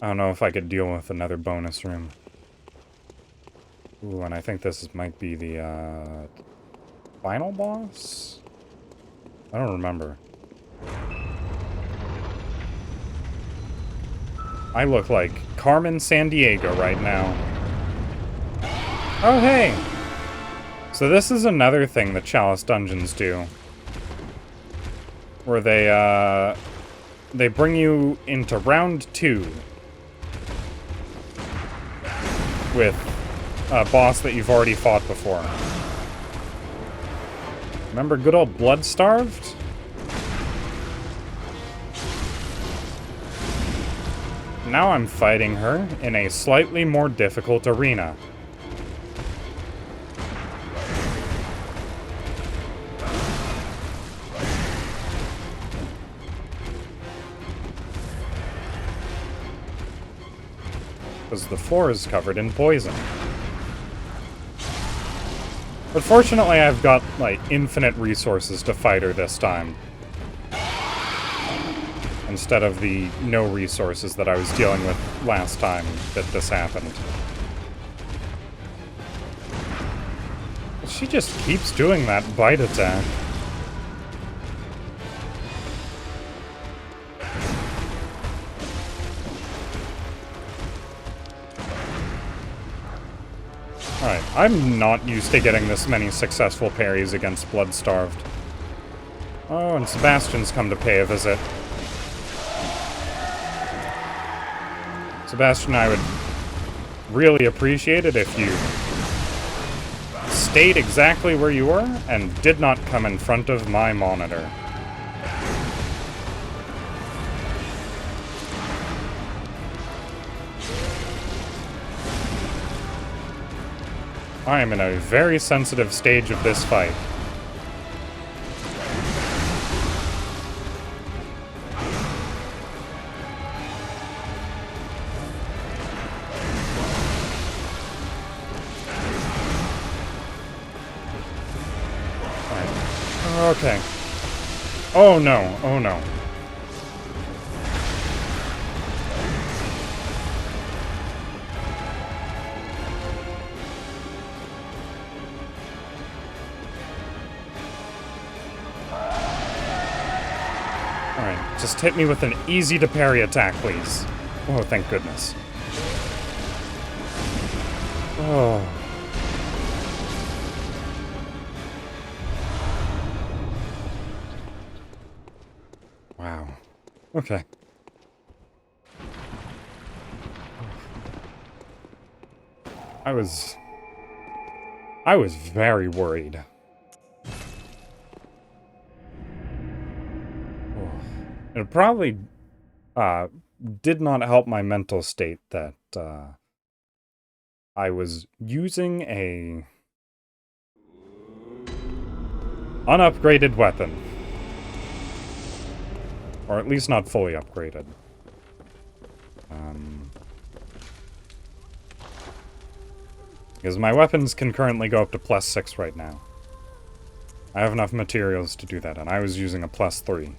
I don't know if I could deal with another bonus room. Ooh, and I think might be the, final boss? I don't remember. I look like Carmen Sandiego right now. Oh, hey! So this is another thing that Chalice dungeons do. Where they bring you into round 2. With a boss that you've already fought before. Remember good old Blood-Starved? Now I'm fighting her in a slightly more difficult arena. Because the floor is covered in poison. But fortunately I've got, like, infinite resources to fight her this time. Instead of the no resources that I was dealing with last time that this happened. She just keeps doing that bite attack. Alright, I'm not used to getting this many successful parries against Blood-Starved. Oh, and Sebastian's come to pay a visit. Sebastian, I would really appreciate it if you stayed exactly where you were and did not come in front of my monitor. I am in a very sensitive stage of this fight. Okay. Oh no, oh no. Alright, just hit me with an easy to parry attack, please. Oh, thank goodness. Oh. Wow. Okay. I was very worried. Oh. It probably did not help my mental state that I was using a unupgraded weapon. Or at least not fully upgraded. Because my weapons can currently go up to +6 right now. I have enough materials to do that, and I was using a +3.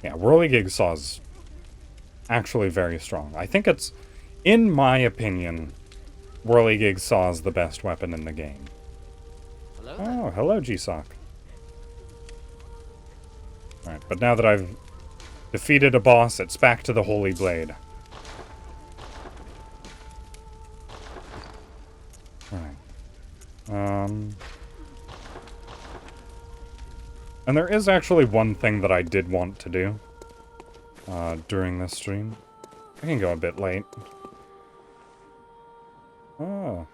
Yeah, Whirligig Saw's actually very strong. I think it's, in my opinion, Whirligig Saw's the best weapon in the game. Oh, hello, G-Sock. Alright, but now that I've defeated a boss, it's back to the Holy Blade. Alright. And there is actually one thing that I did want to do during this stream. I can go a bit late. Oh.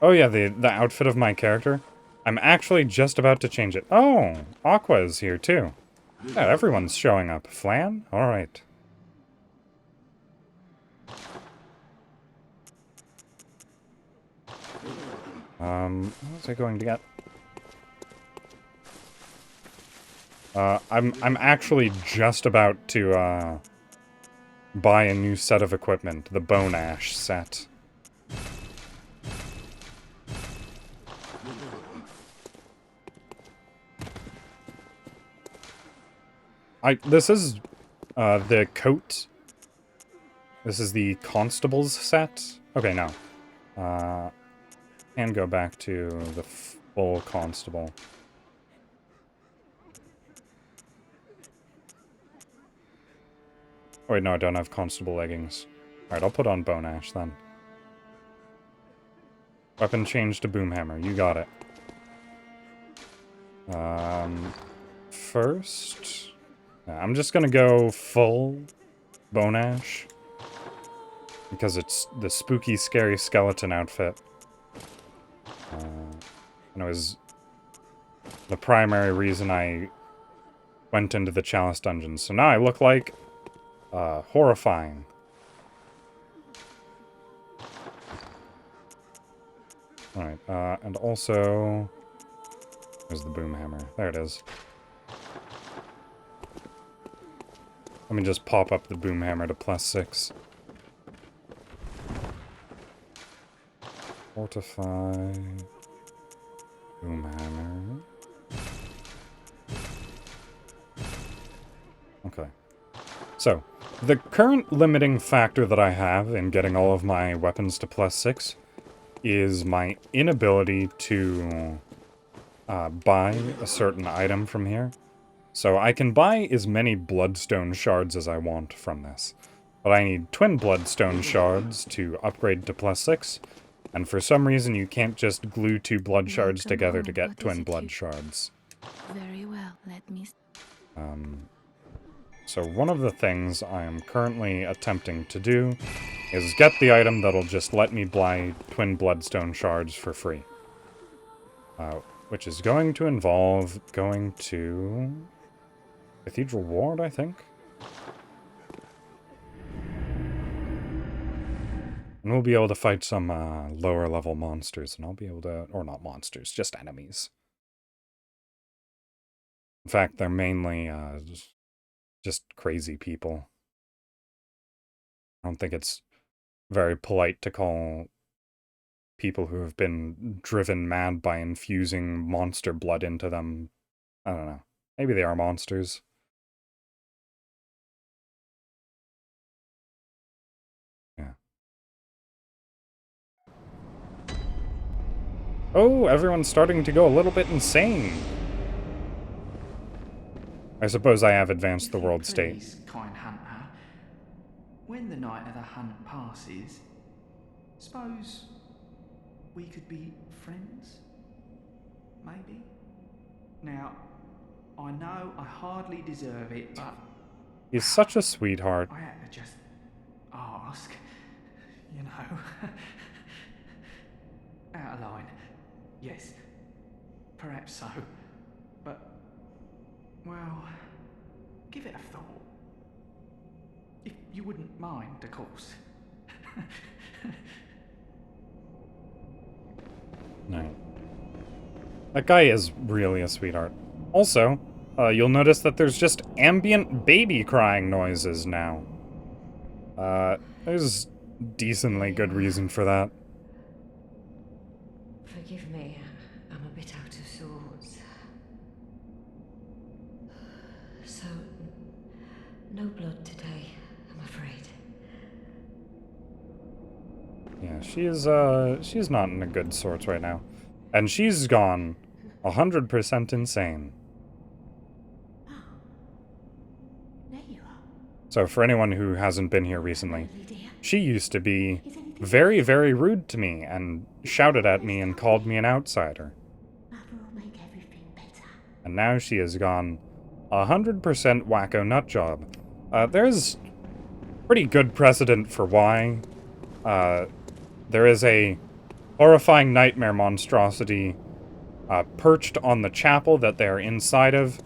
Oh yeah, the outfit of my character. I'm actually just about to change it. Oh, Aqua is here too. Yeah, everyone's showing up. Flan? Alright. What was I going to get? I'm actually just about to, buy a new set of equipment. The Bone Ash set. This is the coat. This is the constable's set. Okay, no. And go back to the full constable. Oh, wait, no, I don't have constable leggings. Alright, I'll put on Bone Ash then. Weapon change to Boomhammer. You got it. First... I'm just gonna go full Bone Ash. Because it's the spooky, scary skeleton outfit. And it was the primary reason I went into the Chalice dungeons. So now I look like... horrifying. Alright, and also... There's the Boomhammer. There it is. Let me just pop up the Boomhammer to +6. Fortify... Boomhammer... Okay. So, the current limiting factor that I have in getting all of my weapons to +6 is my inability to buy a certain item from here. So I can buy as many bloodstone shards as I want from this. But I need twin bloodstone shards to upgrade to +6, and for some reason you can't just glue 2 blood shards together to get twin blood shards. Very well, let me... So one of the things I am currently attempting to do is get the item that'll just let me buy twin bloodstone shards for free. Which is going to involve going to... Cathedral Ward, I think? And we'll be able to fight some lower level monsters, and I'll be able to... Or not monsters, just enemies. In fact, they're mainly just crazy people. I don't think it's very polite to call people who have been driven mad by infusing monster blood into them. I don't know. Maybe they are monsters. Yeah. Oh, everyone's starting to go a little bit insane. I suppose I have advanced the world state. Please, kind hunter, when the night of the hunt passes, suppose we could be friends? Maybe? Now, I know I hardly deserve it, but... He's such a sweetheart. I had to just ask, you know. Out of line. Yes, perhaps so. But, well, give it a thought. If you wouldn't mind, of course. No. That guy is really a sweetheart. Also, you'll notice that there's just ambient baby crying noises now. There's decently good reason for that. Forgive me, I'm a bit out of sorts. So, no blood today, I'm afraid. Yeah, she's not in a good sorts right now. And she's gone 100% insane. There you are. So for anyone who hasn't been here recently, she used to be very, very rude to me and shouted at me and called me an outsider. Mother will make everything better. And now she has gone 100% wacko nutjob. There's pretty good precedent for why. There is a horrifying nightmare monstrosity perched on the chapel that they're inside of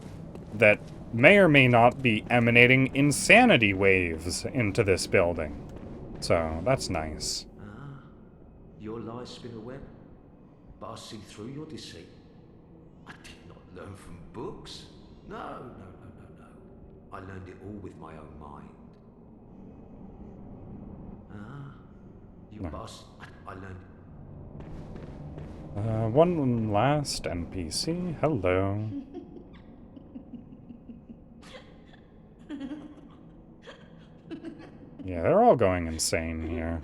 that may or may not be emanating insanity waves into this building. So, that's nice. Ah, your lies spin a web, but I see through your deceit. I did not learn from books. No. I learned it all with my own mind. Ah, you boss. I learned. One last NPC. Hello. Yeah, they're all going insane here.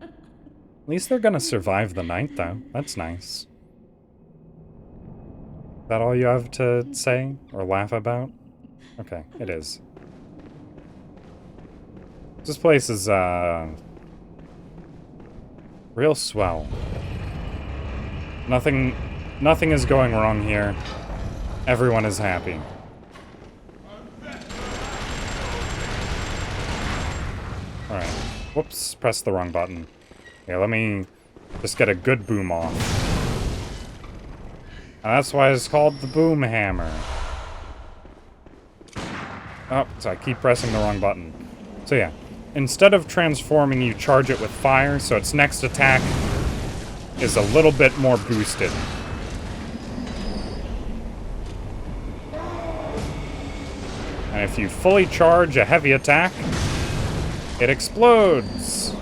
At least they're gonna survive the night, though. That's nice. Is that all you have to say or laugh about? Okay, it is. This place is, real swell. Nothing is going wrong here. Everyone is happy. Alright. Whoops, pressed the wrong button. Okay, let me just get a good boom off. And that's why it's called the boom hammer. Oh, so I keep pressing the wrong button. So yeah, instead of transforming, you charge it with fire, so its next attack is a little bit more boosted. And if you fully charge a heavy attack, it explodes.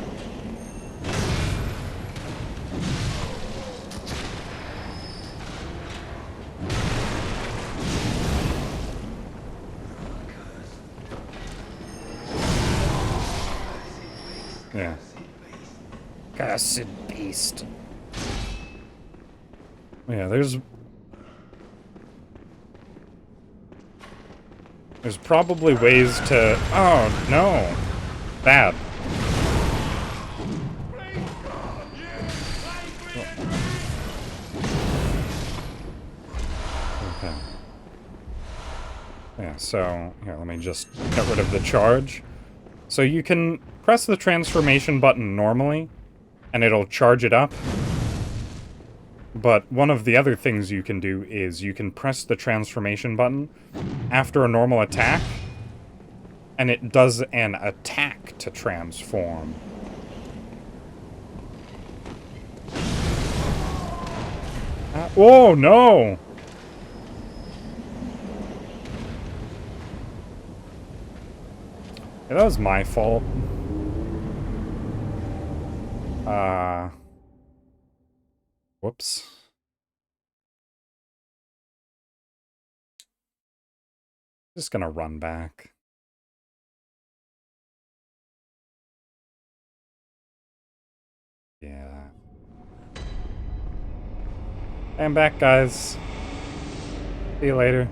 Yeah. Cursed beast. Yeah, there's probably ways to... Oh, no. Bad. Okay. Yeah, so... Here, let me just get rid of the charge. So you can press the transformation button normally, and it'll charge it up. But one of the other things you can do is you can press the transformation button after a normal attack, and it does an attack to transform. Oh, no! Yeah, that was my fault. Whoops. Just gonna run back. Yeah. I'm back, guys. See you later.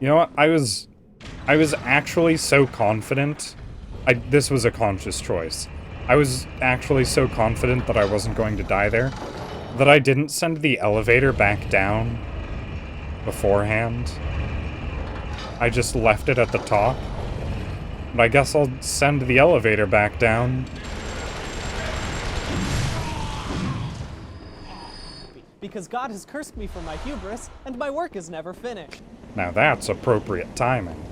You know what? I was actually so confident. This was a conscious choice. I was actually so confident that I wasn't going to die there that I didn't send the elevator back down beforehand. I just left it at the top. But I guess I'll send the elevator back down. Because God has cursed me for my hubris, and my work is never finished. Now that's appropriate timing.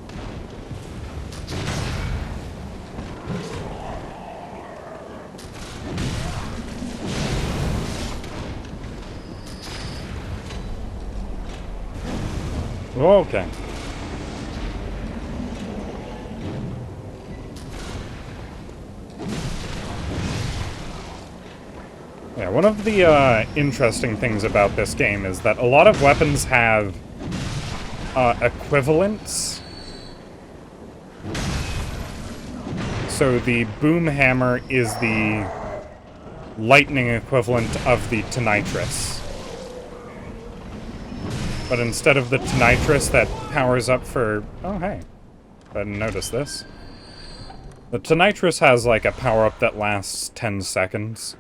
Okay. Yeah, one of the interesting things about this game is that a lot of weapons have equivalents. So the boom hammer is the lightning equivalent of the tonitrus. But instead of the tonitrus that powers up for... Oh, hey. I didn't notice this. The tonitrus has, like, a power-up that lasts 10 seconds.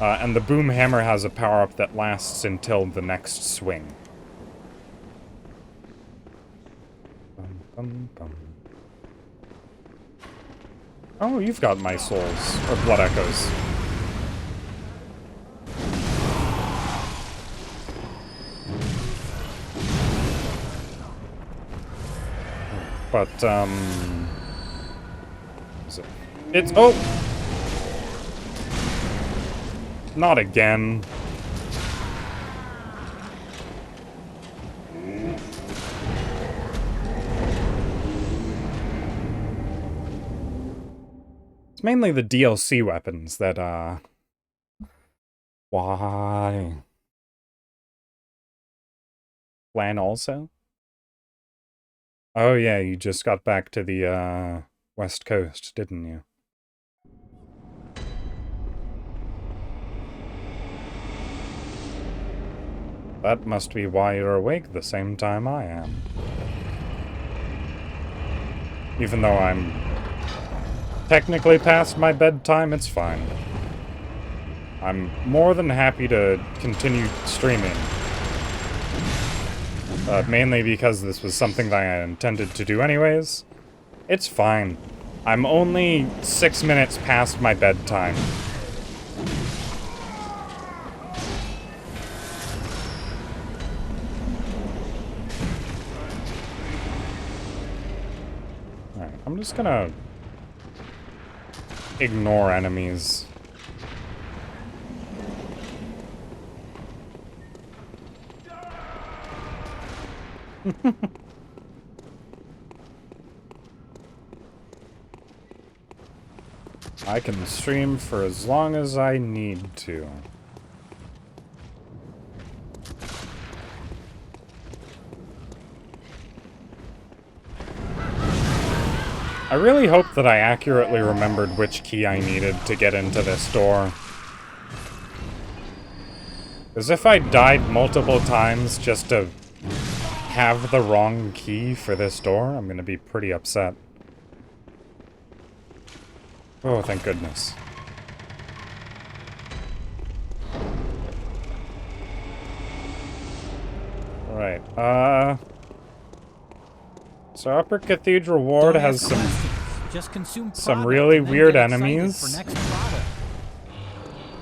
And the boom hammer has a power-up that lasts until the next swing. Bum, bum, bum. Oh, you've got my souls. Or blood echoes. But, it's... Oh! Not again. It's mainly the DLC weapons that, why? plan also? Oh yeah, you just got back to the, West Coast, didn't you? That must be why you're awake the same time I am. Even though I'm technically past my bedtime, it's fine. I'm more than happy to continue streaming. Mainly because this was something that I intended to do anyways. It's fine. I'm only 6 minutes past my bedtime. Alright, I'm just gonna ignore enemies. I can stream for as long as I need to. I really hope that I accurately remembered which key I needed to get into this door. Because if I died multiple times just to have the wrong key for this door, I'm gonna be pretty upset. Oh, thank goodness. Alright, so Upper Cathedral Ward has some really weird enemies.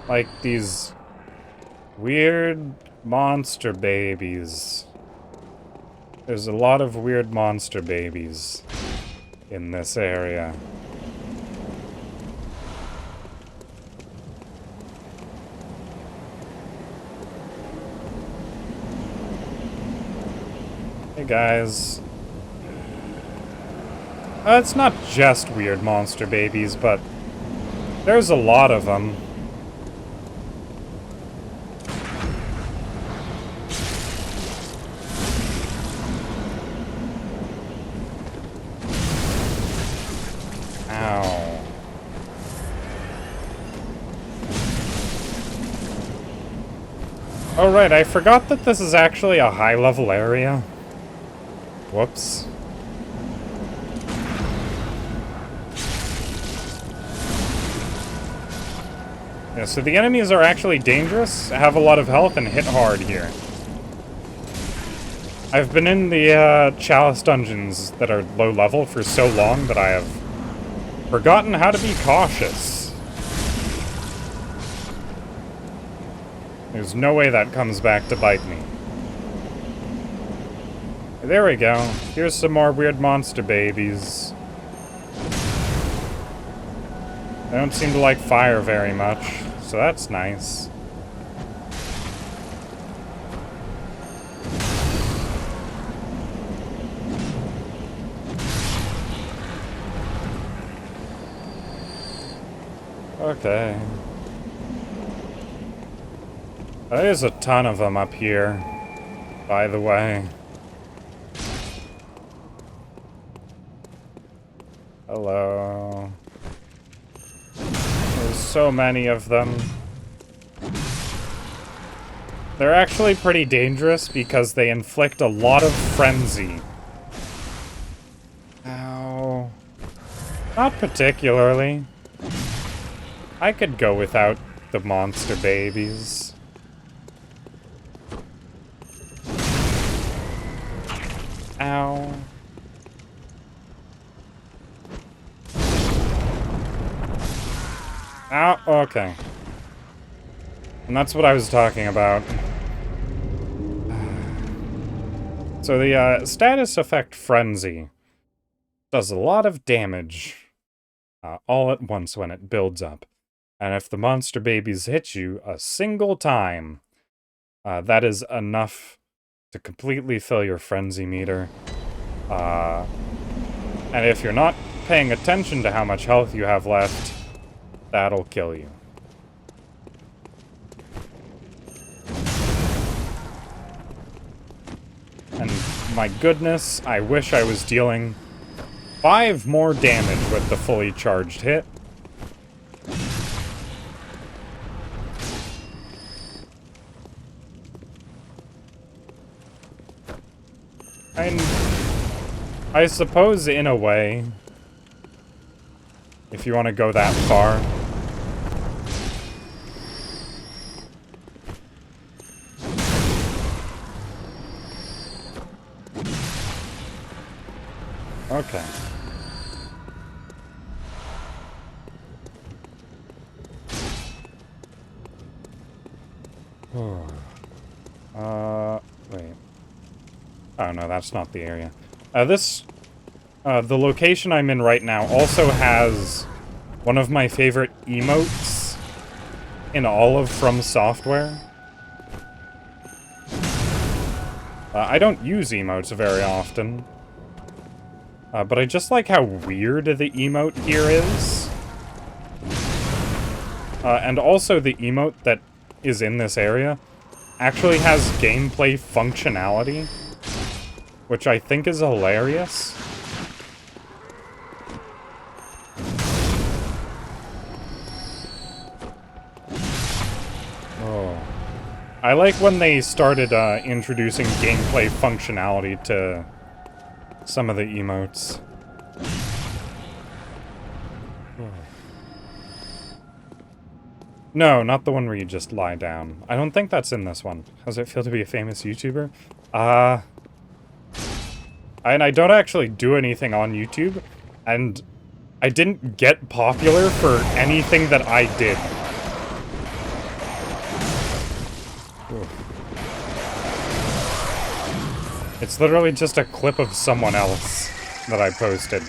Like these weird monster babies. There's a lot of weird monster babies in this area. Hey guys. It's not just weird monster babies, but there's a lot of them. Ow. Oh right, I forgot that this is actually a high-level area. Whoops. Yeah, so the enemies are actually dangerous, have a lot of health, and hit hard here. I've been in the Chalice dungeons that are low level for so long that I have forgotten how to be cautious. There's no way that comes back to bite me. There we go. Here's some more weird monster babies. They don't seem to like fire very much, so that's nice. Okay. There's a ton of them up here, by the way. Hello. There's so many of them. They're actually pretty dangerous because they inflict a lot of frenzy. Ow. Not particularly. I could go without the monster babies. Ow. Ow, okay. And that's what I was talking about. So the status effect Frenzy does a lot of damage all at once when it builds up. And if the monster babies hit you a single time, that is enough to completely fill your Frenzy meter. And if you're not paying attention to how much health you have left, that'll kill you. my goodness, I wish I was dealing 5 more damage with the fully charged hit. And I suppose, in a way, if you want to go that far. Okay. Wait. Oh, no, that's not the area. The location I'm in right now also has one of my favorite emotes in all of From Software. I don't use emotes very often. But I just like how weird the emote here is. And also the emote that is in this area actually has gameplay functionality, which I think is hilarious. Oh. I like when they started introducing gameplay functionality to some of the emotes. No, not the one where you just lie down. I don't think that's in this one. How does it feel to be a famous YouTuber? And I don't actually do anything on YouTube, and I didn't get popular for anything that I did. It's literally just a clip of someone else that I posted.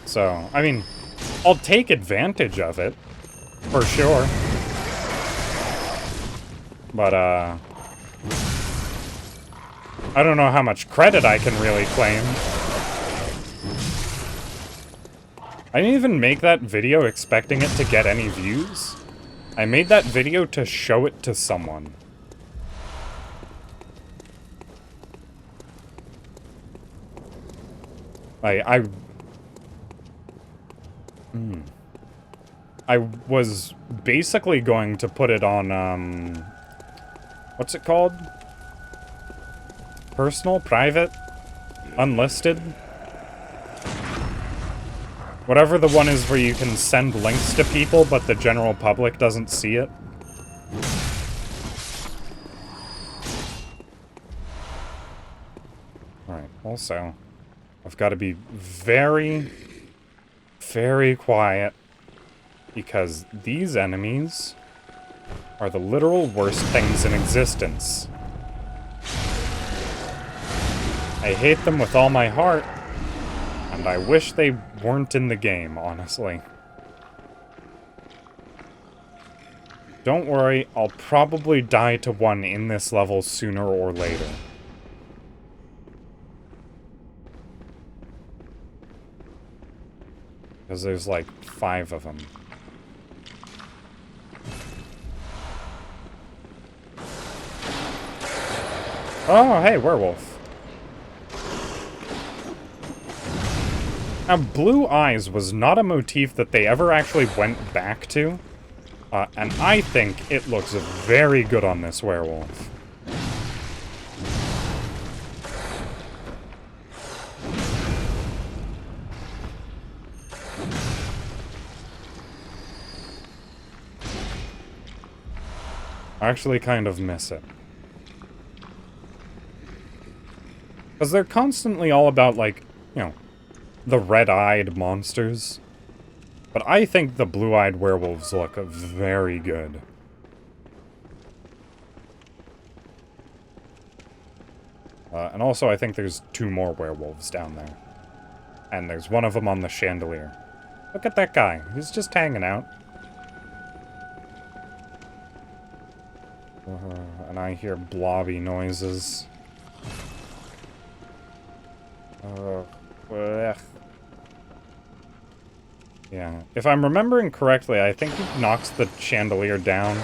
So, I mean, I'll take advantage of it, for sure. But, I don't know how much credit I can really claim. I didn't even make that video expecting it to get any views. I made that video to show it to someone. I was basically going to put it on, what's it called? Personal? Private? Unlisted? Whatever the one is where you can send links to people, but the general public doesn't see it. Alright, also, I've got to be very, very quiet, because these enemies are the literal worst things in existence. I hate them with all my heart, and I wish they weren't in the game, honestly. Don't worry, I'll probably die to one in this level sooner or later. Because there's like 5 of them. Oh, hey, werewolf. Now, blue eyes was not a motif that they ever actually went back to. And I think it looks very good on this werewolf. I actually kind of miss it. Because they're constantly all about, like, you know, the red-eyed monsters. But I think the blue-eyed werewolves look very good. And also, I think there's 2 more werewolves down there. And there's one of them on the chandelier. Look at that guy. He's just hanging out. And I hear blobby noises. Yeah. If I'm remembering correctly, I think he knocks the chandelier down.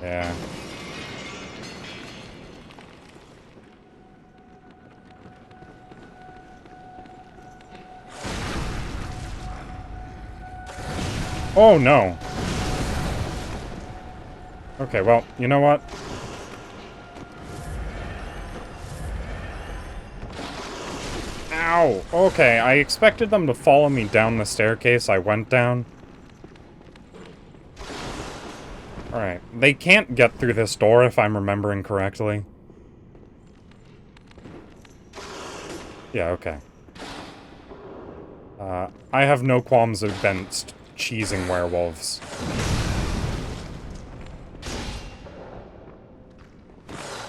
Yeah. Oh, no. Okay, well, you know what? Ow! Okay, I expected them to follow me down the staircase I went down. Alright, they can't get through this door if I'm remembering correctly. Yeah, okay. I have no qualms against cheesing werewolves.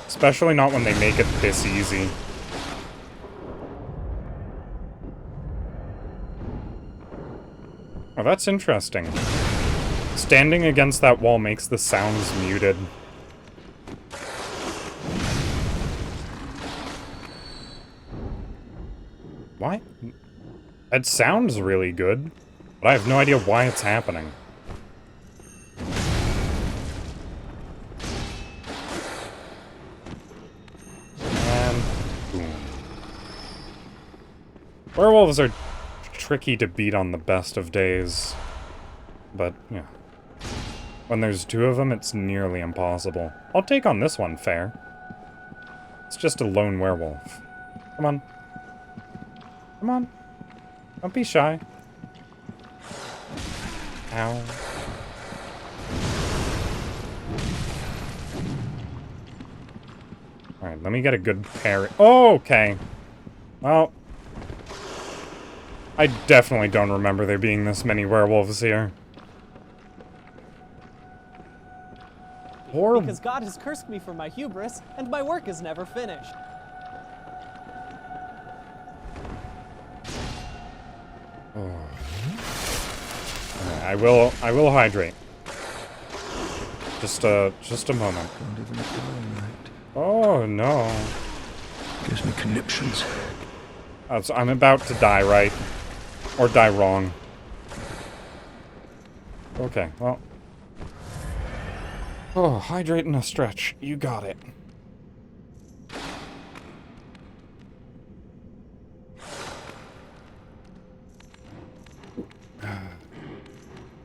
Especially not when they make it this easy. Oh, that's interesting. Standing against that wall makes the sounds muted. Why? It sounds really good, but I have no idea why it's happening. And boom. Werewolves are tricky to beat on the best of days, but yeah. When there's two of them, it's nearly impossible. I'll take on this one, fair. It's just a lone werewolf. Come on. Come on. Don't be shy. Ow. Alright, let me get a good parry. Oh, okay. Well, I definitely don't remember there being this many werewolves here. Because God has cursed me for my hubris, and my work is never finished. Oh. I will hydrate. Just a moment. Oh no. Gives me conniptions. So I'm about to die, right? Or die wrong. Okay, well. Oh, hydrate and a stretch. You got it.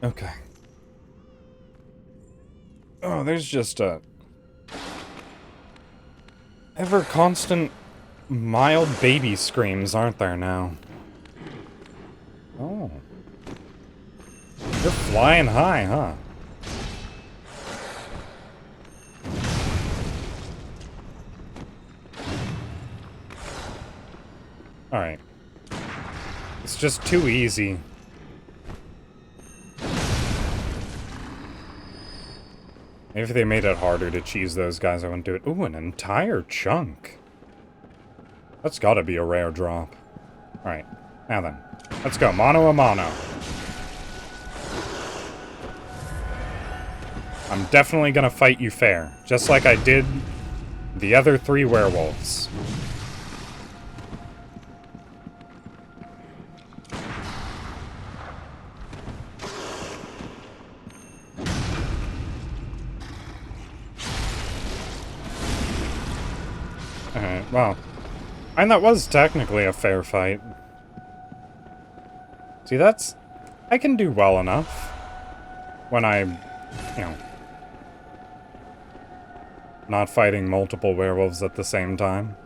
Okay. Oh, there's just a ever constant mild baby screams, aren't there now? Oh. You're flying high, huh? Alright. It's just too easy. Maybe if they made it harder to cheese those guys, I wouldn't do it. Ooh, an entire chunk. That's gotta be a rare drop. Alright, now then. Let's go, mano a mano. I'm definitely gonna fight you fair, just like I did the other 3 werewolves. Alright, well. And that was technically a fair fight. See, that's... I can do well enough. When I'm, you know... not fighting multiple werewolves at the same time.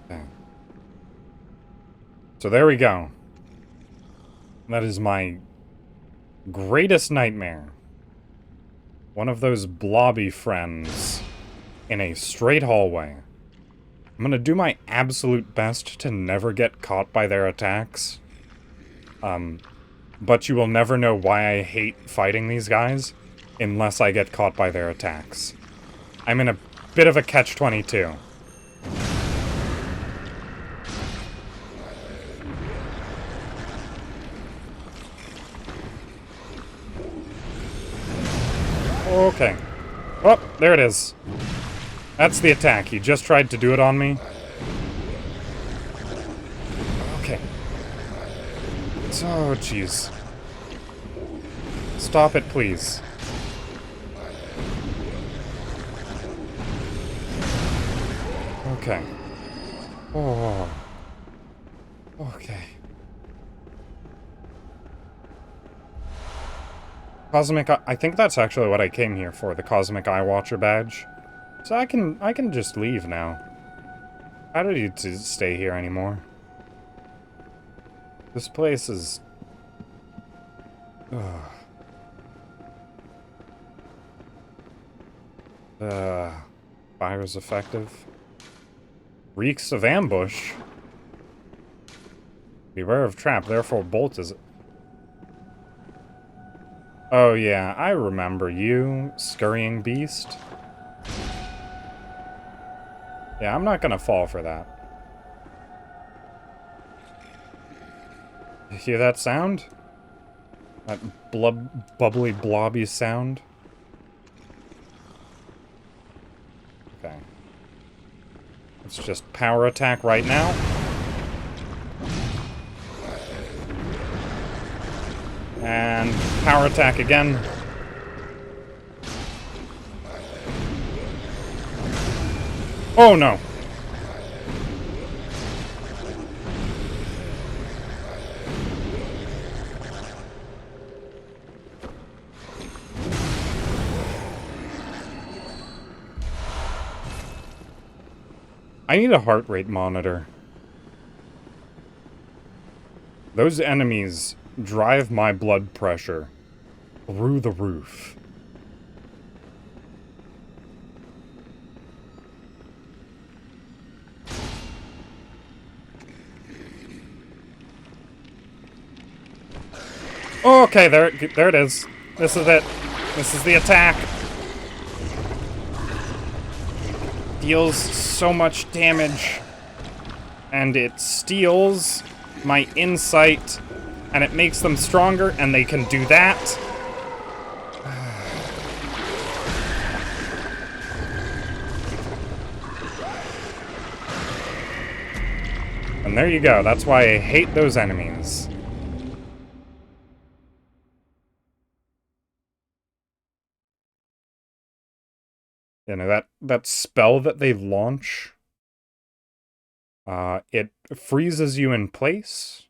Okay. So there we go. That is my greatest nightmare. One of those blobby friends in a straight hallway. I'm gonna do my absolute best to never get caught by their attacks. But you will never know why I hate fighting these guys unless I get caught by their attacks. I'm in a bit of a catch-22. Okay. Oh, there it is. That's the attack. He just tried to do it on me. Oh, jeez. Stop it, please. Okay. Oh. Okay. Cosmic I think that's actually what I came here for, the Cosmic Eye Watcher badge. So I can just leave now. I don't need to stay here anymore. This place is... Ugh. Fire's effective. Reeks of ambush. Beware of trap, therefore bolt is... Oh yeah, I remember you, scurrying beast. Yeah, I'm not gonna fall for that. You hear that sound? That bubbly, blobby sound? Okay. Let's just power attack right now. And power attack again. Oh no! I need a heart rate monitor. Those enemies drive my blood pressure through the roof. Okay, there it is. This is it. This is the attack. Deals so much damage. And it steals my insight. And it makes them stronger, and they can do that. And there you go. That's why I hate those enemies. You know, that spell that they launch, it freezes you in place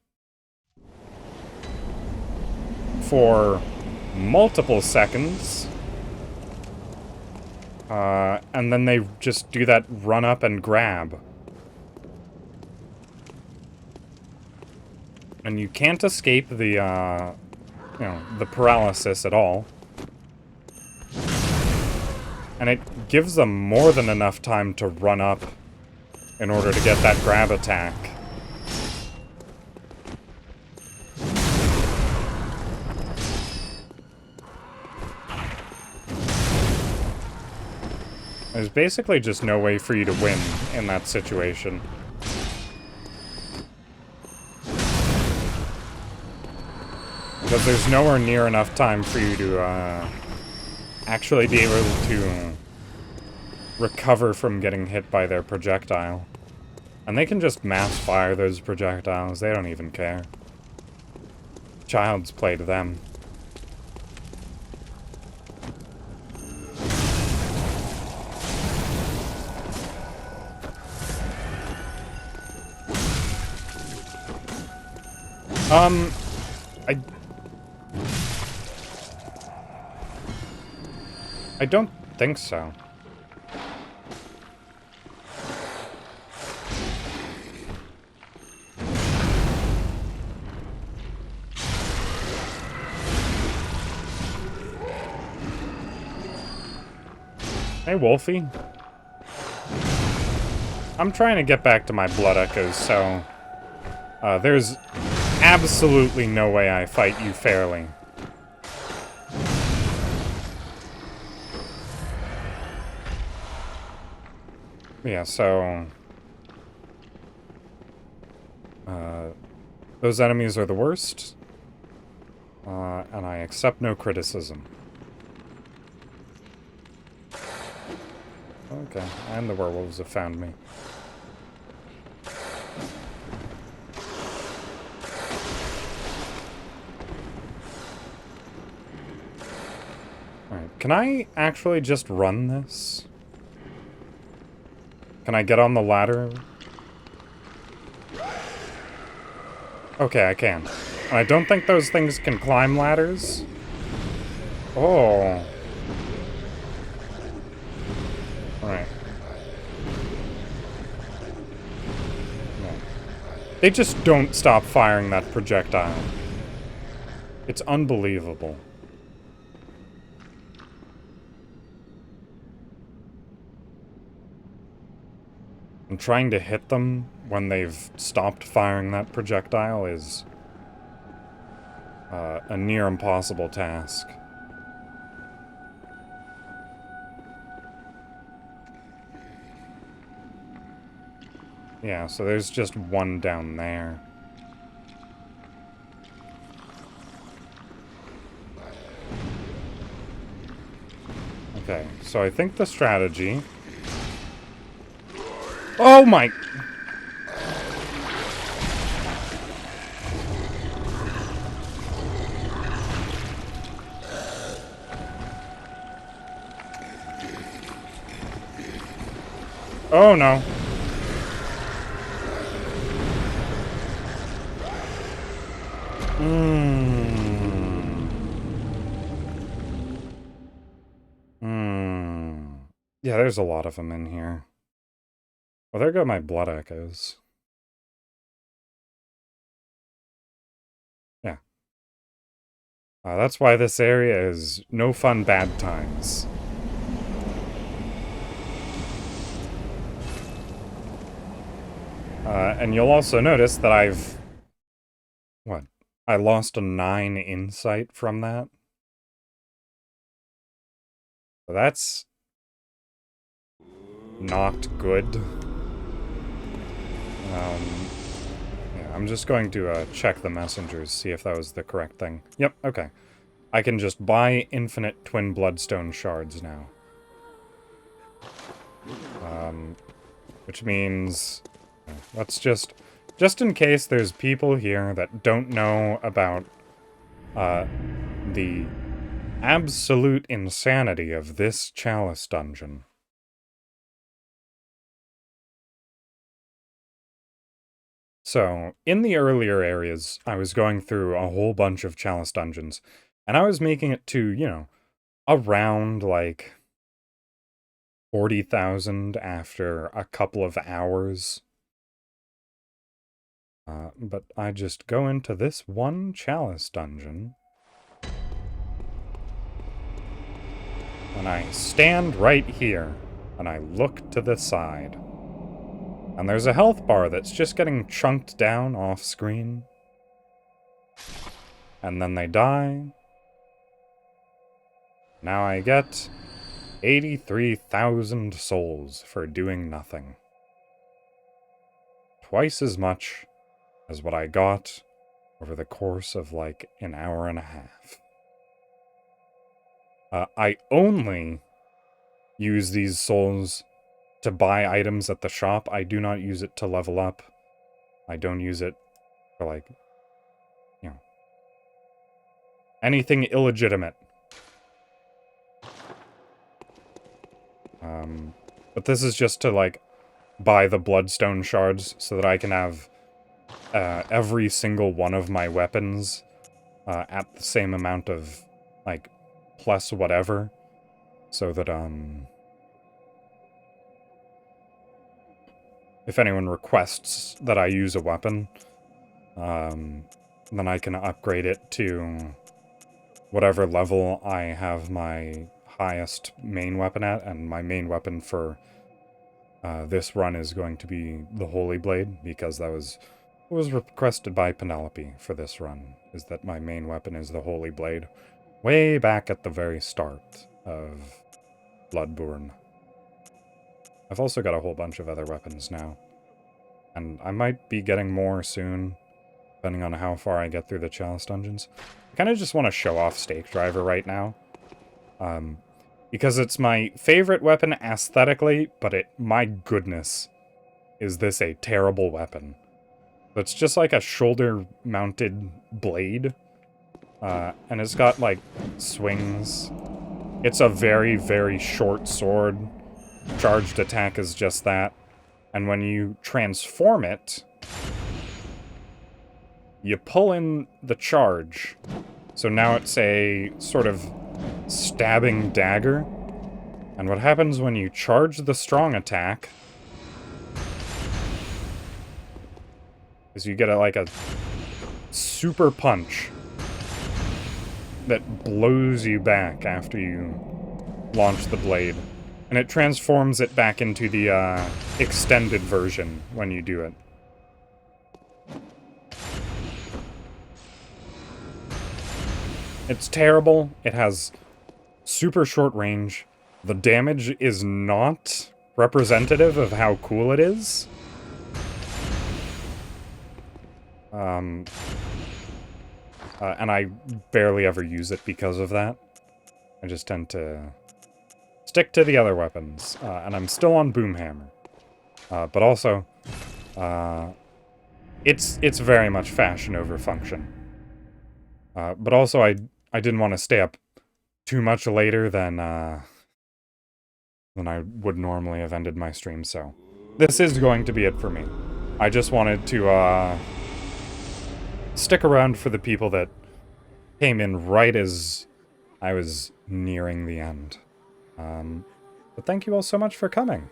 for multiple seconds, and then they just do that run up and grab. And you can't escape the, you know, the paralysis at all. And it gives them more than enough time to run up in order to get that grab attack. There's basically just no way for you to win in that situation. Because there's nowhere near enough time for you to, actually be able to recover from getting hit by their projectile. And they can just mass fire those projectiles, they don't even care. Child's play to them. I don't think so. Hey, Wolfie. I'm trying to get back to my blood echoes, so... there's absolutely no way I fight you fairly. Yeah, so... those enemies are the worst. And I accept no criticism. Okay, and the werewolves have found me. Can I actually just run this? Can I get on the ladder? Okay, I can. I don't think those things can climb ladders. Oh. Alright. No. They just don't stop firing that projectile. It's unbelievable. And trying to hit them when they've stopped firing that projectile is a near impossible task. Yeah, so there's just one down there. Okay, so I think the strategy... Oh my... Oh no. Yeah, there's a lot of them in here. Well, there go my blood echoes. Yeah. That's why this area is no fun bad times. And you'll also notice that I've... What? I lost a 9 insight from that. So that's... not good. Yeah, I'm just going to check the messengers, see if that was the correct thing. Yep, okay. I can just buy infinite twin bloodstone shards now. Which means... let's just in case there's people here that don't know about the absolute insanity of this Chalice dungeon. So, in the earlier areas, I was going through a whole bunch of Chalice dungeons, and I was making it to, you know, around, like, 40,000 after a couple of hours. But I just go into this one Chalice dungeon, and I stand right here, and I look to the side. And there's a health bar that's just getting chunked down off screen. And then they die. Now I get 83,000 souls for doing nothing. Twice as much as what I got over the course of like an hour and a half. I only use these souls to buy items at the shop. I do not use it to level up. I don't use it for, like, you know, anything illegitimate. But this is just to, like, buy the bloodstone shards so that I can have every single one of my weapons at the same amount of, like, plus whatever. So that, if anyone requests that I use a weapon, then I can upgrade it to whatever level I have my highest main weapon at, and my main weapon for this run is going to be the Holy Blade, because that was what was requested by Penelope for this run, is that my main weapon is the Holy Blade, way back at the very start of Bloodborne. I've also got a whole bunch of other weapons now, and I might be getting more soon, depending on how far I get through the Chalice dungeons. I kind of just want to show off Stake Driver right now, because it's my favorite weapon aesthetically, but my goodness, is this a terrible weapon. It's just like a shoulder-mounted blade, and it's got, like, swings It's a very, very short sword. Charged attack is just that. And when you transform it, you pull in the charge. So now it's a sort of stabbing dagger. And what happens when you charge the strong attack is you get like a super punch that blows you back after you launch the blade. And it transforms it back into the extended version when you do it. It's terrible. It has super short range. The damage is not representative of how cool it is. And I barely ever use it because of that. I just tend to stick to the other weapons. And I'm still on Boomhammer. But also, it's very much fashion over function. But also, I didn't want to stay up too much later than I would normally have ended my stream, so this is going to be it for me. I just wanted to stick around for the people that came in right as I was nearing the end. But thank you all so much for coming.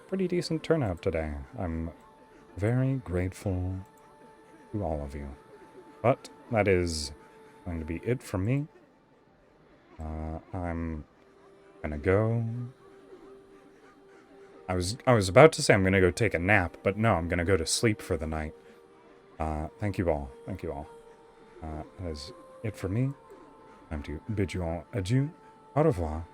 Pretty decent turnout today. I'm very grateful to all of you. But that is going to be it from me. I'm gonna go. I was about to say I'm gonna go take a nap, but no, I'm gonna go to sleep for the night. Thank you all. Thank you all. That is it for me. Time to bid you all adieu. Au revoir.